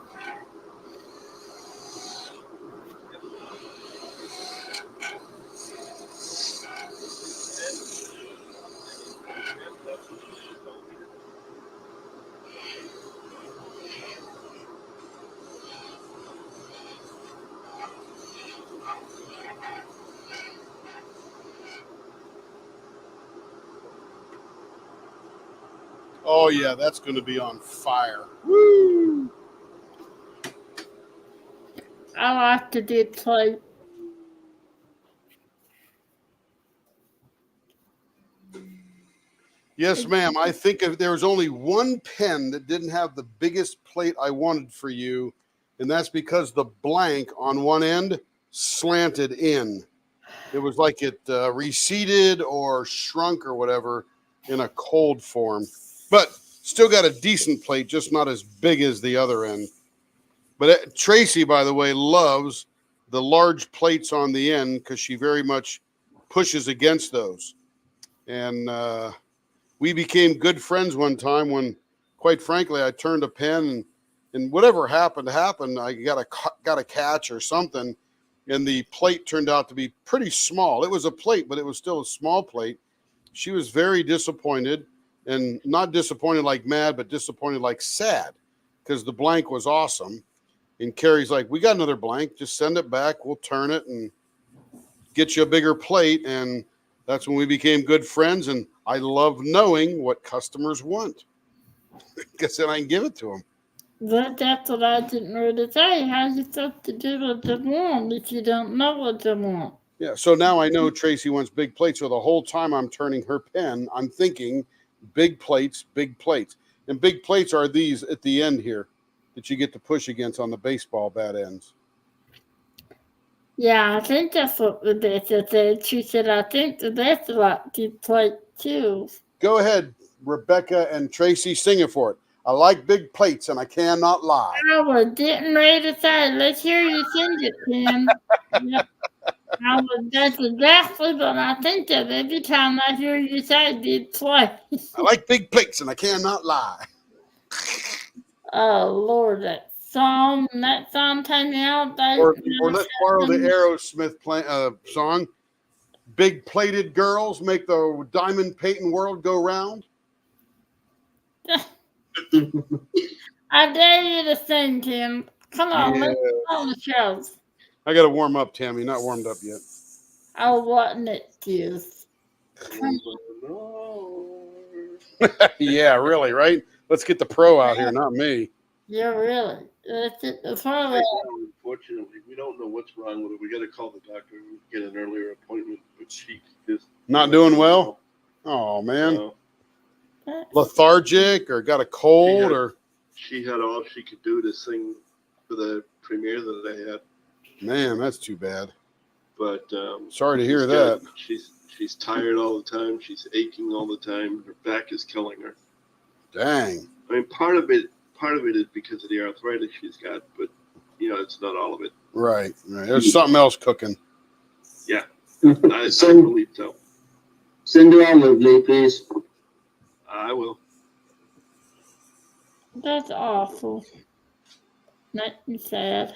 Oh, yeah, that's going to be on fire. Woo! I like to do play. Yes, ma'am. I think if there was only one pen that didn't have the biggest plate I wanted for you, and that's because the blank on one end slanted in. It was like it receded or shrunk or whatever in a cold form, but still got a decent plate, just not as big as the other end. But Tracy, by the way, loves the large plates on the end because she very much pushes against those. And we became good friends one time when, quite frankly, I turned a pen and whatever happened. I got a catch or something, and the plate turned out to be pretty small. It was a plate, but it was still a small plate. She was very disappointed, and not disappointed like mad, but disappointed like sad, because the blank was awesome. And Carrie's like, we got another blank. Just send it back. We'll turn it and get you a bigger plate. And that's when we became good friends. And I love knowing what customers want, because then I can give it to them. That's what I didn't really say. How you supposed to do what they want if you don't know what they want? Yeah, so now I know Tracy wants big plates. So the whole time I'm turning her pen, I'm thinking big plates, big plates. And big plates are these at the end here that you get to push against on the baseball bat ends. Yeah, I think that's what Rebecca said. She said, I think that's like to play too. Go ahead, Rebecca and Tracy, sing it for it. I like big plates, and I cannot lie. I was getting ready to say, let's hear you sing it, Tim. Yep. That's exactly what I think of every time I hear you say big play. I like big plates, and I cannot lie. Oh, Lord, that song came out. Or let's borrow the Aerosmith song. Big plated girls make the diamond painting world go round. I dare you to sing, Tim. Come on, let's Yeah. go on the shows. I got to warm up, Tammy. Not warmed up yet. Oh, wasn't it just? Yeah, really, right? Let's get the pro out here, not me. Yeah, really. That's Right probably. now, unfortunately, we don't know what's wrong with her. We got to call the doctor and get an earlier appointment, but she just Not doing well? Oh, man. No. Lethargic or got a cold or. She had all she could do to sing for the premiere that they had. Man, that's too bad. But sorry to hear that. She's tired all the time. She's aching all the time. Her back is killing her. Dang. I mean, part of it is because of the arthritis she's got, but it's not all of it. Right. There's something else cooking. Yeah, I believe so. Send her on lovely, please. I will. That's awful. Makes me sad.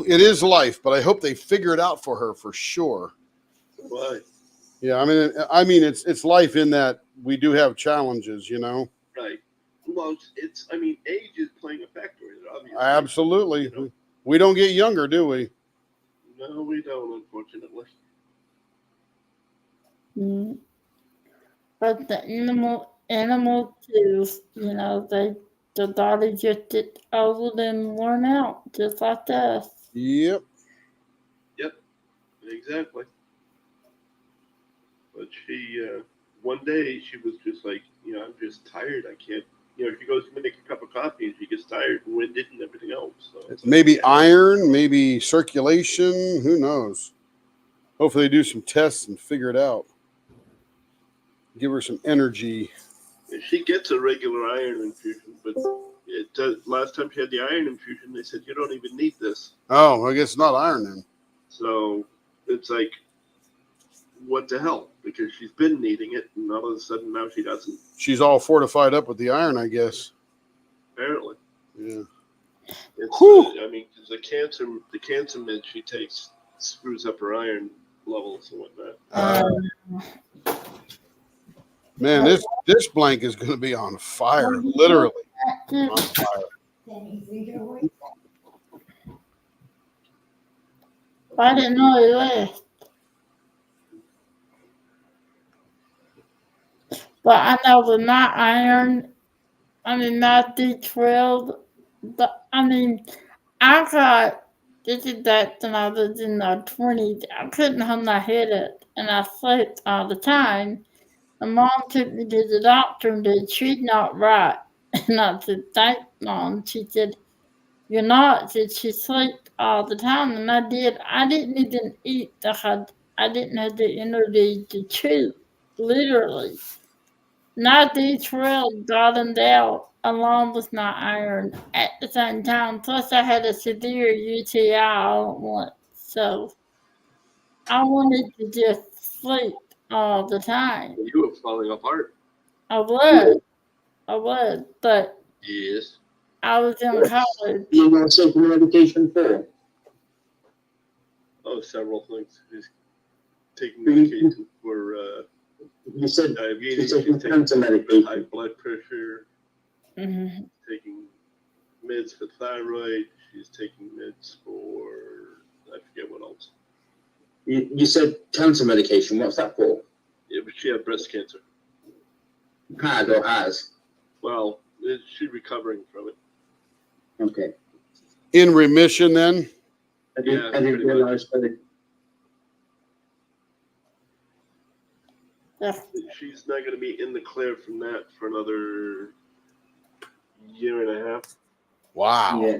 It is life, but I hope they figure it out for her for sure. Why? Yeah, I mean, it's life in that we do have challenges, Right. Well, age is playing a factor in it, obviously. Absolutely. We don't get younger, do we? No, we don't, unfortunately. Mm. But the animal too, the body just get old and worn out, just like us. Yep. Yep. Exactly. But she, one day she was just like, I'm just tired. I can't, she goes to make a cup of coffee and she gets tired and winded and everything else. So Maybe iron, maybe circulation. Who knows? Hopefully they do some tests and figure it out. Give her some energy. She gets a regular iron infusion, but last time she had the iron infusion, they said, you don't even need this. Oh, I guess not iron then. So it's like, what the hell? Because she's been needing it, and all of a sudden now she doesn't. She's all fortified up with the iron, I guess. Apparently. Yeah. It's, because the cancer med she takes screws up her iron levels and whatnot. Man, this blank is going to be on fire, literally on fire. I didn't know he left. But I know with my iron, my D12, I got, this is back when I was in my 20s, I couldn't hold my head up, and I slept all the time. My mom took me to the doctor and said, she's not right. And I said, thanks, Mom. She said, you're not. She said, she slept all the time. And I did. I didn't even eat. I didn't have the energy to chew, literally. Not D12 bottomed out along with my iron at the same time. Plus, I had a severe UTI all at once. So I wanted to just sleep all the time. You were falling apart. I was, but Yes. I was in college. You want to take medication for? Oh, several things. She's taking medication for You said diabetes. she's taking cancer medication. High blood pressure. Mm-hmm. Taking meds for thyroid. She's taking meds for I forget what else. You said cancer medication. What's that for? Yeah, but she had breast cancer. Had or has? Well, she's recovering from it. Okay. In remission then? I didn't realize that. She's not going to be in the clear from that for another year and a half. Wow. Yeah.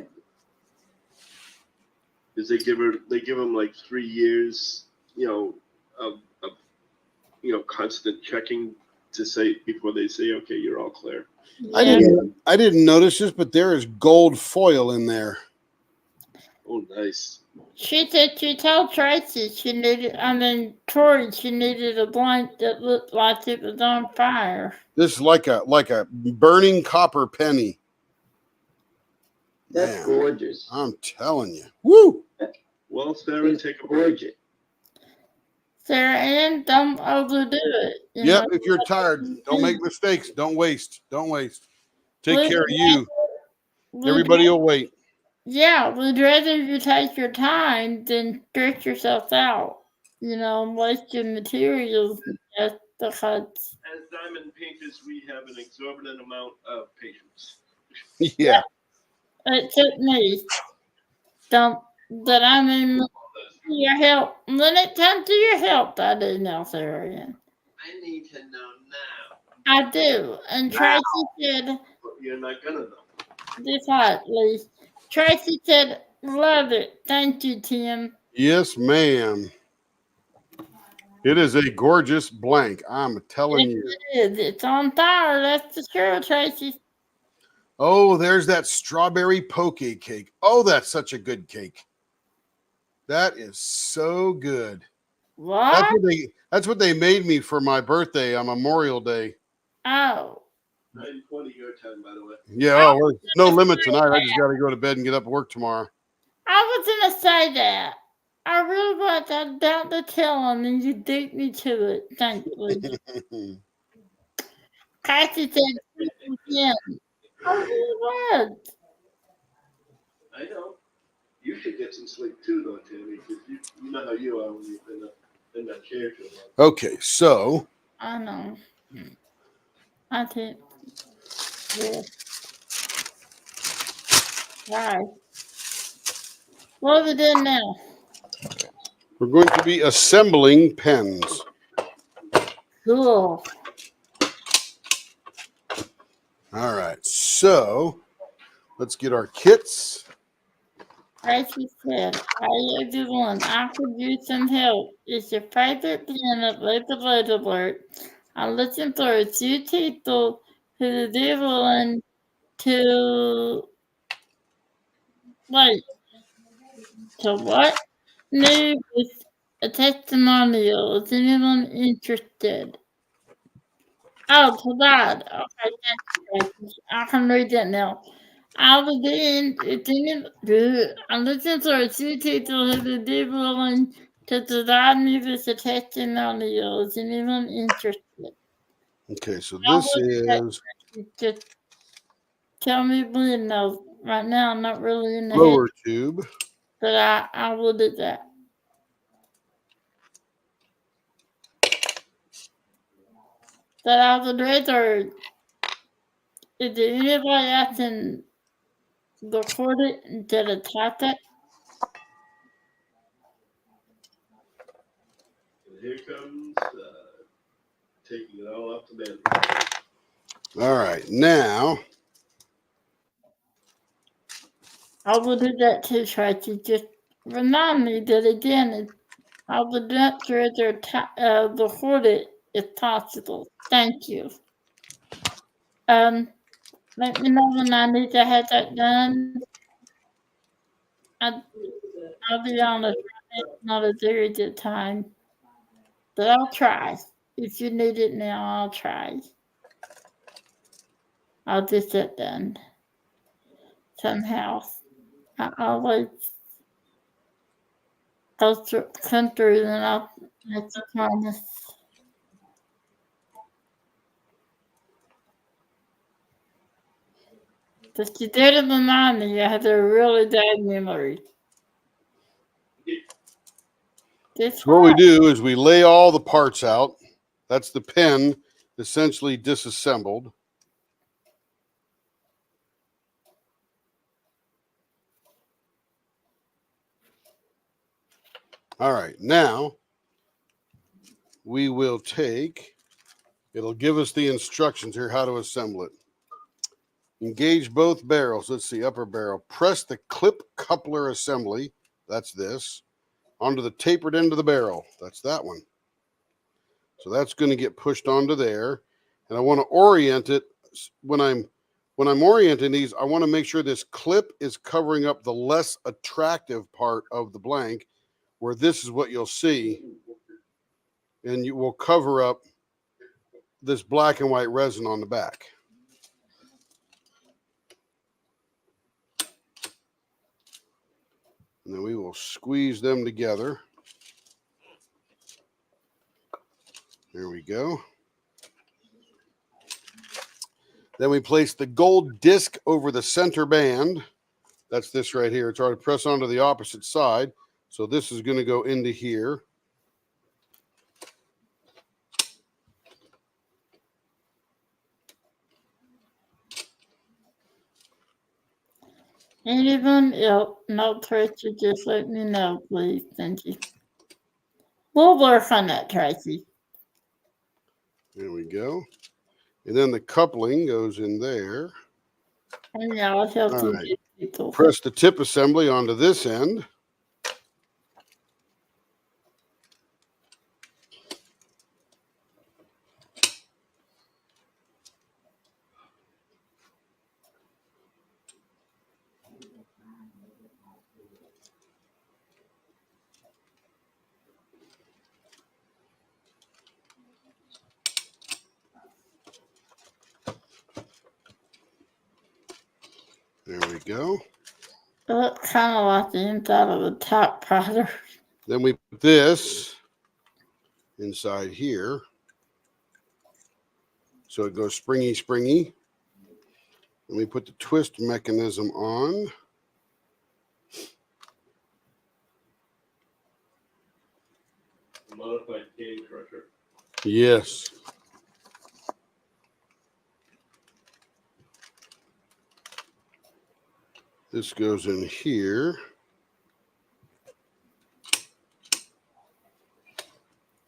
Because they give them like 3 years, of constant checking to say before they say, okay, you're all clear. I didn't notice this, but there is gold foil in there. Oh, nice. She said she told Tracy Tori she needed a blank that looked like it was on fire. This is like a burning copper penny. That's Man, gorgeous. I'm telling you. Woo! Well, Sarah, take a break. Gorgeous. Sarah Ann, don't overdo it. Yep, if you're tired, don't make mistakes. Don't waste. Don't waste. Take care of you. Everybody will wait. Yeah, we'd rather you take your time than stretch yourself out, waste your materials just because. As diamond painters, we have an exorbitant amount of patience. Yeah. It took me. Your help. When it comes to your help, I do know, Sarah Ann. I need to know now. I do. And Tracy said, But you're not gonna know. this hot, Lee. Tracy said, love it. Thank you, Tim. Yes, ma'am. It is a gorgeous blank. I'm telling you. It is. It's on fire. That's for sure, Tracy. Oh, there's that strawberry poke cake. Oh, that's such a good cake. That is so good. What? That's what they made me for my birthday on Memorial Day. Oh. 9:20 your time, by the way. Yeah, well, no limit tonight. I just got to go to bed and get up and work tomorrow. I was going to say that. I really was about to tell him, and you beat me to it, thankfully. Cassie said, yeah. I really was. I know. You should get some sleep too, though, Tammy, because you know how you are when you've been in that chair too long. Okay, so. I know. I think. Yeah. All right. What are we doing now? We're going to be assembling pens. Cool. All right, so let's get our kits. Tracy said, hi everyone, I could use some help. It's your favorite pen alert. I'm looking for a few people who are willing to wait. To what? New with a testimonial. Is anyone interested? Oh, to that. Okay, thank you. I can read that now. I was in, I'm looking for a few people who would be willing to provide me with a testimonial. Is anyone interested? Okay, so this is just tell me when though. Right now, I'm not really in the lower head, tube. but I will do that. But I would rather, is there anybody else can record it instead of type it? And here comes taking it all off the bed. All right, now. I will do that too, Tracy. Just remind me that again, I would not rather record it if possible. Thank you. Let me know when I need to have that done. I'll be honest, it's not a very good time. But I'll try. If you need it now, I'll try. I'll get it done. Somehow. I always go through country and I'll have to promise. But you did remind me I had a really bad memory. So what we do is we lay all the parts out. That's the pen essentially disassembled. All right, now we will take, it'll give us the instructions here how to assemble it. Engage both barrels. Let's see, upper barrel. Press the clip coupler assembly, that's this, onto the tapered end of the barrel. That's that one. So that's going to get pushed onto there. and I want to orient it when I'm orienting these. I want to make sure this clip is covering up the less attractive part of the blank, where this is what you'll see, and you will cover up this black and white resin on the back. And then we will squeeze them together. There we go. Then we place the gold disc over the center band. That's this right here. Try to press onto the opposite side. So this is going to go into here. Anyone else? No Tracy, just let me know, please. Thank you. We'll work on that, Tracy. There we go. And then the coupling goes in there. And y'all help All you right. get people. Press the tip assembly onto this end. There we go. It looks kind of like the inside of a top powder. Then we put this inside here. So it goes springy, springy. And we put the twist mechanism on. Modified cane crusher. Yes. This goes in here.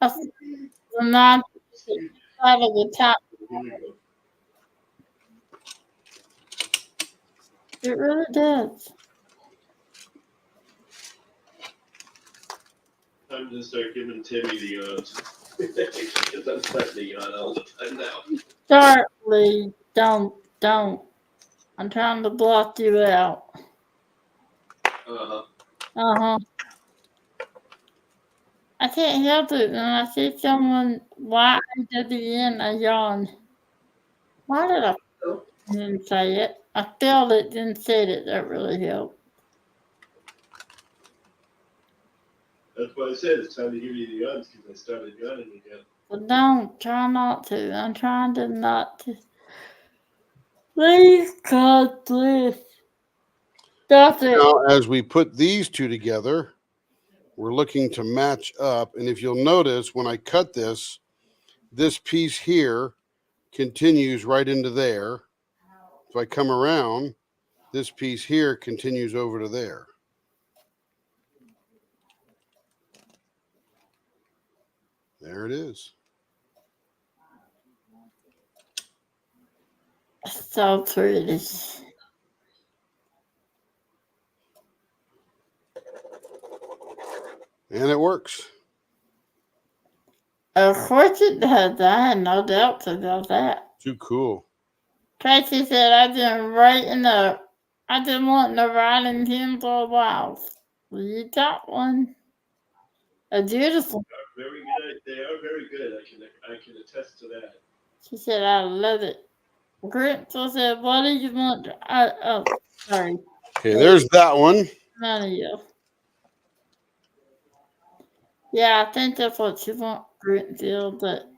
That's the non side of the top. It really does. Time to start giving Timmy the yawns. Because I'm starting to yawn all the time now. Dartly, don't. I'm trying to block you out. Uh-huh. Uh-huh. I can't help it when I see someone YWN, I yawn. Why did I didn't say it? I felt it, didn't say it. That really helped. That's why I said it's time to give you the yawns because I started yawning again. But don't. Try not to. I'm trying to not to. Please, God, please. That's it. Now, as we put these two together, we're looking to match up. And if you'll notice, when I cut this piece here continues right into there. If I come around, this piece here continues over to there. There it is. So pretty. And it works. Of course it does. I had no doubts about that. Too cool. Tracy said I've been I've been wanting to write in him for a while. Well, you got one. A beautiful. They are very good. They are very good. I can attest to that. She said I love it. Grinzel said, what do you want? Oh, sorry. Okay, there's that one. None of you. Yeah, I think that's what you want, Grinzel, but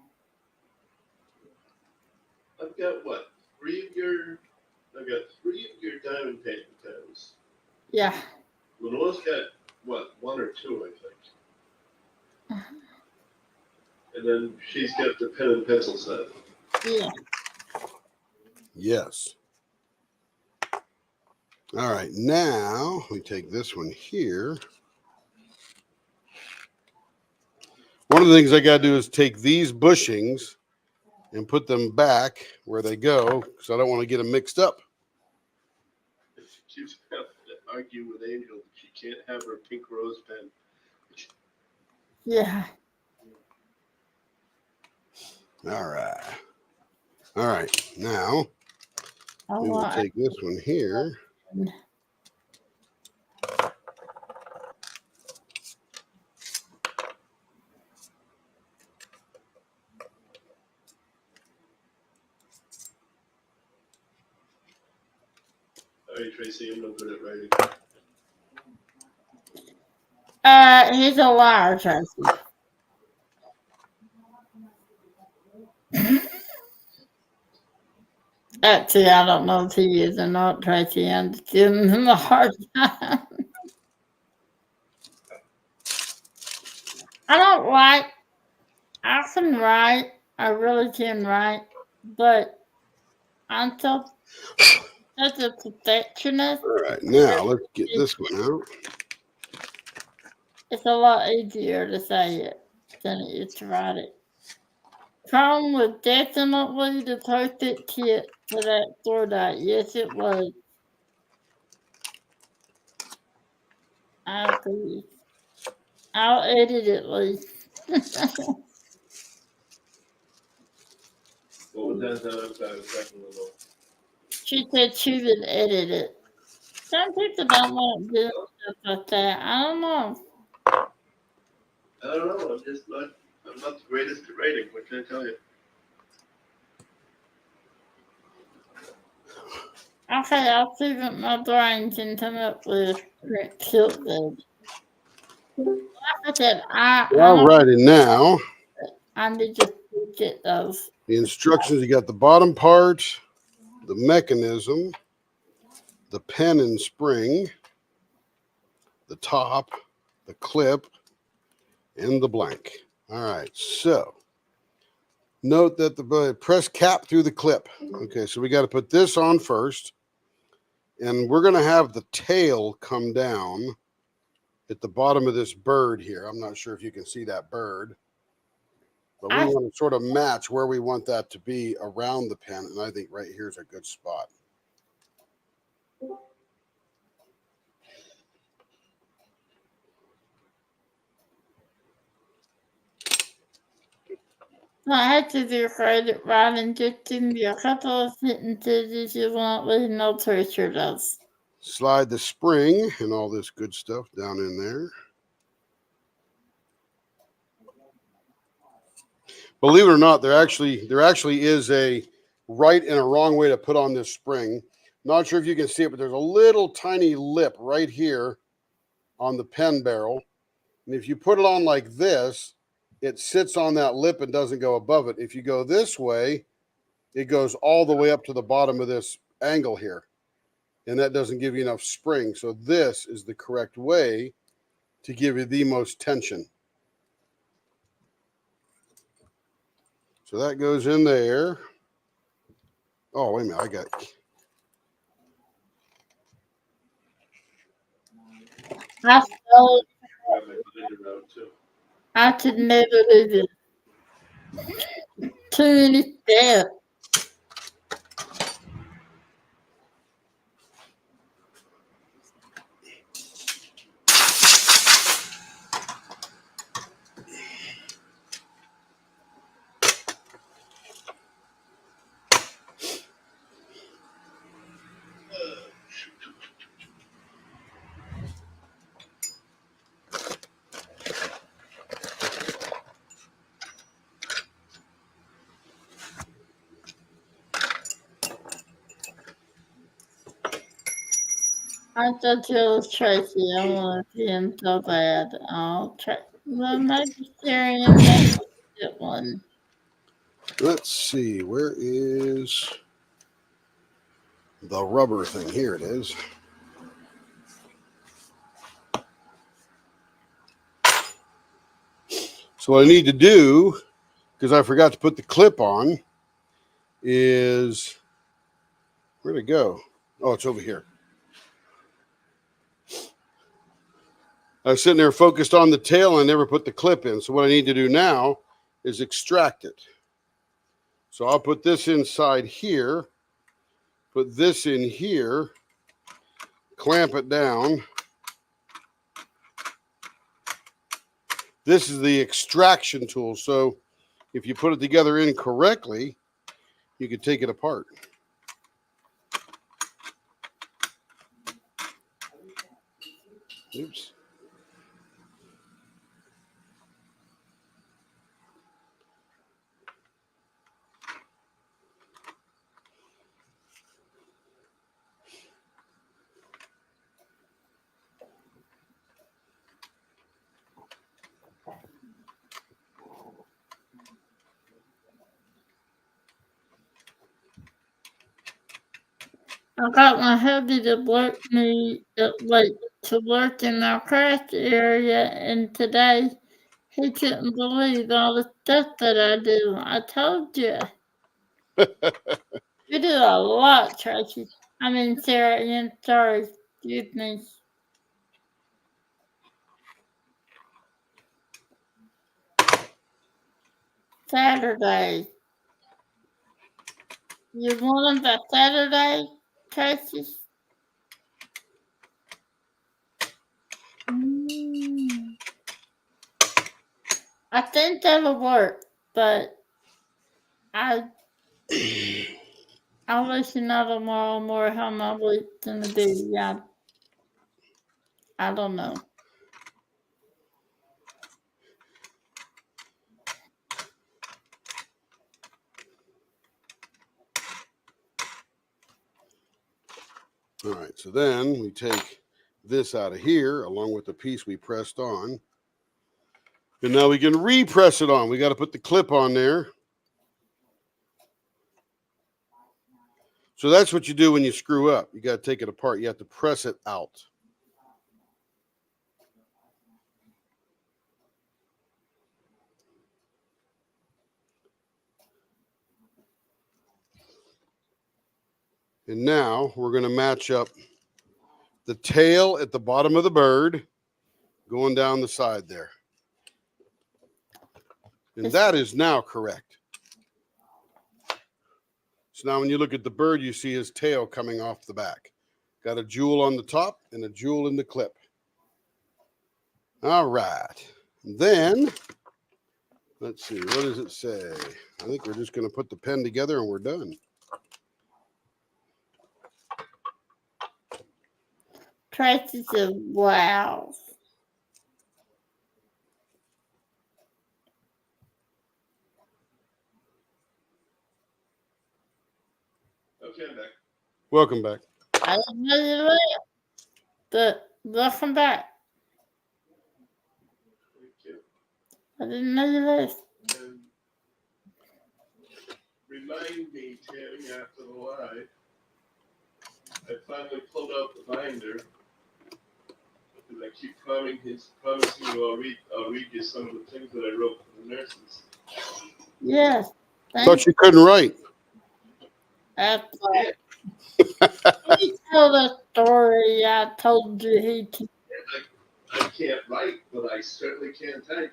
I've got what? I've got 3 of your diamond painting pens. yeah. Manoa's got what? 1 or 2, I think. And then she's got the pen and pencil set. Yeah. Yes. All right, now we take this one here. One of the things I got to do is take these bushings and put them back where they go because I don't want to get them mixed up. She's having to argue with Angel that she can't have her pink rose pen. Yeah. All right. All right, now we will take this one here. All right, Tracy, I'm no good at writing. He's a liar, Tracy. Actually, I don't know if he is or not, Tracy. I'm just giving him a hard time. I can write. I really can write. But I'm such a perfectionist. All right, now let's get this one out. It's a lot easier to say it than it is to write it. Chrome was definitely the perfect kit for that sword art. Yes, it was. I agree. I'll edit it, Lee. What was that? I'm sorry, second level. She said she would edit it. Some people don't want to do stuff like that. I don't know. I don't know. I'm not the greatest at writing. What can I tell you? Okay, I'll see what my brain can come up with. Like I said, All righty, now I need to get those. the instructions. You got the bottom part, the mechanism, the pen and spring, the top, the clip, and the blank. All right, so note that the press cap through the clip. Okay, so we got to put this on first, and we're going to have the tail come down at the bottom of this bird here. I'm not sure if you can see that bird, but we want to sort of match where we want that to be around the pen, and I think right here is a good spot. I had to do credit writing. Just give me a couple of sentences if you want, with no pressure does. Slide the spring and all this good stuff down in there. Believe it or not, there actually is a right and a wrong way to put on this spring. Not sure if you can see it, but there's a little tiny lip right here on the pen barrel. And if you put it on like this, it sits on that lip and doesn't go above it. If you go this way, it goes all the way up to the bottom of this angle here. And that doesn't give you enough spring. So this is the correct way to give you the most tension. So that goes in there. Oh, wait a minute. I got... I could never do this. Too many steps. I thought it was Tracy. I want to see him so bad. Oh, well, maybe Sherry and maybe get one. Let's see. Where is the rubber thing? Here it is. So what I need to do, because I forgot to put the clip on, is... Where'd it go? Oh, it's over here. I was sitting there focused on the tail and I never put the clip in. So what I need to do now is extract it. So I'll put this inside here, put this in here, clamp it down. This is the extraction tool. So if you put it together incorrectly, you could take it apart. Oops. I got my hubby to work me to work in our craft area, and today he couldn't believe all the stuff that I do. I told you. You do a lot, Tracy. I mean, Sarah, and sorry, excuse me. Saturday. You want them by Saturday, Tracy? I think that'll work, but I'll let you know tomorrow more how my week's gonna be. Yeah, I don't know. All right, so then we take this out of here along with the piece we pressed on. And now we can repress it on. We got to put the clip on there. So that's what you do when you screw up. You got to take it apart. You have to press it out. And now we're going to match up the tail at the bottom of the bird going down the side there. And that is now correct. So now when you look at the bird, you see his tail coming off the back. Got a jewel on the top and a jewel in the clip. All right. And then, let's see, what does it say? I think we're just going to put the pen together and we're done. Tracy said, wow. Okay, I'm back. Welcome back. I didn't know you left, but welcome back. Thank you. I didn't know you left. And remind me, Tammy, after the live, I finally pulled out the binder. Because I keep promising you I'll read you some of the things that I wrote for the nurses. Yes. Thought you couldn't write. That's right. He told a story. I told you he can. I can't write, but I certainly can type.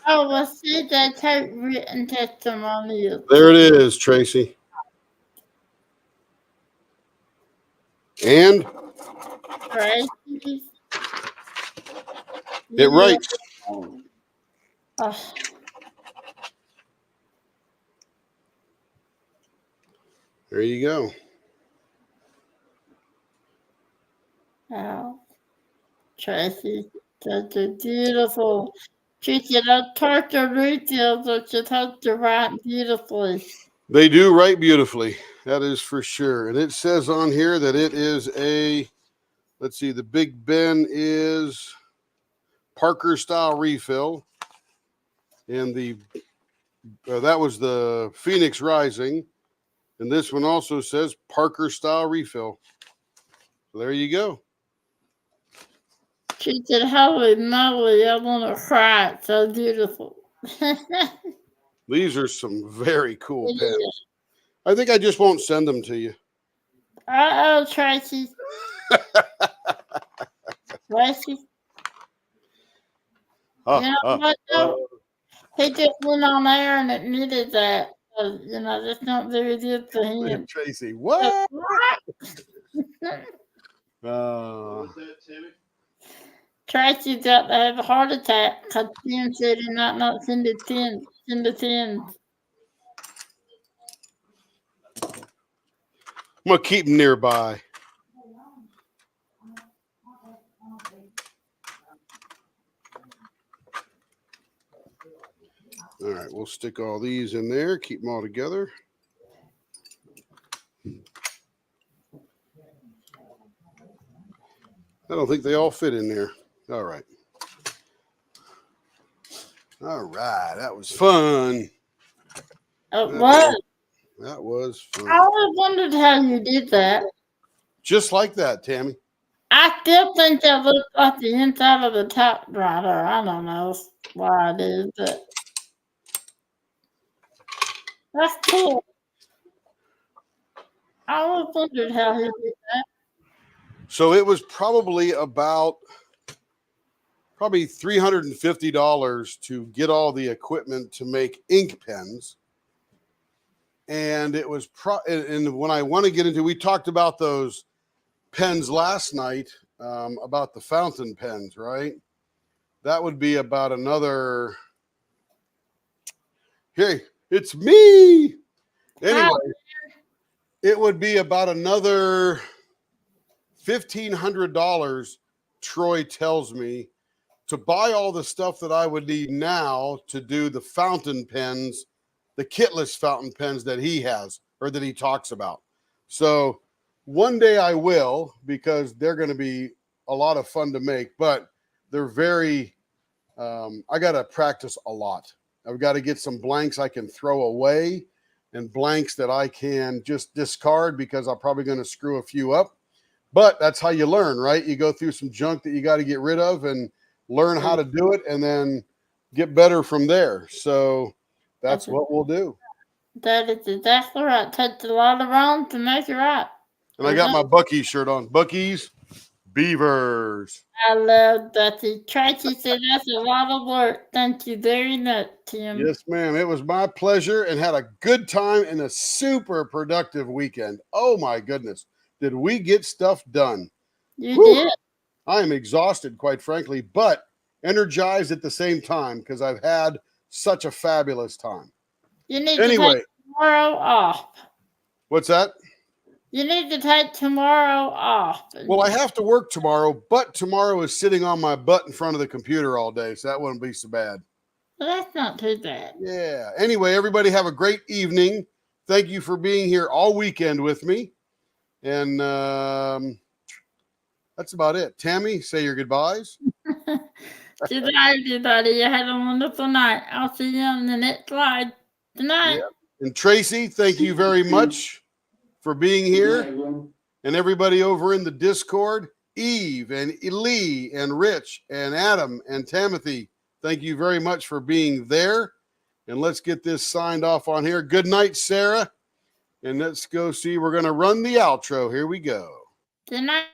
Oh, well, see, they take written testimonials. There it is, Tracy. And Tracy. it writes. Oh. There you go. Wow. Tracy, such a beautiful. Tracy, those torture details are supposed to write beautifully. They do write beautifully. That is for sure. And it says on here that it is a, let's see, the Big Ben is Parker style refill. And the that was the Phoenix Rising. And this one also says Parker style refill. So there you go. She said, holy moly, I want to cry. It's so beautiful. These are some very cool It pens. is. I think I just won't send them to you. Uh-oh, Tracy. Tracy. You know what, though? He just went on air and admitted that. So, you know, that's not very good for him. Tracy, what? What was that, Tammy? Tracy's got to have a heart attack because Tim said he might not send the 10. going to keep them nearby. All right, we'll stick all these in there, keep them all together. I don't think they all fit in there. All right. All right, that was fun. It was. That was fun. I always wondered how you did that. Just like that, Tammy. I still think that looks like the inside of the typewriter. I don't know why it is, but that's cool. I always wondered how he did that. So it was probably $350 to get all the equipment to make ink pens. And it was and when I want to get into, we talked about those pens last night, about the fountain pens, right? That would be about another. Hey, it's me. Anyway, it would be about another $1,500. Troy tells me to buy all the stuff that I would need now to do the fountain pens, the kitless fountain pens that he has or that he talks about. So one day I will, because they're going to be a lot of fun to make, but they're very, I got to practice a lot. I've got to get some blanks I can throw away and blanks that I can just discard because I'm probably going to screw a few up. But that's how you learn, right? You go through some junk that you got to get rid of and learn how to do it and then get better from there. So that's what we'll do. That is exactly right. Takes a lot of wrong to make it right. And I got my Buc-ee's shirt on. Buc-ee's Beavers. I love that. Tracy said that's a lot of work. Thank you very much, Tim. Yes, ma'am. It was my pleasure and had a good time and a super productive weekend. Oh, my goodness. Did we get stuff done? You did. I am exhausted, quite frankly, but energized at the same time because I've had such a fabulous time. You need to take tomorrow off. What's that? You need to take tomorrow off. Well, I have to work tomorrow, but tomorrow is sitting on my butt in front of the computer all day, so that wouldn't be so bad. Well, that's not too bad. Yeah. Anyway, everybody have a great evening. Thank you for being here all weekend with me. And that's about it. Tammy, say your goodbyes. Good night, everybody. You had a wonderful night. I'll see you on the next slide. Good night. Yeah. And Tracy, thank you very much for being here. And everybody over in the Discord, Eve and Lee and Rich and Adam and Timothy, thank you very much for being there. And let's get this signed off on here. Good night, Sarah. And let's go see. We're going to run the outro. Here we go. Good night.